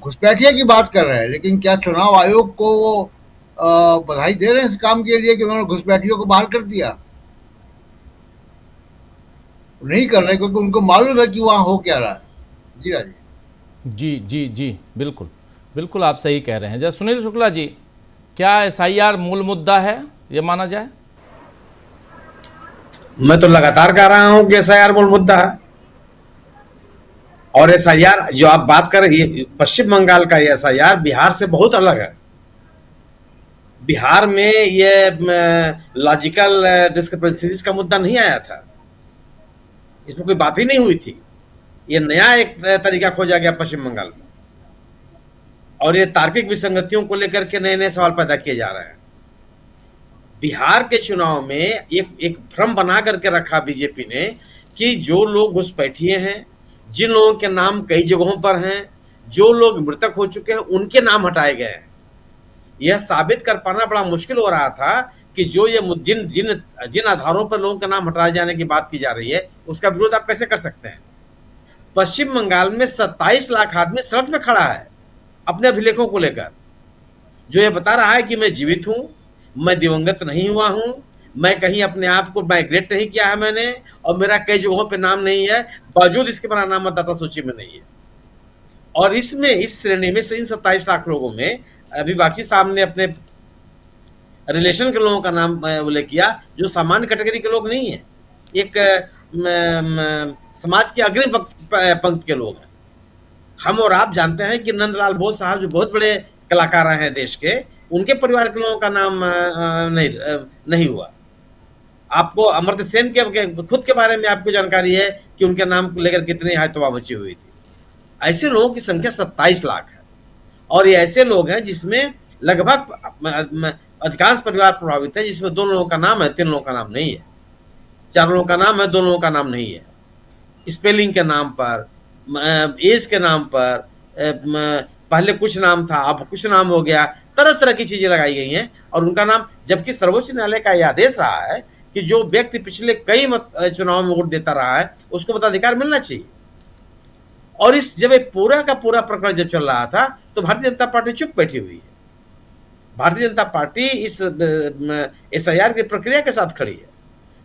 घुसपैठिया की बात कर रहे हैं, लेकिन क्या चुनाव आयोग को वो बधाई दे रहे हैं इस काम के लिए कि उन्होंने घुसपैठियों को बाहर कर दिया? नहीं कर रहे क्योंकि उनको मालूम है कि वहां हो क्या रहा है। जी राजी जी जी जी, बिल्कुल बिल्कुल आप सही कह रहे हैं। जरा सुनील शुक्ला जी, क्या SIR मूल मुद्दा है, ये माना जाए? मैं तो लगातार कह रहा हूं कि SIR मूल मुद्दा है। और SIR जो आप बात कर रही है, पश्चिम बंगाल का ये SIR बिहार से बहुत अलग है। बिहार में ये लॉजिकल डिस्क्रिपेंसीज का मुद्दा नहीं आया था, इसमें कोई बात ही नहीं हुई थी। ये नया एक तरीका खोजा गया पश्चिम बंगाल में, और ये तार्किक विसंगतियों को लेकर के नए नए सवाल पैदा किए जा रहे हैं। बिहार के चुनाव में एक भ्रम बना करके रखा बीजेपी ने कि जो लोग घुसपैठिए हैं, जिन लोगों के नाम कई जगहों पर हैं, जो लोग मृतक हो चुके हैं, उनके नाम हटाए गए हैं। यह साबित कर पाना बड़ा मुश्किल हो रहा था कि जो ये जिन आधारों पर लोगों के नाम हटाए जाने की बात की जा रही है, उसका विरोध आप कैसे कर सकते हैं? पश्चिम बंगाल में 27 लाख आदमी सड़क में खड़ा है अपने अभिलेखों को लेकर, जो ये बता रहा है कि मैं जीवित हूं, मैं दिवंगत नहीं हुआ हूं, मैं कहीं अपने आप को माइग्रेट नहीं किया है मैंने, और मेरा कई जगहों पे नाम नहीं है, बावजूद इसके मेरा नाम मतदाता सूची में नहीं है। और इसमें इस श्रेणी में से इन 27 लाख लोगों में अभी बाकी साहब ने अपने रिलेशन के लोगों का नाम उल्लेख किया, जो सामान्य कैटेगरी के लोग नहीं है, एक समाज के अग्रिम पंक्ति के लोग हैं। हम और आप जानते हैं कि नंदलाल बोस साहब जो बहुत बड़े कलाकार हैं देश के, उनके परिवार के लोगों का नाम नहीं हुआ। आपको अमर्त्य सेन के खुद के बारे में आपको जानकारी है कि उनके नाम को लेकर कितनी हायतवा मची हुई थी। ऐसे लोगों की संख्या 27 लाख है, और ये ऐसे लोग हैं जिसमें लगभग अधिकांश परिवार प्रभावित है, जिसमें 2 लोगों का नाम है, 3 लोगों का नाम नहीं है, 4 लोगों का नाम है, 2 लोगों का नाम नहीं है। स्पेलिंग के नाम पर, एज के नाम पर, पहले कुछ नाम था अब कुछ नाम हो गया, तरह तरह की चीजें लगाई गई हैं, और उनका नाम, जबकि सर्वोच्च न्यायालय का यह आदेश रहा है कि जो व्यक्ति पिछले कई चुनाव में वोट देता रहा है उसको मताधिकार मिलना चाहिए। और जब पूरा का पूरा प्रकरण जब चल रहा था, तो भारतीय जनता पार्टी चुप बैठी हुई है। भारतीय जनता पार्टी इस SIR की प्रक्रिया के साथ खड़ी है।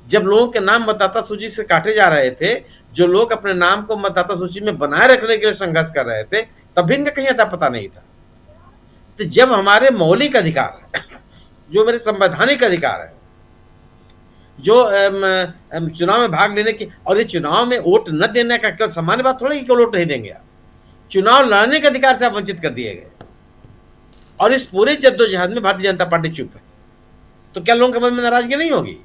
जब लोगों के नाम मतदाता सूची से काटे जा रहे थे, जो लोग अपने नाम को मतदाता सूची में बनाए रखने के लिए संघर्ष कर रहे थे, तब भी इनका कहीं अता पता नहीं था। तो जब हमारे मौलिक अधिकार है, जो मेरे संवैधानिक अधिकार है, जो चुनाव में भाग लेने की, और ये चुनाव में वोट न देने का क्या सामान्य बात थोड़ी कि वोट नहीं देंगे आप, चुनाव लड़ने के अधिकार से आप वंचित कर दिए गए। और इस पूरे जद्दोजहद में भारतीय जनता पार्टी चुप है, तो क्या लोगों के मन में नाराजगी नहीं होगी?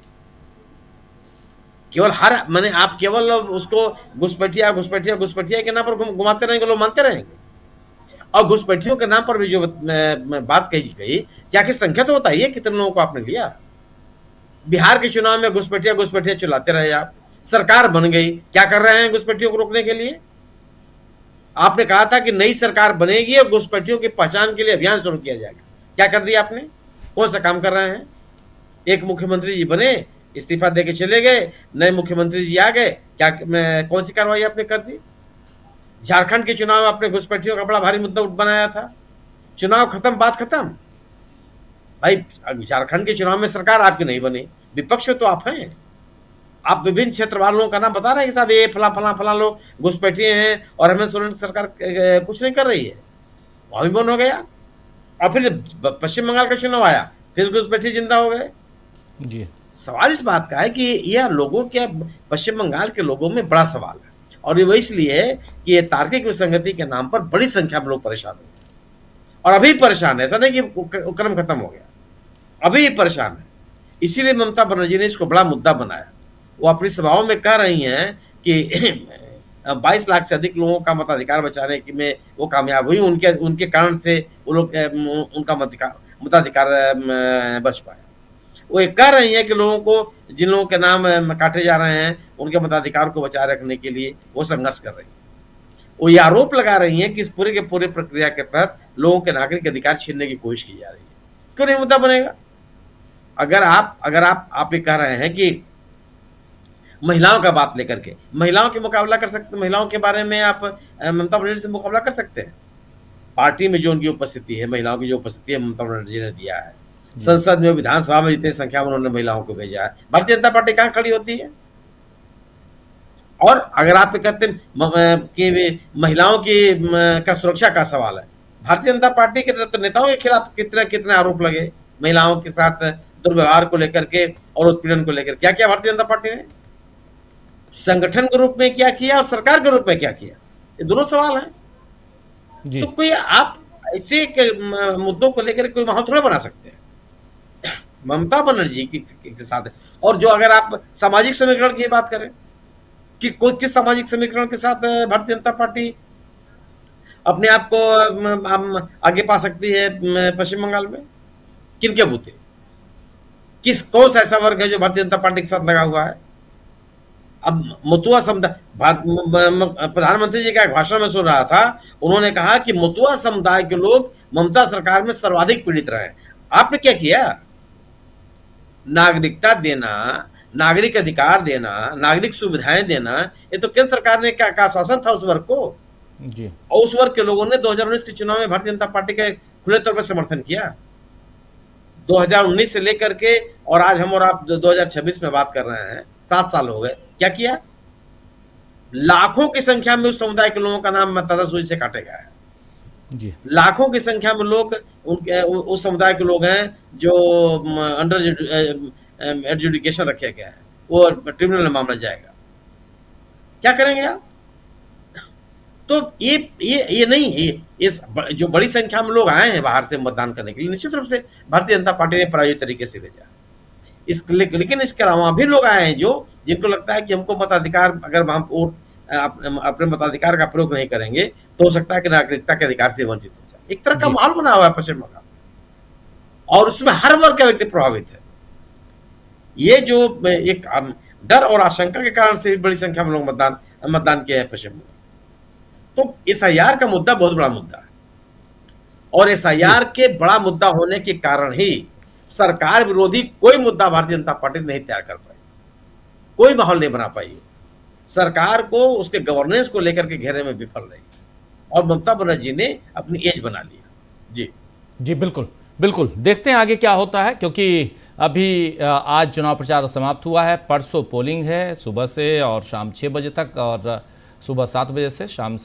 केवल मैंने आप केवल उसको घुसपैठिया के नाम पर घुमाते रहेंगे, लोग मानते रहेंगे। और घुसपैठियों के नाम पर भी जो बात कही गई, क्या की संख्या तो बताइए कितने लोगों को आपने लिया? बिहार के चुनाव में घुसपैठिया चलाते रहे आप, सरकार बन गई, क्या कर रहे हैं घुसपैठियों को रोकने के लिए? आपने कहा था कि नई सरकार बनेगी और घुसपैठियों की पहचान के लिए अभियान शुरू किया जाएगा, क्या कर दिया आपने? कौन सा काम कर रहे हैं? एक मुख्यमंत्री जी बने, इस्तीफा देके चले गए, नए मुख्यमंत्री जी आ गए, क्या कौन सी कार्रवाई आपने कर दी? झारखंड के चुनाव में आपने घुसपैठियों का बड़ा भारी मुद्दा बनाया था, चुनाव खत्म, बात खत्म। भाई झारखंड के चुनाव में सरकार आपकी नहीं बनी, विपक्ष में तो आप हैं। आप विभिन्न क्षेत्र वालों का नाम बता रहे हैं कि साहब ये फला लोग घुसपैठिए हैं और हमें सोरेन सरकार कुछ नहीं कर रही है, वहां भी बंद हो गया। और फिर जब पश्चिम बंगाल का चुनाव आया, फिर घुसपैठिए जिंदा हो गए जी। सवाल इस बात का है कि यह लोगों के, पश्चिम बंगाल के लोगों में बड़ा सवाल है, और ये इसलिए कि ये तार्किक विसंगति के नाम पर बड़ी संख्या में लोग परेशान हुए, और अभी परेशान है। ऐसा नहीं कि क्रम खत्म हो गया, अभी परेशान है। इसीलिए ममता बनर्जी ने इसको बड़ा मुद्दा बनाया। वो अपनी सभाओं में कह रही हैं कि 22 लाख से अधिक लोगों का मताधिकार बचाने की में वो कामयाब हुई, उनके कारण से वो लोग उनका मताधिकार बच पाया। वो ये कह रही हैं कि लोगों को, जिन लोगों के नाम काटे जा रहे हैं, उनके मताधिकार को बचाए रखने के लिए वो संघर्ष कर रही हैं। वो ये आरोप लगा रही हैं कि इस पूरे के पूरे प्रक्रिया के तहत लोगों के नागरिक अधिकार छीनने की कोशिश की जा रही है। क्यों नहीं मुद्दा बनेगा? अगर आप ये कह रहे हैं कि महिलाओं का बात लेकर के महिलाओं के मुकाबला कर सकते, महिलाओं के बारे में आप ममता बनर्जी से मुकाबला कर सकते हैं। पार्टी में जो उनकी उपस्थिति है, महिलाओं की जो उपस्थिति है, ममता बनर्जी ने दिया है। संसद में, विधानसभा में जितनी संख्या में उन्होंने महिलाओं को भेजा है, भारतीय जनता पार्टी कहाँ खड़ी होती है? और अगर आप कहते हैं कि महिलाओं की का सुरक्षा का सवाल है, भारतीय जनता पार्टी के नेताओं के खिलाफ कितने आरोप लगे महिलाओं के साथ दुर्व्यवहार को लेकर के और उत्पीड़न को लेकर? क्या किया भारतीय जनता पार्टी ने? संगठन के रूप में क्या किया और सरकार के रूप में क्या किया? ये दोनों सवाल हैं। तो कोई आप ऐसे मुद्दों को लेकर कोई माहौल थोड़ा बना सकते हैं ममता बनर्जी के साथ। और जो अगर आप सामाजिक समीकरण की बात करें कि कोई किस सामाजिक समीकरण के साथ भारतीय जनता पार्टी अपने आप को आगे पा सकती है पश्चिम बंगाल में? किनके बूते? कौन सा ऐसा वर्ग है जो भारतीय जनता पार्टी के साथ लगा हुआ है? अब मतुआ समुदाय, प्रधानमंत्री जी का एक भाषण में सुन रहा था, उन्होंने कहा कि मतुआ समुदाय के लोग ममता सरकार में सर्वाधिक पीड़ित रहे। आपने क्या किया? नागरिकता देना, नागरिक अधिकार देना, नागरिक सुविधाएं देना, ये तो केंद्र सरकार ने क्या आश्वासन था उस वर्ग को जी। और उस वर्ग के लोगों ने 2019 के चुनाव में भारतीय जनता पार्टी के खुले तौर पर समर्थन किया। 2019 से लेकर के और आज हम और आप 2026 में बात कर रहे हैं, 7 साल हो गए। क्या किया? लाखों की संख्या में उस समुदाय के लोगों का नाम मतदाता सूची से काटे गया है जी। लाखों की संख्या में लोग उनके उस समुदाय के लोग हैं जो अंडर एडजुडिकेशन रखे गए हैं, वो ट्रिब्यूनल में मामला जाएगा। क्या करेंगे आप? तो ये नहीं है, इस जो बड़ी संख्या में लोग आए हैं बाहर से मतदान करने के लिए, निश्चित रूप से भारतीय जनता पार्टी ने प्रायोजित तरीके से भेजा। लेकिन इसके अलावा भी लोग आए हैं जिनको लगता है कि हमको मताधिकार, अगर हम वोट अपने मताधिकार का प्रयोग नहीं करेंगे तो हो सकता है कि नागरिकता के अधिकार से वंचित हो जाए। एक तरह का माहौल बना हुआ है पश्चिम बंगाल, और उसमें हर वर्ग का व्यक्ति प्रभावित है। ये जो एक डर और आशंका के कारण से बड़ी संख्या में लोग मतदान किए हैं पश्चिम बंगाल। तो SIR का मुद्दा बहुत बड़ा मुद्दा है, और SIR के बड़ा मुद्दा होने के कारण ही सरकार विरोधी कोई मुद्दा भारतीय जनता पार्टी नहीं तैयार कर पाई, कोई माहौल नहीं बना पाई। सरकार को उसके गवर्नेंस को लेकर के घेरने में विफल रही। और ममता बनर्जी ने अपनी एज बना लिया। जी जी बिल्कुल बिल्कुल, देखते हैं आगे क्या होता है, क्योंकि अभी आज चुनाव प्रचार समाप्त हुआ है, परसों पोलिंग है सुबह से और शाम 6 बजे तक, और सुबह 7 बजे से शाम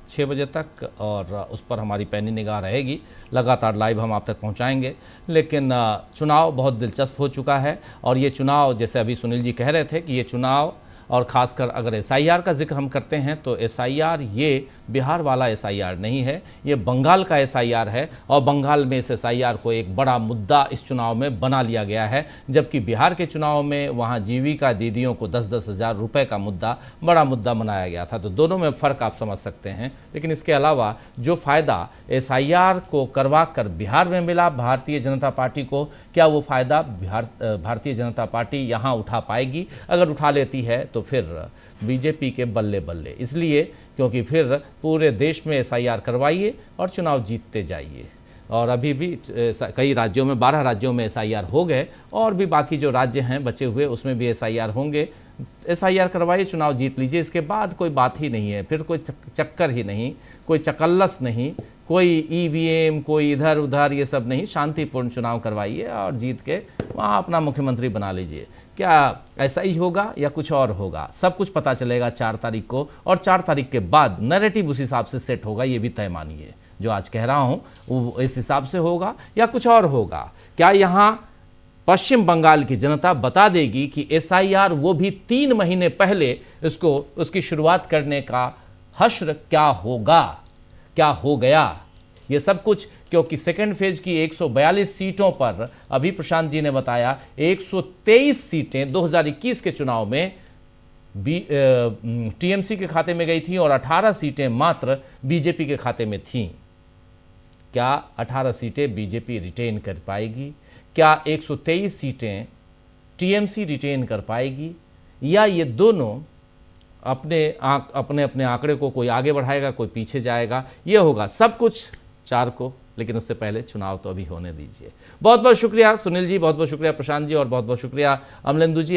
6 बजे तक, और उस पर हमारी पैनी निगाह रहेगी, लगातार लाइव हम आप तक पहुंचाएंगे। लेकिन चुनाव बहुत दिलचस्प हो चुका है, और ये चुनाव, जैसे अभी सुनील जी कह रहे थे कि ये चुनाव, और ख़ासकर अगर SIR का जिक्र हम करते हैं तो SIR ये बिहार वाला SIR नहीं है, ये बंगाल का SIR है, और बंगाल में इस SIR को एक बड़ा मुद्दा इस चुनाव में बना लिया गया है, जबकि बिहार के चुनाव में वहाँ जीविका दीदियों को 10-10 हज़ार रुपये का मुद्दा बड़ा मुद्दा बनाया गया था। तो दोनों में फ़र्क आप समझ सकते हैं। लेकिन इसके अलावा जो फ़ायदा SIR को करवा कर बिहार में मिला भारतीय जनता पार्टी को, क्या वो फ़ायदा भारतीय जनता पार्टी यहाँ उठा पाएगी? अगर उठा लेती है तो फिर बीजेपी के बल्ले बल्ले, इसलिए क्योंकि फिर पूरे देश में SIR करवाइए और चुनाव जीतते जाइए। और अभी भी कई राज्यों में, 12 राज्यों में SIR हो गए, और भी बाकी जो राज्य हैं बचे हुए उसमें भी SIR होंगे। SIR करवाइए, चुनाव जीत लीजिए, इसके बाद कोई बात ही नहीं है, फिर कोई चक्कर ही नहीं, कोई चकल्लस नहीं, कोई EVM, कोई इधर उधर, ये सब नहीं, शांतिपूर्ण चुनाव करवाइए और जीत के वहाँ अपना मुख्यमंत्री बना लीजिए। क्या ऐसा ही होगा या कुछ और होगा? सब कुछ पता चलेगा 4 तारीख को, और 4 तारीख के बाद नैरेटिव उस हिसाब से सेट होगा, ये भी तय मानिए। जो आज कह रहा हूँ वो इस हिसाब से होगा या कुछ और होगा। क्या यहाँ पश्चिम बंगाल की जनता बता देगी कि SIR वो भी 3 महीने पहले उसकी शुरुआत करने का हश्र क्या होगा, क्या हो गया? ये सब कुछ क्योंकि सेकेंड फेज की 142 सीटों पर अभी प्रशांत जी ने बताया 123 सीटें 2021 के चुनाव में TMC के खाते में गई थी, और 18 सीटें मात्र बीजेपी के खाते में थीं। क्या 18 सीटें बीजेपी रिटेन कर पाएगी? क्या 123 सीटें TMC रिटेन कर पाएगी? या ये दोनों अपने अपने आंकड़े को कोई आगे बढ़ाएगा, कोई पीछे जाएगा? ये होगा सब कुछ 4 को, लेकिन उससे पहले चुनाव तो अभी होने दीजिए। बहुत बहुत शुक्रिया सुनील जी, बहुत बहुत शुक्रिया प्रशांत जी, और बहुत बहुत शुक्रिया अमलेंदु जी।